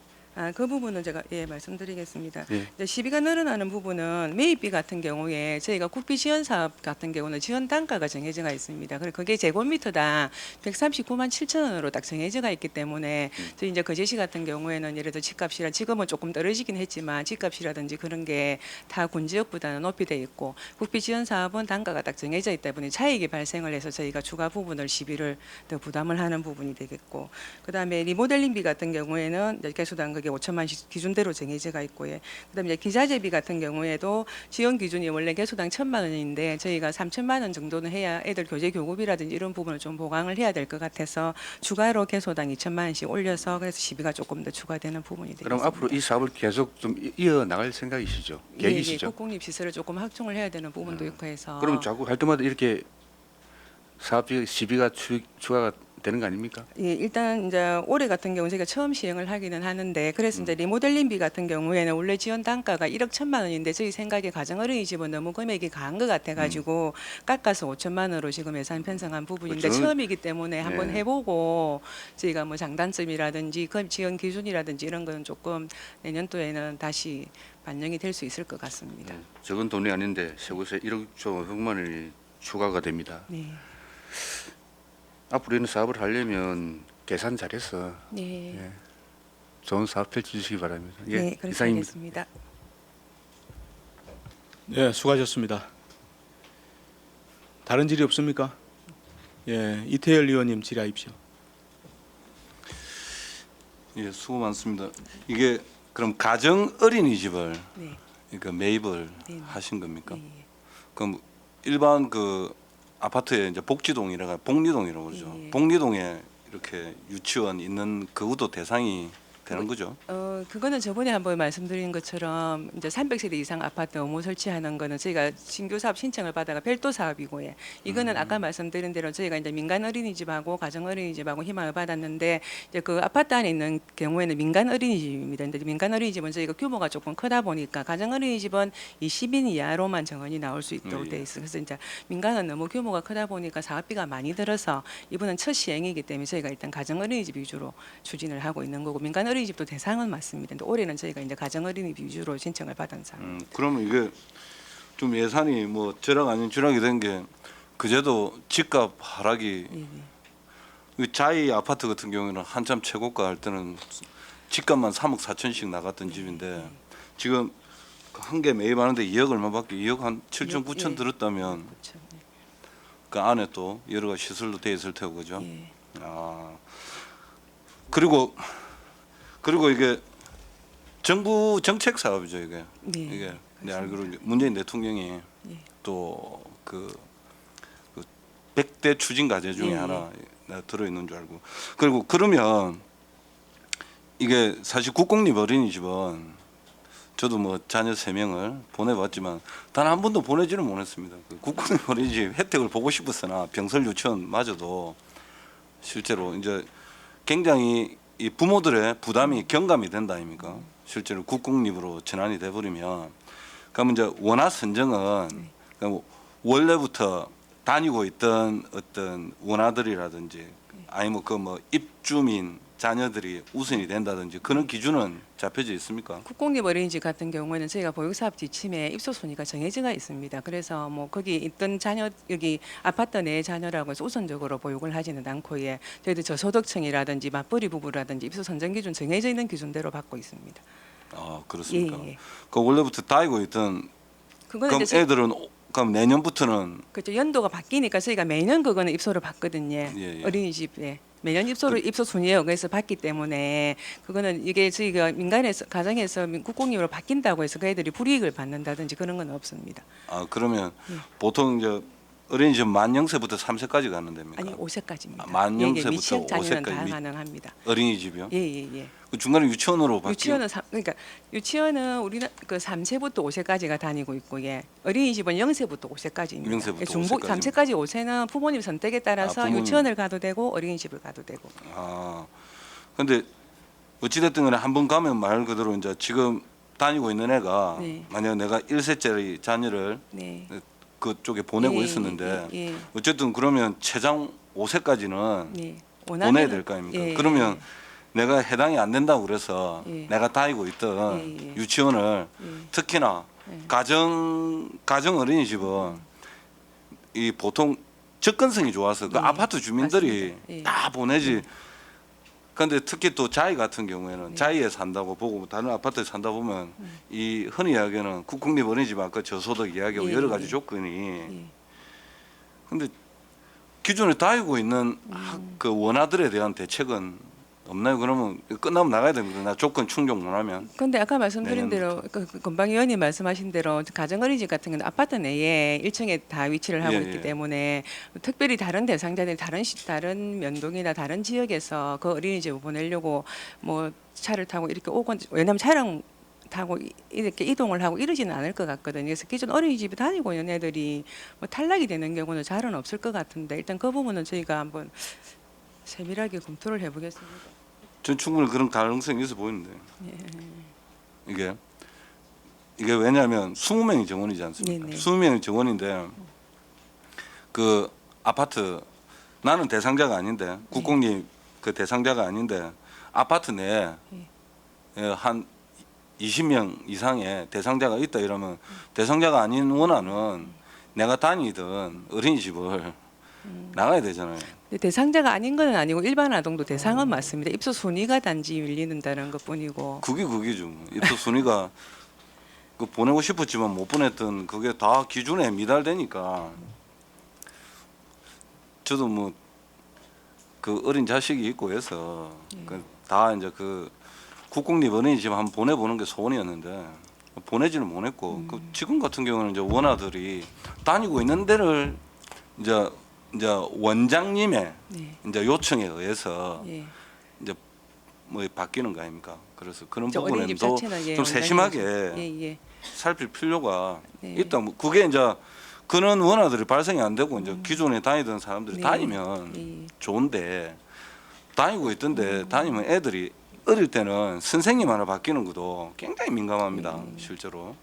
J: 그 부분은 제가 말씀드리겠습니다.
D: 예.
J: 이제 시비가 늘어나는 부분은 매입비 같은 경우에 저희가 국비 지원 사업 같은 경우는 지원 단가가 정해져가 있습니다. 그리고 그게 제곱미터당 139만 7천 원으로 딱 정해져가 있기 때문에 저희 이제 거제시 같은 경우에는 예를 들어 집값이라 지금은 조금 떨어지긴 했지만 집값이라든지 그런 게 다 군지역보다는 높이 돼 있고 국비 지원 사업은 단가가 딱 정해져 있다 보니 차익이 발생을 해서 저희가 추가 부분을 시비를 더 부담을 하는 부분이 되겠고 그다음에 리모델링비 같은 경우에는 이제 개수당 그게 5천만 원 기준대로 정해져가 있고 그다음에 이제 기자재비 같은 경우에도 지원 기준이 원래 개수당 1,000만 원인데 저희가 3천만 원 정도는 해야 애들 교재 교급이라든지 이런 부분을 좀 보강을 해야 될 것 같아서 추가로 개수당 2천만 원씩 올려서 그래서 시비가 조금 더 추가되는 부분이 되겠습니다.
D: 그럼 앞으로 이 사업을 계속 좀 이어 나갈 생각이시죠? 계획이시죠?
J: 국공립 시설을 조금 확충을 해야 되는 부분도 있고 해서
D: 그럼 자꾸 할 때마다 이렇게 사업비 시비가 추가가 되는 거 아닙니까?
J: 예, 일단 이제 올해 같은 경우 저희가 처음 시행을 하기는 하는데 그래서 이제 리모델링비 같은 경우에는 원래 지원 단가가 1억 1천만 원인데 저희 생각에 가정 어린이집은 너무 금액이 강한 것 같아가지고 깎아서 5천만 원으로 지금 예산 편성한 부분인데
D: 저는-
J: 처음이기 때문에 한번
D: 네.
J: 해보고 저희가 뭐 장단점이라든지 그 지원 기준이라든지 이런 거는 조금 내년도에는 다시 반영이 될 수 있을 것 같습니다.
D: 적은 돈이 아닌데 세구세 1억 6천만 원이 추가가 됩니다.
J: 네,
D: 앞으로 이런 사업을 하려면 계산 잘해서
J: 네,
D: 예, 좋은 사업 펼쳐주시기 바랍니다. 예,
J: 네, 그렇게
D: 이상입니다.
J: 하겠습니다.
A: 네, 수고하셨습니다. 다른 질의 없습니까? 예, 이태열 의원님 질의하십시오.
E: 예, 수고 많습니다. 이게 그럼 가정 어린이집을
J: 네,
E: 그러니까 매입을
J: 네, 네.
E: 하신 겁니까?
J: 예, 예.
E: 그럼 일반 그 아파트에 이제 복지동이라고 복리동이라고 그러죠.
J: 예.
E: 복리동에 이렇게 유치원 있는 그것도 대상이 되는 거죠.
J: 그거는 저번에 한번 말씀드린 것처럼 이제 300세대 이상 아파트 업무 설치하는 거는 저희가 신규 사업 신청을 받아가 별도 사업이고 이거는 아까 말씀드린 대로 저희가 이제 민간 어린이집하고 가정 어린이집하고 희망을 받았는데 이제 그 아파트 안에 있는 경우에는 민간 어린이집입니다. 근데 민간 어린이집은 저희가 규모가 조금 크다 보니까 가정 어린이집은 20인 이하로만 정원이 나올 수 있도록 돼 있어요. 그래서 이제 민간은 너무 규모가 크다 보니까 사업비가 많이 들어서 이번은 첫 시행이기 때문에 저희가 일단 가정 어린이집 위주로 추진을 하고 있는 거고 민간 어린이집도 대상은 맞습니다. 근데 올해는 저희가 이제 가정 어린이집 위주로 신청을 받은 상황입니다.
E: 그러면 이게 좀 예산이 뭐 절약 아닌 절약이 된 게 그제도 집값 하락이
J: 예, 예.
E: 이 자이 아파트 같은 경우에는 한참 최고가 할 때는 집값만 3억 4천씩 나갔던 집인데 지금 한 개 매입하는데 2억 얼마밖에 2억 한 7천 9천
J: 예.
E: 들었다면
J: 그렇죠. 네.
E: 그 안에 또 여러 가지 시설도 돼 있을 테고 그죠?
J: 예.
E: 그리고 이게 정부 정책 사업이죠 이게.
J: 네,
E: 이게 내
J: 그렇습니다.
E: 알기로 문재인 대통령이
J: 예.
E: 또 그 100대 추진 과제 중에
J: 예,
E: 하나 들어 있는 줄 알고. 그리고 그러면 이게 사실 국공립 어린이집은 저도 뭐 자녀 3명을 보내봤지만 단 한 번도 보내지는 못했습니다. 그 국공립 어린이집 혜택을 보고 싶었으나 병설 유치원마저도 실제로 이제 굉장히 이 부모들의 부담이 경감이 된다 아닙니까? 실제로 국공립으로 전환이 돼버리면 그러면 이제 원화 선정은 그러니까 원래부터 다니고 있던 어떤 원화들이라든지 아니면 그 뭐 입주민 자녀들이 우선이 된다든지 그런 기준은 잡혀져 있습니까?
J: 국공립 어린이집 같은 경우에는 저희가 보육사업 지침에 입소 순위가 정해져가 있습니다. 그래서 뭐 거기 있던 자녀 여기 아파트 내 자녀라고 해서 우선적으로 보육을 하지는 않고 저희들 저소득층이라든지 맞벌이 부부라든지 입소 선정 기준 정해져 있는 기준대로 받고 있습니다.
E: 아 그렇습니까?
J: 예, 예.
E: 그 원래부터 다니고 있던
J: 그거는
E: 그럼
J: 이제
E: 애들은 그럼 내년부터는
J: 그렇죠. 연도가 바뀌니까 저희가 매년 그거는 입소를 받거든요.
E: 예.
J: 어린이집에 매년 입소 순위에 의해서 받기 때문에 그거는 이게 저희가 민간에서 가정에서 국공립으로 바뀐다고 해서 그 애들이 불이익을 받는다든지 그런 건 없습니다.
E: 아 그러면 보통 이제 어린이집 만 0세부터 3세까지 가는 데입니까?
J: 아니 5세까지입니다.
E: 아, 만 0세부터
J: 미취학 자녀는
E: 5세까지
J: 다 가능합니다.
E: 어린이집이요?
J: 예예예.
E: 그 중간에 유치원으로 바뀌.
J: 그러니까 유치원은 우리는 그 3세부터 5세까지가 다니고 있고 어린이집은 0세부터 5세까지입니다.
E: 0세부터
J: 중복
E: 5세까지.
J: 3세까지 5세는 부모님 선택에 따라서
E: 부모님.
J: 유치원을 가도 되고 어린이집을 가도 되고.
E: 아 근데 어찌됐든 간에 한 번 가면 말 그대로 이제 지금 다니고 있는 애가
J: 네.
E: 만약 내가 1세짜리 자녀를
J: 네.
E: 그쪽에 보내고
J: 예,
E: 있었는데
J: 예, 예.
E: 어쨌든 그러면 최장 5세까지는
J: 네.
E: 보내야
J: 원하면은-
E: 될 거 아닙니까?
J: 예,
E: 그러면 내가 해당이 안 된다고 그래서
J: 예.
E: 내가 다니고 있던
J: 예, 예.
E: 유치원을
J: 예.
E: 특히나
J: 예.
E: 가정 어린이집은 이 보통 접근성이 좋아서 그
J: 예.
E: 아파트 주민들이
J: 맞습니다. 예.
E: 다 보내지. 그런데 특히 또 자이 같은 경우에는
J: 네.
E: 자이에 산다고 보고 다른 아파트에 산다 보면 이 흔히 이야기하는 국공립 어린이집 아까 저소득 이야기하고
J: 예,
E: 여러 가지
J: 예.
E: 조건이.
J: 예.
E: 근데 기존에 다니고 있는 그 원아들에 대한 대책은 없나요? 그러면 끝나면 나가야 됩니다. 나 조건 충족 못하면.
J: 근데 아까 말씀드린 대로
E: 내년부터.
J: 그 금방 의원님 말씀하신 대로 가정어린이집 같은 경우는 아파트 내에 1층에 다 위치를 하고
E: 예,
J: 있기
E: 예.
J: 때문에 특별히 다른 대상자들이 다른 면동이나 다른 지역에서 그 어린이집을 보내려고 뭐 차를 타고 이렇게 오건 왜냐하면 차량 타고 이렇게 이동을 하고 이러지는 않을 것 같거든요. 그래서 기존 어린이집에 다니고 있는 애들이 뭐 탈락이 되는 경우는 잘은 없을 것 같은데 일단 그 부분은 저희가 한번 세밀하게 검토를 해보겠습니다.
E: 전 충분히 그런 가능성이 있어 보이는데.
J: 예.
E: 이게 왜냐하면 20명이 정원이지 않습니까?
J: 네네.
E: 20명이 정원인데 그 아파트 나는 대상자가 아닌데 국공립 그 대상자가 아닌데 아파트 내에 한 20명 이상의 대상자가 있다 이러면 대상자가 아닌 원아는 내가 다니던 어린이집을 나가야 되잖아요.
J: 근데 대상자가 아닌 건 아니고 일반 아동도 대상은 맞습니다. 입소 순위가 단지 밀리는다는 것뿐이고.
E: 그게죠. 입소 순위가 그 보내고 싶었지만 못 보냈던 그게 다 기준에 미달되니까 저도 뭐 그 어린 자식이 있고 해서 다 이제 그 국공립 어린이집 한번 보내보는 게 소원이었는데 보내지는 못했고 그 지금 같은 경우는 이제 원아들이 다니고 있는 데를 이제 원장님의
J: 네.
E: 이제 요청에 의해서
J: 예.
E: 이제 뭐 바뀌는 거 아닙니까? 그래서 그런
J: 저
E: 부분은
J: 어린이집
E: 또
J: 자체는 예,
E: 좀 세심하게
J: 원장님 예.
E: 살필 필요가
J: 네.
E: 있다. 뭐 그게 이제 그런 원화들이 발생이 안 되고 이제 기존에 다니던 사람들이
J: 네.
E: 다니면
J: 예.
E: 좋은데 다니고 있던데 다니면 애들이 어릴 때는 선생님 하나 바뀌는 것도 굉장히 민감합니다. 실제로.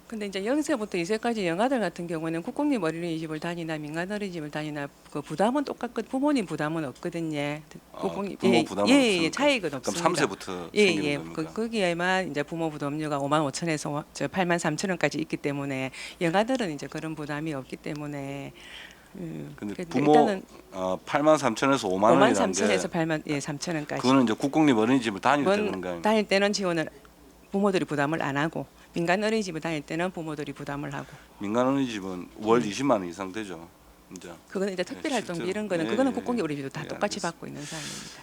J: 근데 이제 0세부터 2세까지 영아들 같은 경우는 국공립 어린이집을 다니나 민간 어린이집을 다니나 그 부담은 똑같고 부모님 부담은 없거든요. 국공립
E: 부모 부담은
J: 예,
E: 없습니까?
J: 차이가
E: 그럼
J: 없습니다.
E: 3세부터
J: 예,
E: 생기는
J: 예.
E: 겁니까?
J: 거기에만 이제 부모 부담료가 55,000에서 83,000원까지 있기 때문에 영아들은 이제 그런 부담이 없기 때문에
E: 근데
J: 그러니까
E: 부모
J: 일단은
E: 83,000원에서 5만 원이라는
J: 53,000에서
E: 게
J: 3,000원까지.
E: 그거는 이제 국공립 어린이집을 다닐 때 그런 거 아닙니까?
J: 다닐 때는 지원을 부모들이 부담을 안 하고 민간 어린이집을 다닐 때는 부모들이 부담을 하고
E: 민간 어린이집은 월 20만 원 이상 되죠. 이제
J: 그거는 이제 특별활동비
E: 실제로.
J: 이런 거는
E: 예,
J: 그거는
E: 예,
J: 국공립
E: 예.
J: 어린이집도 다
E: 예,
J: 똑같이
E: 알겠습니다.
J: 받고 있는 사항입니다.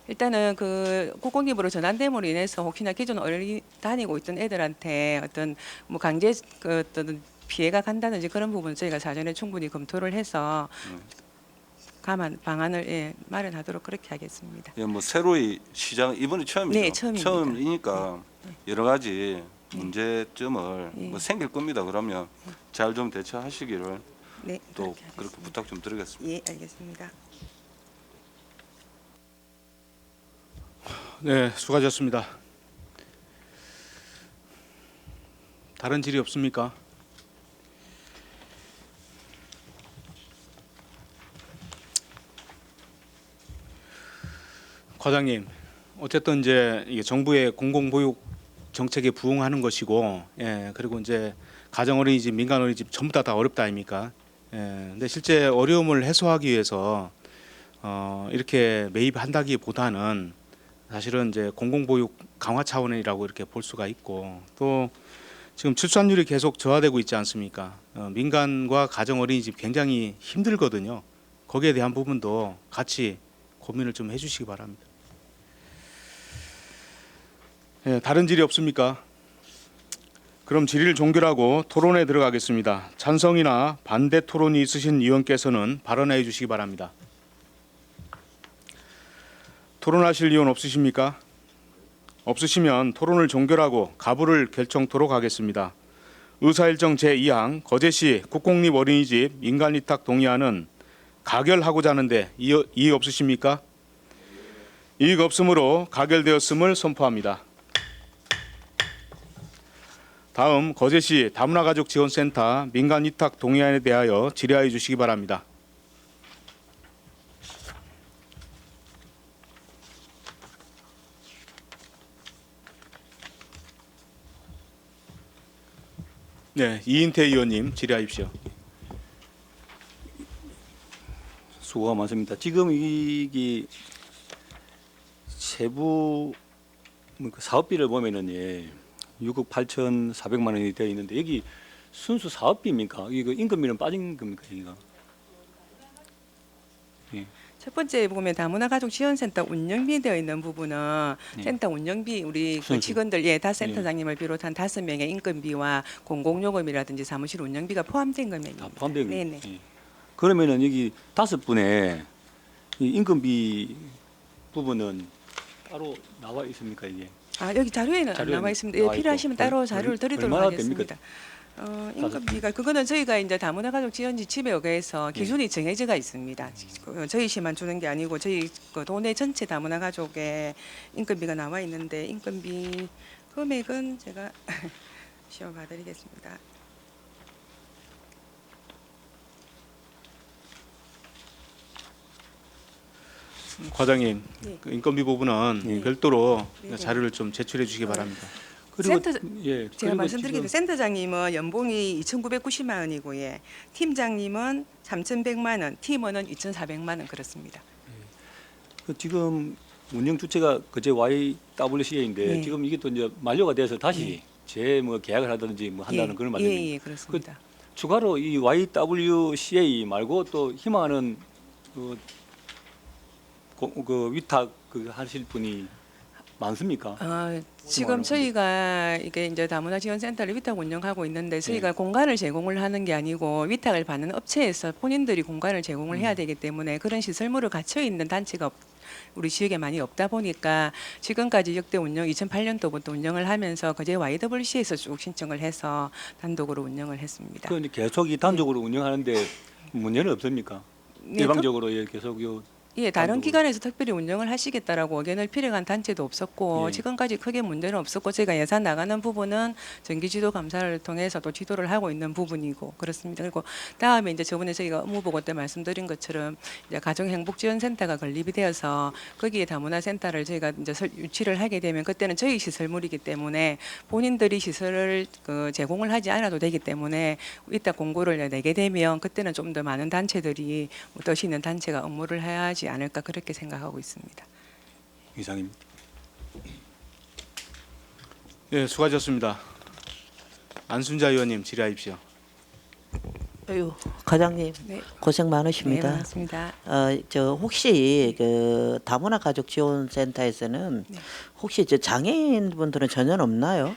J: 일단은 그 국공립으로 전환됨으로 인해서 혹시나 기존 어린이 다니고 있던 애들한테 어떤 뭐 강제 그 어떤 피해가 간다든지 그런 부분 저희가 사전에 충분히 검토를 해서 방안을 마련하도록 그렇게 하겠습니다.
E: 예, 뭐 새로이 시장 이번이 처음이죠.
J: 네, 처음입니다.
E: 처음이니까 여러 가지 문제점을
J: 예.
E: 뭐 생길 겁니다. 그러면 잘 좀 대처하시기를
J: 네,
E: 또
J: 그렇게
E: 그렇게
J: 하겠습니다.
E: 부탁 좀 드리겠습니다.
J: 예, 알겠습니다.
A: 네, 수고하셨습니다. 다른 질의 없습니까? 과장님, 어쨌든 이제 이게 정부의 공공보육 정책에 부응하는 것이고, 그리고 이제 가정어린이집, 민간어린이집 전부 다 어렵다 아닙니까? 근데 실제 어려움을 해소하기 위해서 이렇게 매입한다기보다는 사실은 이제 공공보육 강화 차원이라고 이렇게 볼 수가 있고, 또 지금 출산율이 계속 저하되고 있지 않습니까? 민간과 가정어린이집 굉장히 힘들거든요. 거기에 대한 부분도 같이 고민을 좀 해주시기 바랍니다. 다른 질의 없습니까? 그럼 질의를 종결하고 토론에 들어가겠습니다. 찬성이나 반대 토론이 있으신 의원께서는 발언해 주시기 바랍니다. 토론하실 의원 없으십니까? 없으시면 토론을 종결하고 가부를 결정토록 하겠습니다. 의사일정 제2항 거제시 국공립 어린이집 민간위탁 동의안은 가결하고자 하는데 이의 없으십니까? 이익 없음으로 가결되었음을 선포합니다. 다음 거제시 다문화가족지원센터 민간위탁 동의안에 대하여 질의하여 주시기 바랍니다. 네, 이인태 의원님 질의하십시오.
H: 수고가 많습니다. 지금 이게 세부 그 사업비를 보면은 6억 8,400만 원이 되어 있는데 여기 순수 사업비입니까? 이거 임금비는 빠진 겁니까? 여기가?
J: 첫 번째 보면 다문화가족지원센터 운영비 되어 있는 부분은
H: 네.
J: 센터 운영비 우리 그
H: 순수.
J: 직원들 다 센터장님을 비롯한 5명의 인건비와 공공요금이라든지 사무실 운영비가 포함된 금액입니다.
H: 다 포함된 거예요.
J: 네네.
H: 예. 그러면은 여기 5분의 이 임금비 부분은 따로 나와 있습니까 이게?
J: 아 여기 자료에는 안
H: 자료에는
J: 나와 있습니다. 예,
H: 나와
J: 필요하시면
H: 있고.
J: 따로 자료를 드리도록
H: 얼마나
J: 하겠습니다. 임금비가 그거는 저희가 이제 다문화가족 지원 지침에 의해서 기준이 정해져가 있습니다. 저희 시만 주는 게 아니고 저희 그 도내 전체 다문화가족의 임금비가 나와 있는데 임금비 금액은 제가 시험 봐드리겠습니다.
A: 과장님,
J: 네.
A: 그 인건비 부분은
J: 네.
A: 별도로
J: 네.
A: 자료를 좀 제출해 주시기 바랍니다.
H: 그리고
J: 센터
H: 예,
J: 제가
H: 그리고
J: 말씀드리겠습니다.
H: 지금
J: 센터장님은 연봉이 2,990만 원이고 예. 팀장님은 3,100만 원, 팀원은 2,400만 원 그렇습니다.
H: 그 지금 운영 주체가 그제 YWCA인데
J: 네.
H: 지금 이게 또 이제 만료가 돼서 다시 재뭐 계약을 하든지 뭐 한다는 그런 말씀입니다.
J: 예, 그렇습니다.
H: 추가로 이 YWCA 말고 또 희망하는 그 위탁 그 하실 분이 많습니까?
J: 지금 저희가 이게 이제 다문화지원센터를 위탁 운영하고 있는데 저희가 공간을 제공을 하는 게 아니고 위탁을 받는 업체에서 본인들이 공간을 제공을 해야 되기 때문에 그런 시설물을 갖춰 있는 단체가 우리 지역에 많이 없다 보니까 지금까지 역대 운영 2008년도부터 운영을 하면서 그제 YWC에서 쭉 신청을 해서 단독으로 운영을 했습니다.
H: 그 이제 계속 이 단독으로 운영하는데 문제는 없습니까?
J: 네,
H: 일방적으로 예, 계속 요
J: 예, 다른
H: 단독으로.
J: 기관에서 특별히 운영을 하시겠다라고 의견을 필요한 단체도 없었고
H: 예.
J: 지금까지 크게 문제는 없었고 저희가 예산 나가는 부분은 정기지도 감사를 통해서 또 지도를 하고 있는 부분이고 그렇습니다. 그리고 다음에 이제 저번에 저희가 업무 보고 때 말씀드린 것처럼 이제 가정행복지원센터가 건립이 되어서 거기에 다문화센터를 저희가 이제 유치를 하게 되면 그때는 저희 시설물이기 때문에 본인들이 시설을 그 제공을 하지 않아도 되기 때문에 이따 공고를 내게 되면 그때는 좀 더 많은 단체들이 뜻이 있는 단체가 업무를 해야 하지 않을까 그렇게 생각하고 있습니다.
H: 이상입니다.
A: 예, 수고하셨습니다. 안순자 의원님 질의하십시오.
I: 아유, 과장님
J: 네.
I: 고생
J: 네,
I: 많으십니다.
J: 반갑습니다.
I: 저 혹시 그 다문화 가족 지원센터에서는
J: 네.
I: 혹시 저 장애인 분들은 전혀 없나요?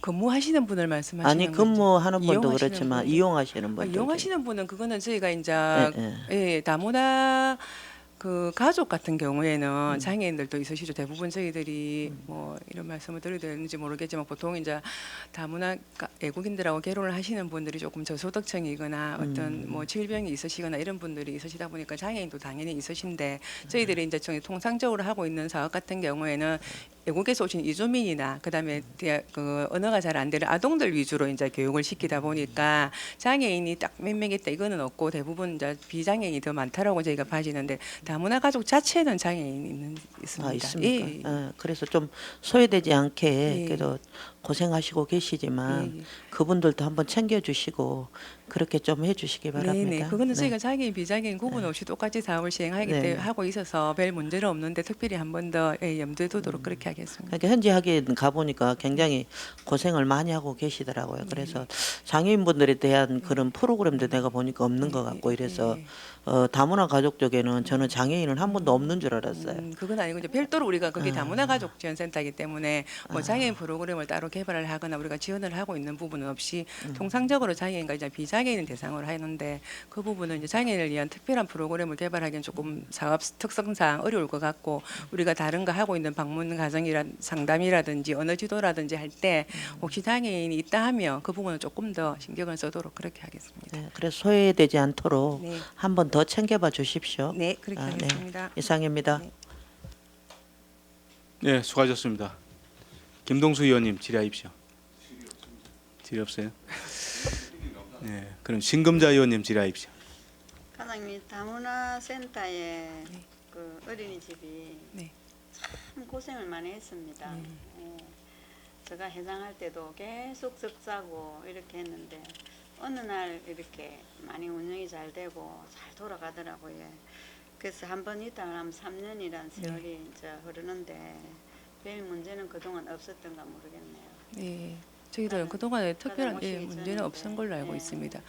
J: 근무하시는 분을 말씀하시는
I: 아니
J: 건지.
I: 근무하는 분도
J: 이용하시는
I: 그렇지만
J: 분.
I: 이용하시는 분들.
J: 이용하시는 분은 그거는 저희가 이제
I: 예,
J: 예, 다문화 그 가족 같은 경우에는 장애인들도 있으시죠. 대부분 저희들이 뭐 이런 말씀을 드려도 되는지 모르겠지만 보통 이제 다문화 외국인들하고 결혼을 하시는 분들이 조금 저소득층이거나 어떤 뭐 질병이 있으시거나 이런 분들이 있으시다 보니까 장애인도 당연히 있으신데 저희들이 이제 통상적으로 하고 있는 사업 같은 경우에는 외국에서 오신 이주민이나 그다음에 그 언어가 잘 안 되는 아동들 위주로 이제 교육을 시키다 보니까 장애인이 딱 몇 명 있다 이거는 없고 대부분 이제 비장애인이 더 많다라고 저희가 봐지는데 다문화 가족 자체는 장애인이 있습니다.
I: 있습니까?
J: 예, 예.
I: 그래서 좀 소외되지 않게
J: 예.
I: 그래도 고생하시고 계시지만
J: 예, 예.
I: 그분들도 한번 챙겨주시고 그렇게 좀 해주시기 바랍니다.
J: 네네. 그거는
I: 네.
J: 저희가 장애인 비장애인 구분 없이 똑같이 사업을 시행하기
I: 네.
J: 때문에 하고 있어서 별 문제는 없는데 특별히 한 번 더 염두에 두도록 그렇게 하겠습니다.
I: 그러니까 현지 하긴 가보니까 굉장히 고생을 많이 하고 계시더라고요. 그래서 장애인분들에 대한 그런 프로그램도 내가 보니까 없는 것 같고 이래서 다문화 가족 쪽에는 저는 장애인은 한 번도 없는 줄 알았어요.
J: 그건 아니고 이제 별도로 우리가 거기 다문화 가족 지원센터이기 때문에 뭐 장애인 프로그램을 따로 개발을 하거나 우리가 지원을 하고 있는 부분은 없이 통상적으로 장애인과 이제 비장애인 대상으로 하는데 그 부분은 이제 장애인을 위한 특별한 프로그램을 개발하기는 조금 사업 특성상 어려울 것 같고 우리가 다른 거 하고 있는 방문 가정이라 상담이라든지 언어 지도라든지 할 때 혹시 장애인이 있다 하면 그 부분은 조금 더 신경을 써도록 그렇게 하겠습니다.
I: 네, 그래서 소외되지 않도록
J: 네.
I: 한 번 더 챙겨봐 주십시오.
J: 네, 그렇게
I: 네.
J: 하겠습니다.
I: 이상입니다.
J: 네.
A: 네, 수고하셨습니다. 김동수 의원님 질의하십시오. 질의 없어요? 네, 그럼 신금자 의원님 질의하십시오.
F: 과장님 다문화 센터에 그 어린이집이
J: 네.
F: 참 고생을 많이 했습니다. 예. 제가 회장할 때도 계속 적자고 이렇게 했는데 어느 날 이렇게 많이 운영이 잘 되고 잘 돌아가더라고요. 그래서 한 번 있다가 하면 3년이란 세월이 이제 흐르는데 별 문제는 그동안 없었던가 모르겠네요.
J: 네, 저희도 그동안에 특별한
F: 오시기
J: 문제는
F: 전인데.
J: 없은 걸로 알고
F: 네.
J: 있습니다.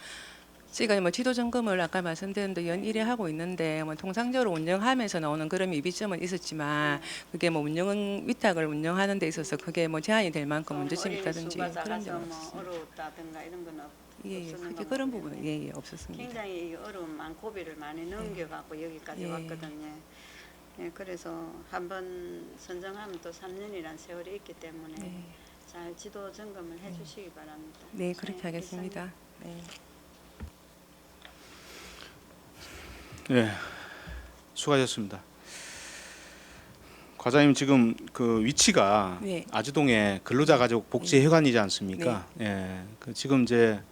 J: 저희가 뭐 지도 점검을 아까 말씀드린 대 연 1회 하고 있는데 뭐 통상적으로 운영하면서 나오는 그런 미비점은 있었지만 그게 뭐 위탁을 운영하는 데 있어서 그게 뭐 제한이 될 만큼 문제점이 있다든지
F: 어린이 수가
J: 그런
F: 작아서
J: 점은
F: 뭐
J: 없습니다.
F: 어려웠다든가 이런 건
J: 예,
F: 없었는
J: 그렇게
F: 건
J: 그런
F: 모르겠네요.
J: 부분은 없었습니다.
F: 굉장히 이 어려움 많고 고비를 많이 넘겨갖고 여기까지
J: 예.
F: 왔거든요. 예, 그래서 한번 선정하면 또 3년이란 세월이 있기 때문에
J: 네,
F: 잘 지도 점검을 해주시기 바랍니다.
J: 네 그렇게
F: 네,
J: 하겠습니다. 네.
A: 네, 수고하셨습니다. 과장님 지금 그 위치가
J: 네.
A: 아주동의 근로자가족 복지회관이지 않습니까? 예, 그 지금 이제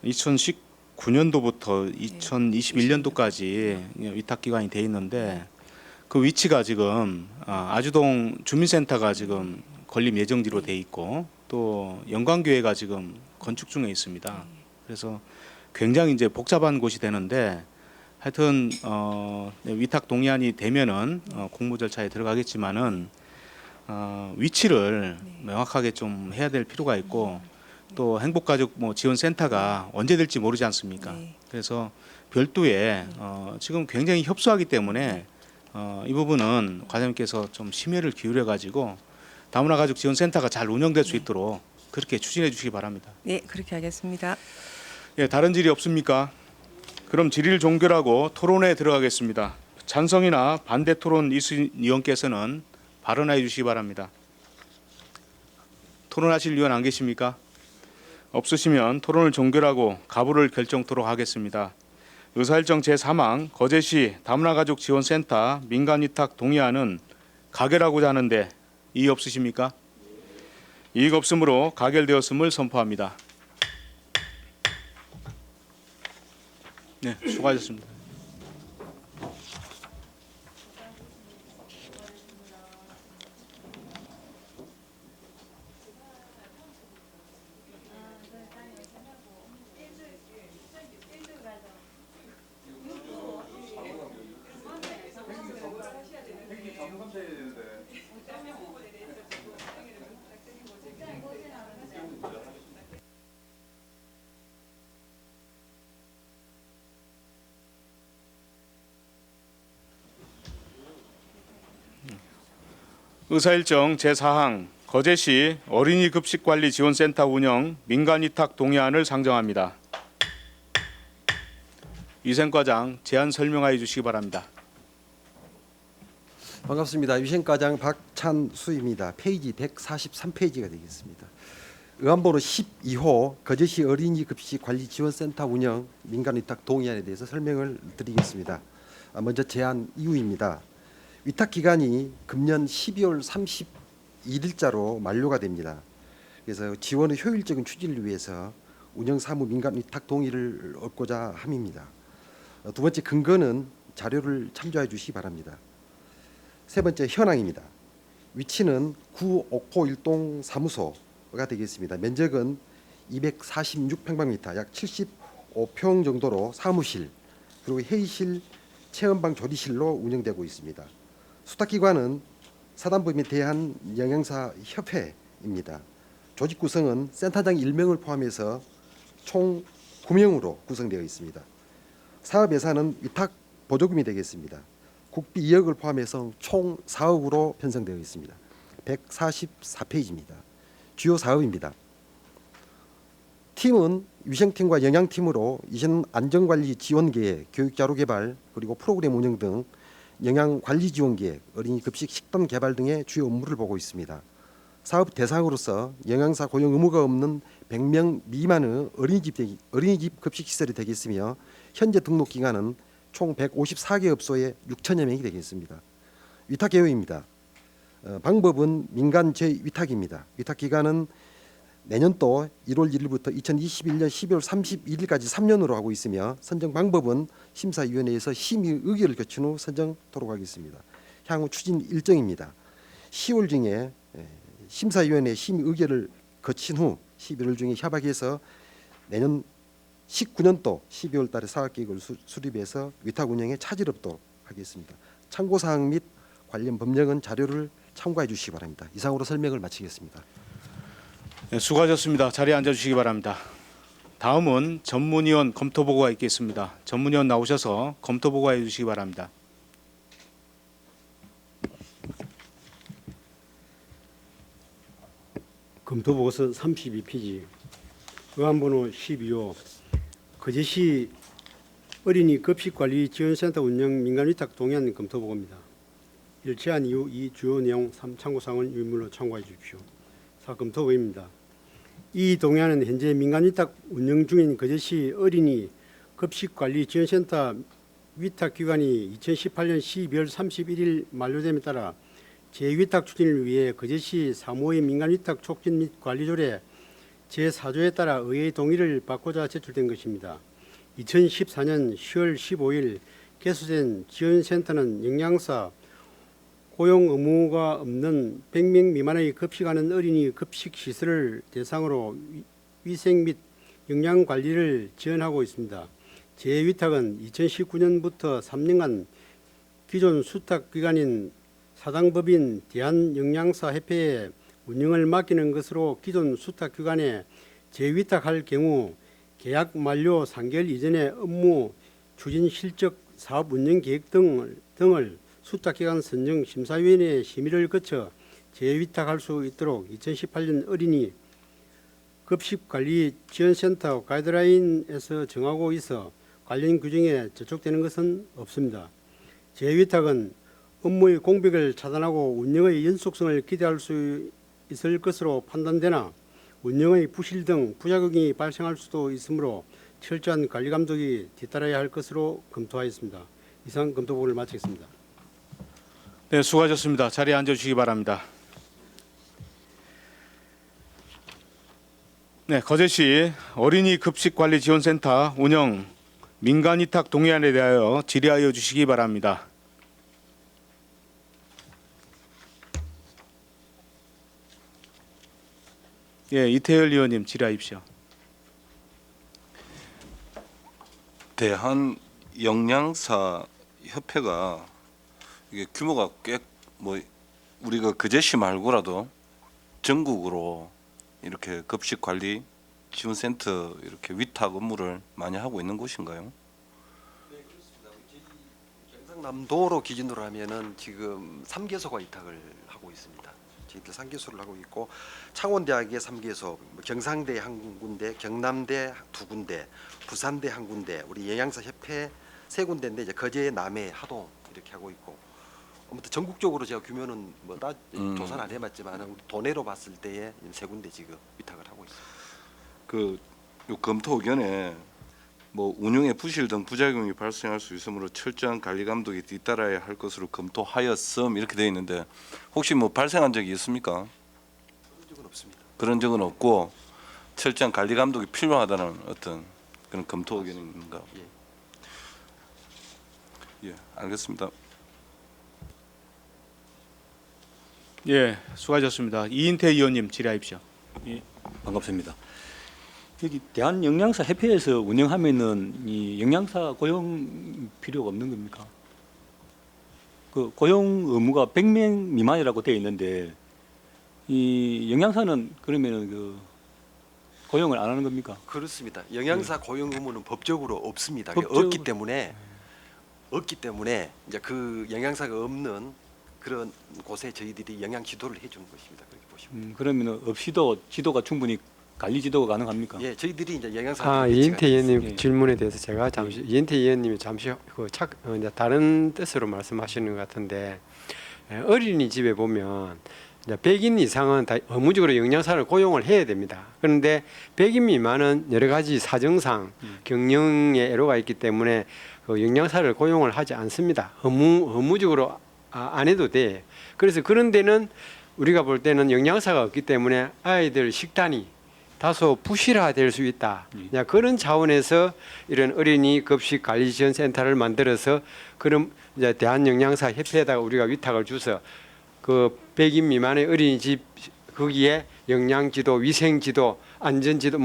A: 2019년도부터 2021년도까지 위탁 기관이 돼 있는데 그 위치가 지금 아주동 주민센터가 지금 건립 예정지로 돼 있고 또 영광교회가 지금 건축 중에 있습니다. 그래서 굉장히 이제 복잡한 곳이 되는데 하여튼 위탁 동의안이 되면은 공모 절차에 들어가겠지만은 위치를 명확하게 좀 해야 될 필요가 있고 또 행복가족 뭐 지원센터가 언제 될지 모르지 않습니까?
J: 네.
A: 그래서 별도의 지금 굉장히 협소하기 때문에 이 부분은 과장님께서 좀 심혈을 기울여 가지고 다문화 가족 지원센터가 잘 운영될 수 있도록 그렇게 추진해 주시기 바랍니다.
J: 네, 그렇게 하겠습니다.
A: 예, 다른 질의 없습니까? 그럼 질의를 종결하고 토론에 들어가겠습니다. 찬성이나 반대 토론 있으신 의원께서는 발언해 주시기 바랍니다. 토론하실 의원 안 계십니까? 없으시면 토론을 종결하고 가부를 결정토록 하겠습니다. 의사일정 제3항 거제시 다문화가족 지원센터 민간위탁 동의안은 가결하고자 하는데 이의 없으십니까? 이의 없으므로 가결되었음을 선포합니다. 네, 수고하셨습니다. 의사일정 제4항 거제시 어린이 급식관리 지원센터 운영 민간위탁 동의안을 상정합니다. 위생과장 제안 설명하여 주시기 바랍니다.
K: 반갑습니다. 위생과장 박찬수입니다. 페이지 143페이지가 되겠습니다. 의안번호 12호 거제시 어린이 급식 관리 지원센터 운영 민간위탁 동의안에 대해서 설명을 드리겠습니다. 먼저 제안 이유입니다. 위탁 기간이 금년 12월 31일자로 만료가 됩니다. 그래서 지원의 효율적인 추진을 위해서 운영사무 민간위탁 동의를 얻고자 함입니다. 두 번째 근거는 자료를 참조해 주시기 바랍니다. 세 번째 현황입니다. 위치는 구 옥포 일동 사무소가 되겠습니다. 면적은 246평방미터, 약 75평 정도로 사무실 그리고 회의실, 체험방, 조리실로 운영되고 있습니다. 수탁기관은 사단법 및 대한영양사협회입니다. 조직 구성은 센터장 1명을 포함해서 총 9명으로 구성되어 있습니다. 사업 예산은 위탁 보조금이 되겠습니다. 국비 2억을 포함해서 총 4억으로 편성되어 있습니다. 144페이지입니다. 주요 사업입니다. 팀은 위생팀과 영양팀으로 이전 안전관리 지원계획, 교육자료 개발, 그리고 프로그램 운영 등 영양관리 지원계획, 어린이 급식 식단 개발 등의 주요 업무를 보고 있습니다. 사업 대상으로서 영양사 고용 의무가 없는 100명 미만의 어린이집 급식시설이 되겠으며 현재 등록 기간은 총 154개 업소에 6천여 명이 되겠습니다. 위탁 계획입니다. 방법은 민간 재위탁입니다. 위탁 기간은 내년도 1월 1일부터 2021년 12월 31일까지 3년으로 하고 있으며 선정 방법은 심사위원회에서 심의 의결을 거친 후 선정토록 하겠습니다. 향후 추진 일정입니다. 10월 중에 심사위원회 심의 의결을 거친 후 11월 중에 협약해서 내년 19년도 12월 달에 사업계획을 수립해서 위탁 운영에 차질 없도록 하겠습니다. 참고사항 및 관련 법령은 자료를 참고해 주시기 바랍니다. 이상으로 설명을 마치겠습니다.
A: 네, 수고하셨습니다. 자리에 앉아주시기 바랍니다. 다음은 전문위원 검토보고가 있겠습니다. 전문위원 나오셔서 검토보고해 주시기 바랍니다.
C: 검토보고서 32페이지 의안번호 12호 거제시 어린이 급식관리 지원센터 운영 민간위탁 동의안 검토보고입니다. 일치한 이후 이 주요 내용 3참고사항은 유물로 참고해 주십시오. 4. 검토보고입니다. 이 동의안은 현재 민간위탁 운영 중인 거제시 어린이 급식관리 지원센터 위탁기간이 2018년 12월 31일 만료됨에 따라 재위탁 추진을 위해 거제시 사무의 민간위탁 촉진 및 관리조례 제4조에 따라 의회의 동의를 받고자 제출된 것입니다. 2014년 10월 15일 개소된 지원센터는 영양사 고용 의무가 없는 100명 미만의 급식하는 어린이 급식시설을 대상으로 위생 및 영양 관리를 지원하고 있습니다. 재위탁은 2019년부터 3년간 기존 수탁기관인 사당법인 대한영양사협회에 운영을 맡기는 것으로 기존 수탁기관에 재위탁할 경우 계약 만료 3개월 이전에 업무 추진 실적 사업 운영 계획 등을 수탁기관 선정 심사위원회 심의를 거쳐 재위탁할 수 있도록 2018년 어린이 급식관리지원센터 가이드라인에서 정하고 있어 관련 규정에 저촉되는 것은 없습니다. 재위탁은 업무의 공백을 차단하고 운영의 연속성을 기대할 수 있을 것으로 판단되나 운영의 부실 등 부작용이 발생할 수도 있으므로 철저한 관리 감독이 뒤따라야 할 것으로 검토하였습니다. 이상 검토보고를 마치겠습니다.
A: 네, 수고하셨습니다. 자리에 앉아주시기 바랍니다. 네, 거제시 어린이 급식관리지원센터 운영 민간위탁 동의안에 대하여 질의하여 주시기 바랍니다. 예, 이태열 의원님 질의하십시오.
E: 대한 영양사 협회가 이게 규모가 꽤 뭐 우리가 거제시 말고라도 전국으로 이렇게 급식 관리 지원센터 이렇게 위탁 업무를 많이 하고 있는 곳인가요?
K: 네, 그렇습니다. 경상남도로 기준으로 하면은 지금 3개소가 위탁을 하고 있습니다. 저희들 3개소를 하고 있고 창원대학의 3개소, 경상대 한 군데, 경남대 2군데, 부산대 한 군데, 우리 영양사협회 3군데인데 이제 거제, 남해, 하동 이렇게 하고 있고 아무튼 전국적으로 제가 규모는 뭐 다 조사는 안 해봤지만 도내로 봤을 때에 3군데 지금 위탁을 하고 있습니다.
E: 그 요 검토 의견에 뭐 운영에 부실 등 부작용이 발생할 수 있으므로 철저한 관리 감독이 뒤따라야 할 것으로 검토하였음 이렇게 되어 있는데 혹시 뭐 발생한 적이 있습니까?
K: 그런 적은 없습니다.
E: 그런 적은 없고 철저한 관리 감독이 필요하다는 어떤 그런 검토 의견인가? 예, 알겠습니다.
A: 예, 수고하셨습니다. 이인태 의원님 질의하십시오.
H: 예, 반갑습니다. 여기 대한영양사협회에서 운영하면은 이 영양사 고용 필요가 없는 겁니까? 그 고용 의무가 100명 미만이라고 되어 있는데 이 영양사는 그러면은 그 고용을 안 하는 겁니까?
K: 그렇습니다. 영양사 고용 의무는 법적으로 없습니다.
H: 법적으로-
K: 없기 때문에 이제 그 영양사가 없는 그런 곳에 저희들이 영양 지도를 해주는 것입니다. 그렇게 보시면.
H: 그러면은 없이도 지도가 충분히 관리 지도가 가능합니까?
K: 예, 저희들이 이제 영양사.
L: 이인태 의원님
H: 예.
L: 질문에 대해서 제가 잠시 이인태 의원님이 잠시 이제 다른 뜻으로 말씀하시는 것 같은데 어린이집에 보면 이제 100인 이상은 다 의무적으로 영양사를 고용을 해야 됩니다. 그런데 100인 미만은 여러 가지 사정상 경영에 애로가 있기 때문에 그 영양사를 고용을 하지 않습니다. 의무적으로 안 해도 돼. 그래서 그런 데는 우리가 볼 때는 영양사가 없기 때문에 아이들 식단이 다소 부실화될 수 있다. 그런 차원에서 이런 어린이 급식 관리 지원 센터를 만들어서 그럼 이제 대한영양사협회에다가 우리가 위탁을 줘서 그 100인 미만의 어린이집 거기에 영양지도, 위생지도, 안전지도,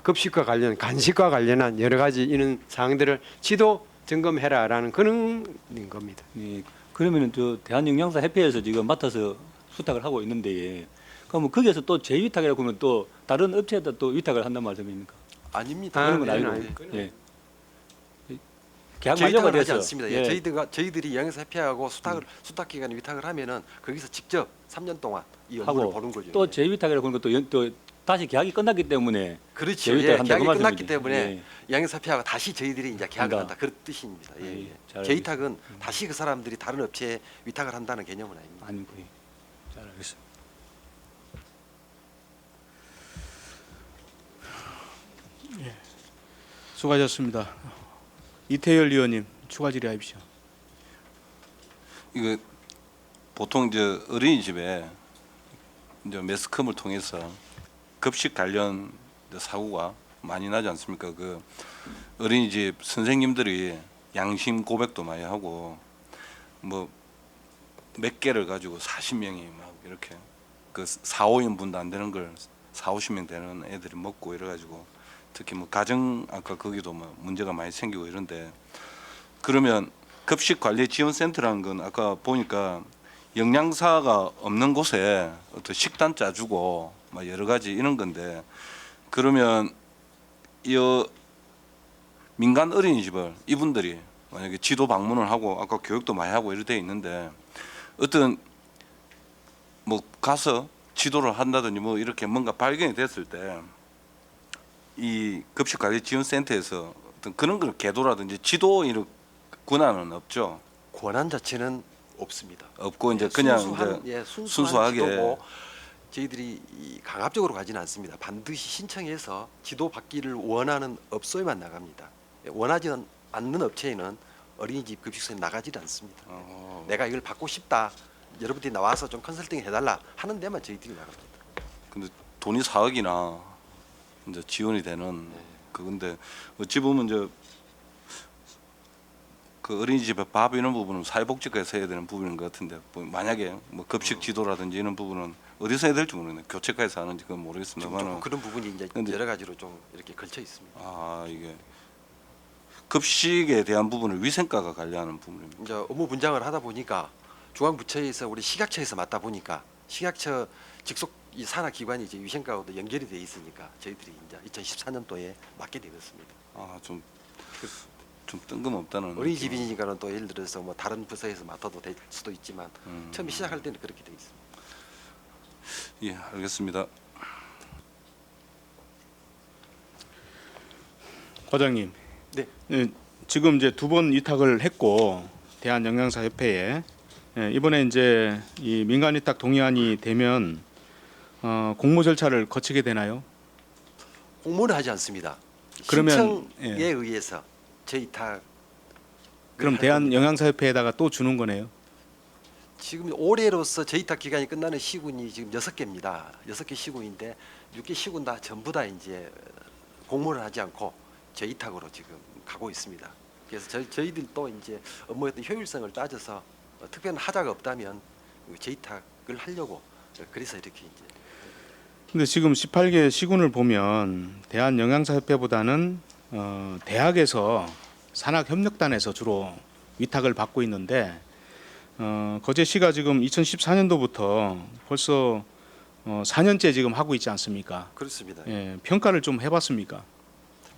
L: 급식과 관련, 간식과 관련한 여러 가지 이런 사항들을 지도 점검해라라는 그런 겁니다.
H: 예, 그러면은 저 대한영양사협회에서 지금 맡아서 수탁을 하고 있는데, 그러면 거기에서 또 재위탁이라고 하면 또 다른 업체에다 또 위탁을 한단 말씀입니까?
M: 아닙니다.
H: 그런 건
L: 네,
H: 아니고. 예. 계약 만료가
M: 저희들은 하지
H: 돼서.
M: 않습니다. 예. 저희들이 영양사협회하고 수탁 기관에 위탁을 하면은 거기서 직접 3년 동안 이 업무를
H: 하고
M: 보는 거죠.
H: 또
M: 예.
H: 재위탁이라고 하는 것도 또 다시 계약이 끝났기 때문에
M: 그렇죠.
H: 재위탁을
M: 예,
H: 한다,
M: 계약이
H: 그 말씀이죠.
M: 끝났기 때문에
H: 예.
M: 영양사협회하고 다시 저희들이 이제 계약을
H: 한다.
M: 한다. 그런 뜻입니다. 예,
H: 예,
M: 예.
H: 잘
M: 재위탁은 다시 그 사람들이 다른 업체에 위탁을 한다는 개념은 아닙니다.
H: 아니고. 예. 잘 알겠습니다.
A: 수고하셨습니다. 이태열 의원님 추가 질의하십시오.
E: 이거 보통 이제 어린이집에 이제 매스컴을 통해서 급식 관련 이제 사고가 많이 나지 않습니까? 그 어린이집 선생님들이 양심 고백도 많이 하고 뭐 몇 개를 가지고 40명이 막 이렇게 그 4, 5인분도 안 되는 걸 4, 50명 되는 애들이 먹고 이래 가지고 특히 뭐 가정 아까 거기도 뭐 문제가 많이 생기고 이런데, 그러면 급식 관리 지원 센터라는 건 아까 보니까 영양사가 없는 곳에 어떤 식단 짜주고 막 여러 가지 이런 건데, 그러면 이 민간 어린이집을 이분들이 만약에 지도 방문을 하고 아까 교육도 많이 하고 이렇게 돼 있는데, 어떤 뭐 가서 지도를 한다든지 뭐 이렇게 뭔가 발견이 됐을 때 이 급식관리지원센터에서 어떤 그런 걸 계도라든지 지도 이런 권한은 없죠.
M: 권한 자체는 없습니다.
E: 없고 이제 그냥
M: 순수한,
E: 이제
M: 순수하게
E: 순수하게
M: 저희들이 강압적으로 가지는 않습니다. 반드시 신청해서 지도 받기를 원하는 업소에만 나갑니다. 원하지 않는 업체에는 어린이집 급식소에 나가지를 않습니다. 내가 이걸 받고 싶다, 여러분들이 나와서 좀 컨설팅 해달라 하는 데만 저희들이 나갑니다.
E: 근데 돈이 4억이나 이제 지원이 되는 그건데 어찌 보면 이제 그 어린이집에 밥 이런 부분은 사회복지과에서 해야 되는 부분인 것 같은데, 뭐 만약에 뭐 급식 지도라든지 이런 부분은 어디서 해야 될지 모르겠네요. 교체과에서 하는지 그건 모르겠습니다만
M: 그런 부분이 이제
E: 근데-
M: 여러 가지로 좀 이렇게 걸쳐 있습니다.
E: 아 이게 급식에 대한 부분을 위생과가 관리하는 부분입니다.
M: 이제 업무 분장을 하다 보니까 중앙부처에서 우리 식약처에서 맡다 보니까 식약처 직속 이 산하 기관이 이제 위생과하고도 연결이 돼 있으니까 저희들이 이제 2014년도에 맡게 되었습니다.
E: 아좀 뜬금없다는
M: 어린이집이니까는 또 예를 들어서 뭐 다른 부서에서 맡아도 될 수도 있지만 처음에 시작할 때는 그렇게 돼 있습니다.
E: 예, 알겠습니다.
A: 과장님.
M: 네.
A: 지금 이제 2번 위탁을 했고 대한영양사협회에 이번에 이제 이 민간 위탁 동의안이 되면 공모 절차를 거치게 되나요?
M: 공모는 하지 않습니다.
A: 그러면,
M: 신청에
A: 예.
M: 의해서 저희탁
A: 그럼 대한영양사협회에다가 또 주는 거네요.
M: 지금 올해로서 저희탁 기간이 끝나는 시군이 지금 6개입니다. 6개 시군인데 6개 시군 다 전부 다 이제 공모를 하지 않고 저희탁으로 지금 가고 있습니다. 그래서 저희들도 이제 업무의 어떤 효율성을 따져서 특별한 하자가 없다면 저희탁을 하려고 그래서 이렇게 이제.
A: 근데 지금 18개 시군을 보면 대한영양사협회보다는 대학에서 산학협력단에서 주로 위탁을 받고 있는데 거제시가 지금 2014년도부터 벌써 4년째 지금 하고 있지 않습니까?
M: 그렇습니다.
A: 예, 평가를 좀 해봤습니까?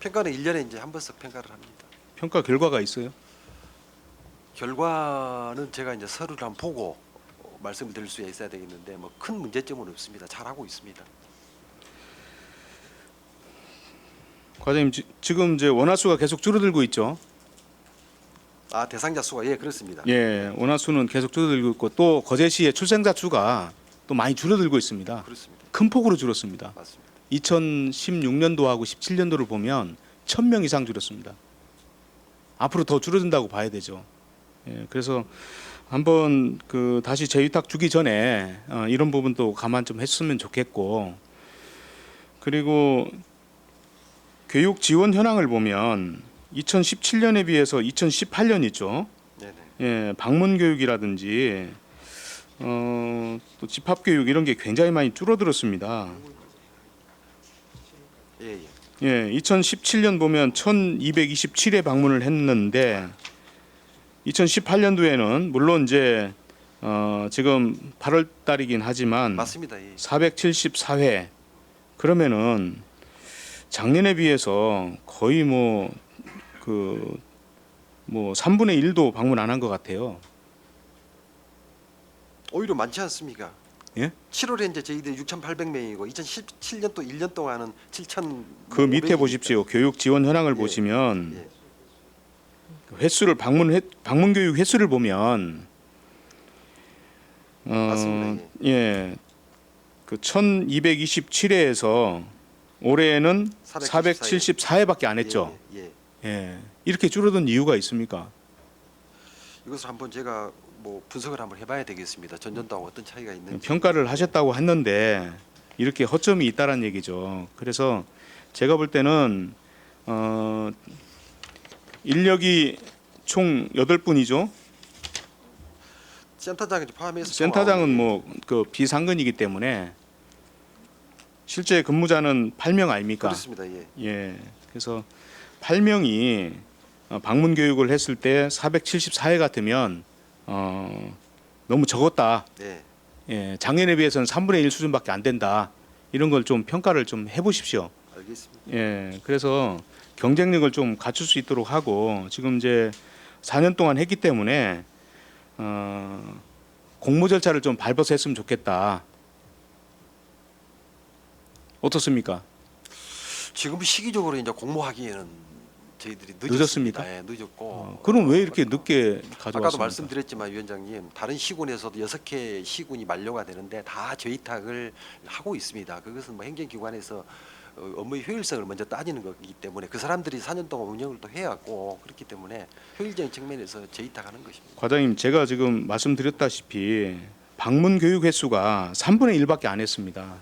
M: 평가는 1년에 이제 한 번씩 평가를 합니다.
A: 평가 결과가 있어요?
M: 결과는 제가 이제 서류를 한번 보고 말씀을 드릴 수 있어야 되겠는데 뭐 큰 문제점은 없습니다. 잘하고 있습니다.
A: 과장님 지금 이제 원화수가 계속 줄어들고 있죠?
M: 아 대상자 수가 예 그렇습니다.
A: 예, 원화수는 계속 줄어들고 있고 또 거제시의 출생자 수가 또 많이 줄어들고 있습니다.
M: 그렇습니다.
A: 큰 폭으로 줄었습니다.
M: 맞습니다.
A: 2016년도하고 17년도를 보면 1,000명 이상 줄었습니다. 앞으로 더 줄어든다고 봐야 되죠. 예, 그래서 한번 그 다시 재위탁 주기 전에 이런 부분도 감안 좀 했으면 좋겠고, 그리고 교육 지원 현황을 보면 2017년에 비해서 2018년이죠.
M: 네네.
A: 예, 방문 교육이라든지 또 집합 교육 이런 게 굉장히 많이 줄어들었습니다.
M: 예, 예.
A: 예, 2017년 보면 1,227회 방문을 했는데 2018년도에는 물론 이제 지금 8월 달이긴 하지만
M: 맞습니다. 예.
A: 474회. 그러면은 작년에 비해서 거의 뭐 3분의 1도 방문 안 한 것 같아요.
M: 오히려 많지 않습니까?
A: 예?
M: 7월에 이제 저희들 6,800명이고 2017년 또 1년 동안은 7,000.
A: 그 밑에 보십시오. 교육 지원 현황을
M: 예,
A: 보시면
M: 예.
A: 횟수를 방문 교육 횟수를 보면
M: 맞습니다.
A: 예. 그 1,227회에서 올해는 474회밖에 안 했죠.
M: 예, 예.
A: 예. 이렇게 줄어든 이유가 있습니까?
M: 이것을 한번 제가 뭐 분석을 한번 해봐야 되겠습니다. 전년도하고 어떤 차이가 있는지.
A: 평가를 하셨다고 했는데 이렇게 허점이 있다는 얘기죠. 그래서 제가 볼 때는 인력이 총 8분이죠.
M: 센터장을 포함해서
A: 센터장은 뭐 그 비상근이기 때문에 실제 근무자는 8명 아닙니까?
M: 그렇습니다. 예.
A: 예. 그래서 8명이 방문 교육을 했을 때 474회 같으면 너무 적었다.
M: 네.
A: 예. 작년에 비해서는 3분의 1 수준밖에 안 된다. 이런 걸 좀 평가를 좀 해보십시오.
M: 알겠습니다.
A: 예. 그래서 경쟁력을 좀 갖출 수 있도록 하고 지금 이제 4년 동안 했기 때문에 공모 절차를 좀 밟아서 했으면 좋겠다. 어떻습니까?
M: 지금 시기적으로 이제 공모하기에는 저희들이
A: 늦었습니까?
M: 예, 늦었고.
A: 그럼 왜 이렇게 늦게 가져왔습니까?
M: 아까도 말씀드렸지만 위원장님, 다른 시군에서도 6개 시군이 만료가 되는데 다 재위탁을 하고 있습니다. 그것은 뭐 행정기관에서 업무의 효율성을 먼저 따지는 거기 때문에 그 사람들이 4년 동안 운영을 또 해왔고 그렇기 때문에 효율적인 측면에서 재위탁하는 것입니다.
A: 과장님, 제가 지금 말씀드렸다시피 방문 교육 횟수가 3분의 1밖에 안 했습니다.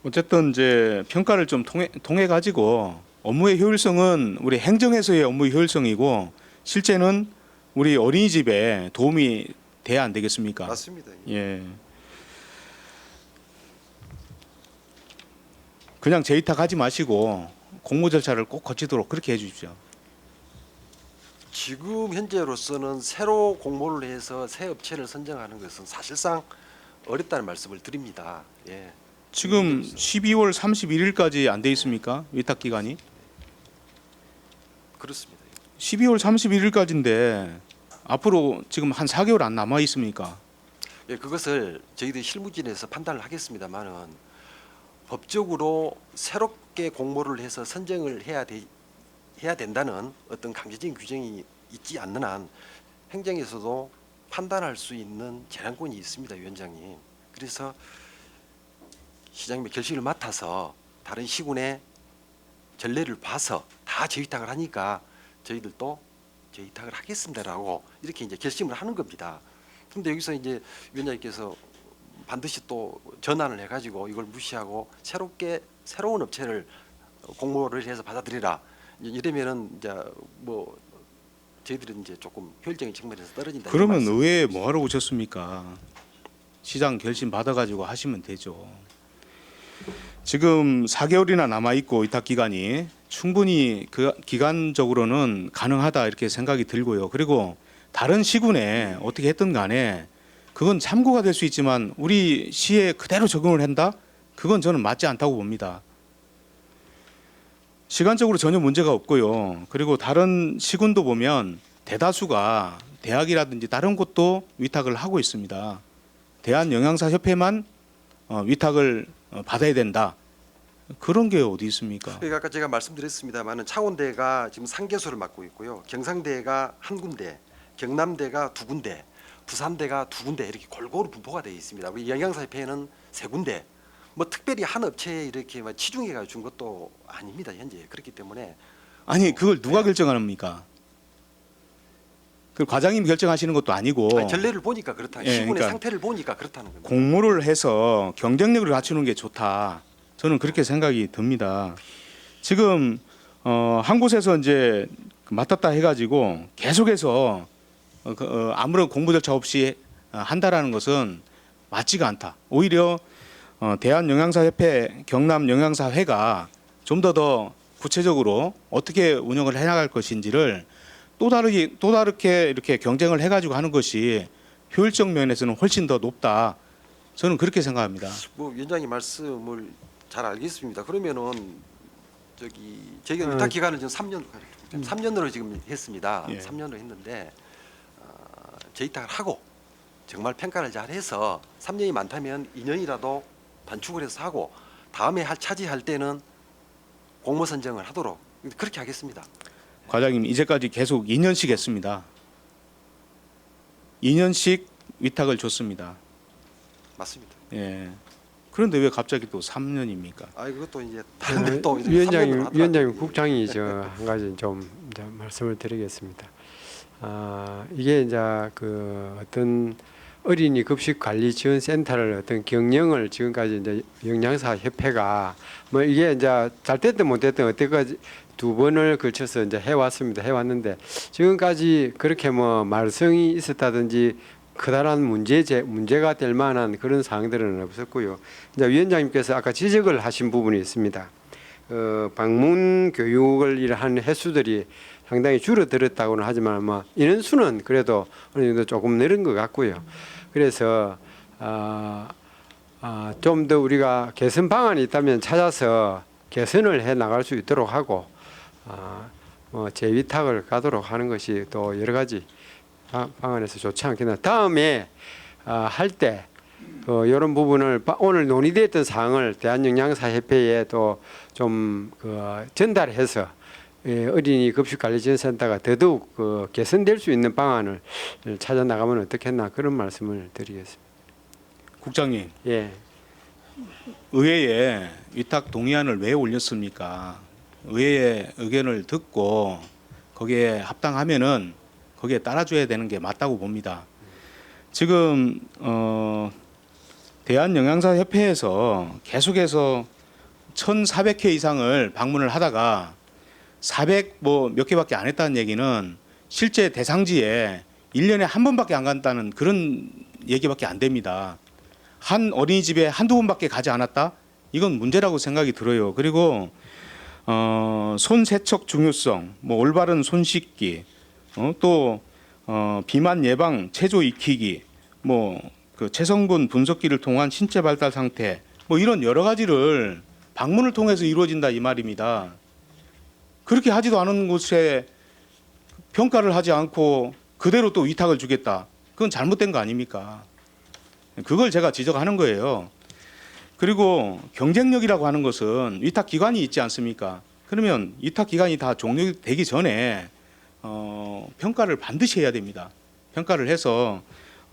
A: 어쨌든 이제 평가를 좀 통해 가지고 업무의 효율성은 우리 행정에서의 업무의 효율성이고 실제는 우리 어린이집에 도움이 돼야 안 되겠습니까?
M: 맞습니다.
A: 예. 그냥 재위탁하지 마시고 공모 절차를 꼭 거치도록 그렇게 해주십시오.
M: 지금 현재로서는 새로 공모를 해서 새 업체를 선정하는 것은 사실상 어렵다는 말씀을 드립니다. 예.
A: 지금 12월 31일까지 안 돼 있습니까? 위탁 기간이?
M: 그렇습니다.
A: 12월 31일까지인데 앞으로 지금 한 4개월 안 남아 있습니까?
M: 예, 그것을 저희들이 실무진에서 판단을 하겠습니다만은 법적으로 새롭게 공모를 해서 선정을 해야 된다는 어떤 강제적인 규정이 있지 않는 한 행정에서도 판단할 수 있는 재량권이 있습니다, 위원장님. 그래서 시장님의 결식을 맡아서 다른 시군의 전례를 봐서 다 재위탁을 하니까 저희들도 재위탁을 하겠습니다라고 이렇게 이제 결심을 하는 겁니다. 그런데 여기서 이제 위원장님께서 반드시 또 전환을 해가지고 이걸 무시하고 새로운 업체를 공모를 해서 받아들이라 이러면은 이제 뭐 저희들은 이제 조금 효율적인 측면에서 떨어진다.
A: 그러면 의회에 뭐하러 오셨습니까? 시장 결심 받아가지고 하시면 되죠. 지금 4개월이나 남아 있고 위탁 기간이 충분히 그 기간적으로는 가능하다 이렇게 생각이 들고요. 그리고 다른 시군에 어떻게 했든 간에 그건 참고가 될 수 있지만 우리 시에 그대로 적용을 한다? 그건 저는 맞지 않다고 봅니다. 시간적으로 전혀 문제가 없고요. 그리고 다른 시군도 보면 대다수가 대학이라든지 다른 곳도 위탁을 하고 있습니다. 대한영양사협회만 위탁을 받아야 된다. 그런 게 어디 있습니까?
M: 그러니까 아까 제가 말씀드렸습니다만은 창원대가 지금 3개소를 맡고 있고요. 경상대가 1군데, 경남대가 2군데, 부산대가 2군데 이렇게 골고루 분포가 되어 있습니다. 우리 영양사협회는 3군데, 뭐 특별히 한 업체에 이렇게 막 치중해가 준 것도 아닙니다. 현재 그렇기 때문에
A: 아니 그걸 누가 결정합니까? 그 과장님이 결정하시는 것도 아니고
M: 아니, 전례를 보니까 그렇다.
A: 예,
M: 시군의
A: 그러니까
M: 상태를 보니까 그렇다는 겁니다.
A: 공모를 해서 경쟁력을 갖추는 게 좋다. 저는 그렇게 생각이 듭니다. 지금 한 곳에서 이제 맡았다 해가지고 계속해서 아무런 공모 절차 없이 한다라는 것은 맞지가 않다. 오히려 대한영양사협회, 경남영양사회가 좀 더 구체적으로 어떻게 운영을 해나갈 것인지를 또 다르게 이렇게 경쟁을 해가지고 하는 것이 효율적 면에서는 훨씬 더 높다. 저는 그렇게 생각합니다.
M: 뭐 위원장님 말씀을 잘 알겠습니다. 그러면은 저희가 위탁 기간을 지금 3년으로 지금 했습니다.
A: 예.
M: 3년으로 했는데 재위탁을 하고 정말 평가를 잘 해서 3년이 많다면 2년이라도 단축을 해서 하고 다음에 차지할 때는 공모 선정을 하도록 그렇게 하겠습니다.
A: 과장님 이제까지 계속 2년씩 했습니다. 2년씩 위탁을 줬습니다.
M: 맞습니다.
A: 예. 그런데 왜 갑자기 또 3년입니까?
M: 아 그것도 이제 다른 또
L: 위원장님 국장이 한 가지 좀 이제 말씀을 드리겠습니다. 이게 이제 그 어떤 어린이 급식 관리 지원 센터를 어떤 경영을 지금까지 이제 영양사 협회가 뭐 이게 이제 잘 됐든 못 됐든 어때까지 2번을 걸쳐서 이제 해왔는데 지금까지 그렇게 뭐 말썽이 있었다든지 커다란 문제가 될 만한 그런 사항들은 없었고요. 이제 위원장님께서 아까 지적을 하신 부분이 있습니다. 방문 교육을 한 횟수들이 상당히 줄어들었다고는 하지만 뭐 인원수는 그래도 어느 정도 조금 늘은 것 같고요. 그래서 좀 더 우리가 개선 방안이 있다면 찾아서 개선을 해 나갈 수 있도록 하고 뭐 재위탁을 가도록 하는 것이 또 여러 가지 방안에서 좋지 않겠나. 다음에 할 때 이런 부분을 오늘 논의됐던 사항을 대한영양사협회에 또 좀 전달해서 어린이 급식관리지원센터가 더더욱 개선될 수 있는 방안을 찾아 나가면 어떻겠나 그런 말씀을 드리겠습니다.
A: 국장님,
L: 예.
A: 의회에 위탁 동의안을 왜 올렸습니까? 의회의 의견을 듣고 거기에 합당하면은 거기에 따라줘야 되는 게 맞다고 봅니다. 지금 대한영양사협회에서 계속해서 1,400회 이상을 방문을 하다가 400 뭐 몇 개밖에 안 했다는 얘기는 실제 대상지에 1년에 한 번밖에 안 간다는 그런 얘기밖에 안 됩니다. 한 어린이집에 한두 번밖에 가지 않았다? 이건 문제라고 생각이 들어요. 그리고 손 세척 중요성, 뭐 올바른 손 씻기, 또 비만 예방 체조 익히기, 뭐 그 체성분 분석기를 통한 신체 발달 상태, 뭐 이런 여러 가지를 방문을 통해서 이루어진다 이 말입니다. 그렇게 하지도 않은 곳에 평가를 하지 않고 그대로 또 위탁을 주겠다. 그건 잘못된 거 아닙니까? 그걸 제가 지적하는 거예요. 그리고 경쟁력이라고 하는 것은 위탁 기관이 있지 않습니까? 그러면 위탁 기간이 다 종료되기 전에 평가를 반드시 해야 됩니다. 평가를 해서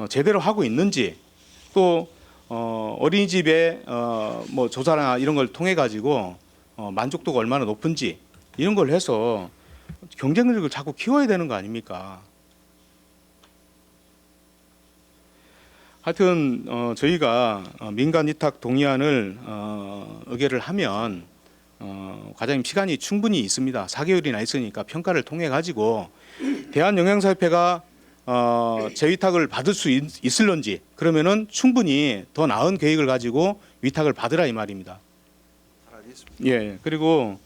A: 제대로 하고 있는지 또 어린이집에 뭐 조사나 이런 걸 통해 가지고 만족도가 얼마나 높은지 이런 걸 해서 경쟁력을 자꾸 키워야 되는 거 아닙니까? 하여튼 저희가 민간 위탁 동의안을 의결을 하면 과장님 시간이 충분히 있습니다. 4개월이나 있으니까 평가를 통해 가지고 대한영양사협회가 재위탁을 받을 수 있을런지 그러면은 충분히 더 나은 계획을 가지고 위탁을 받으라 이 말입니다.
M: 알겠습니다.
A: 예, 그리고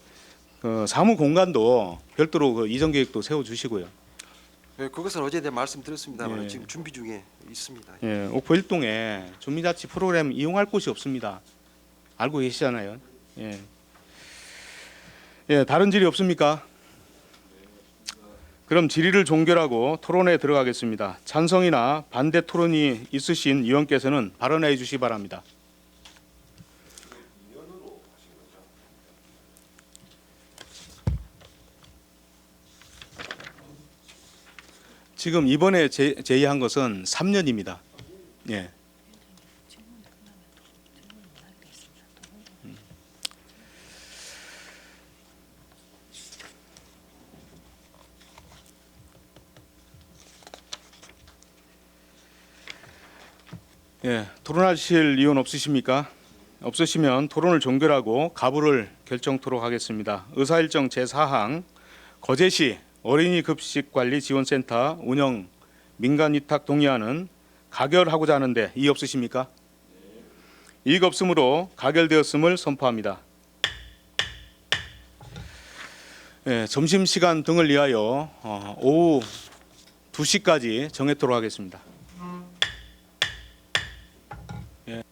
A: 사무 공간도 별도로 이전 계획도 세워 주시고요.
M: 네, 그것은 어제 내가 말씀드렸습니다만
A: 예.
M: 지금 준비 중에 있습니다.
A: 예, 옥포 일동에 주민자치 프로그램 이용할 곳이 없습니다. 알고 계시잖아요. 예. 예, 다른 질의 없습니까? 그럼 질의를 종결하고 토론에 들어가겠습니다. 찬성이나 반대 토론이 있으신 의원께서는 발언해 주시기 바랍니다. 지금 이번에 제의한 것은 3년입니다. 예. 예, 토론하실 의원 없으십니까? 없으시면 토론을 종결하고 가부를 결정토록 하겠습니다. 의사일정 제4항 거제시 어린이 급식 관리 지원센터 운영 민간 위탁 동의안은 가결하고자 하는데 이의 없으십니까? 이의가 없으므로 가결되었음을 선포합니다. 예, 점심시간 등을 위하여 오후 2시까지 정해토록 하겠습니다. 예.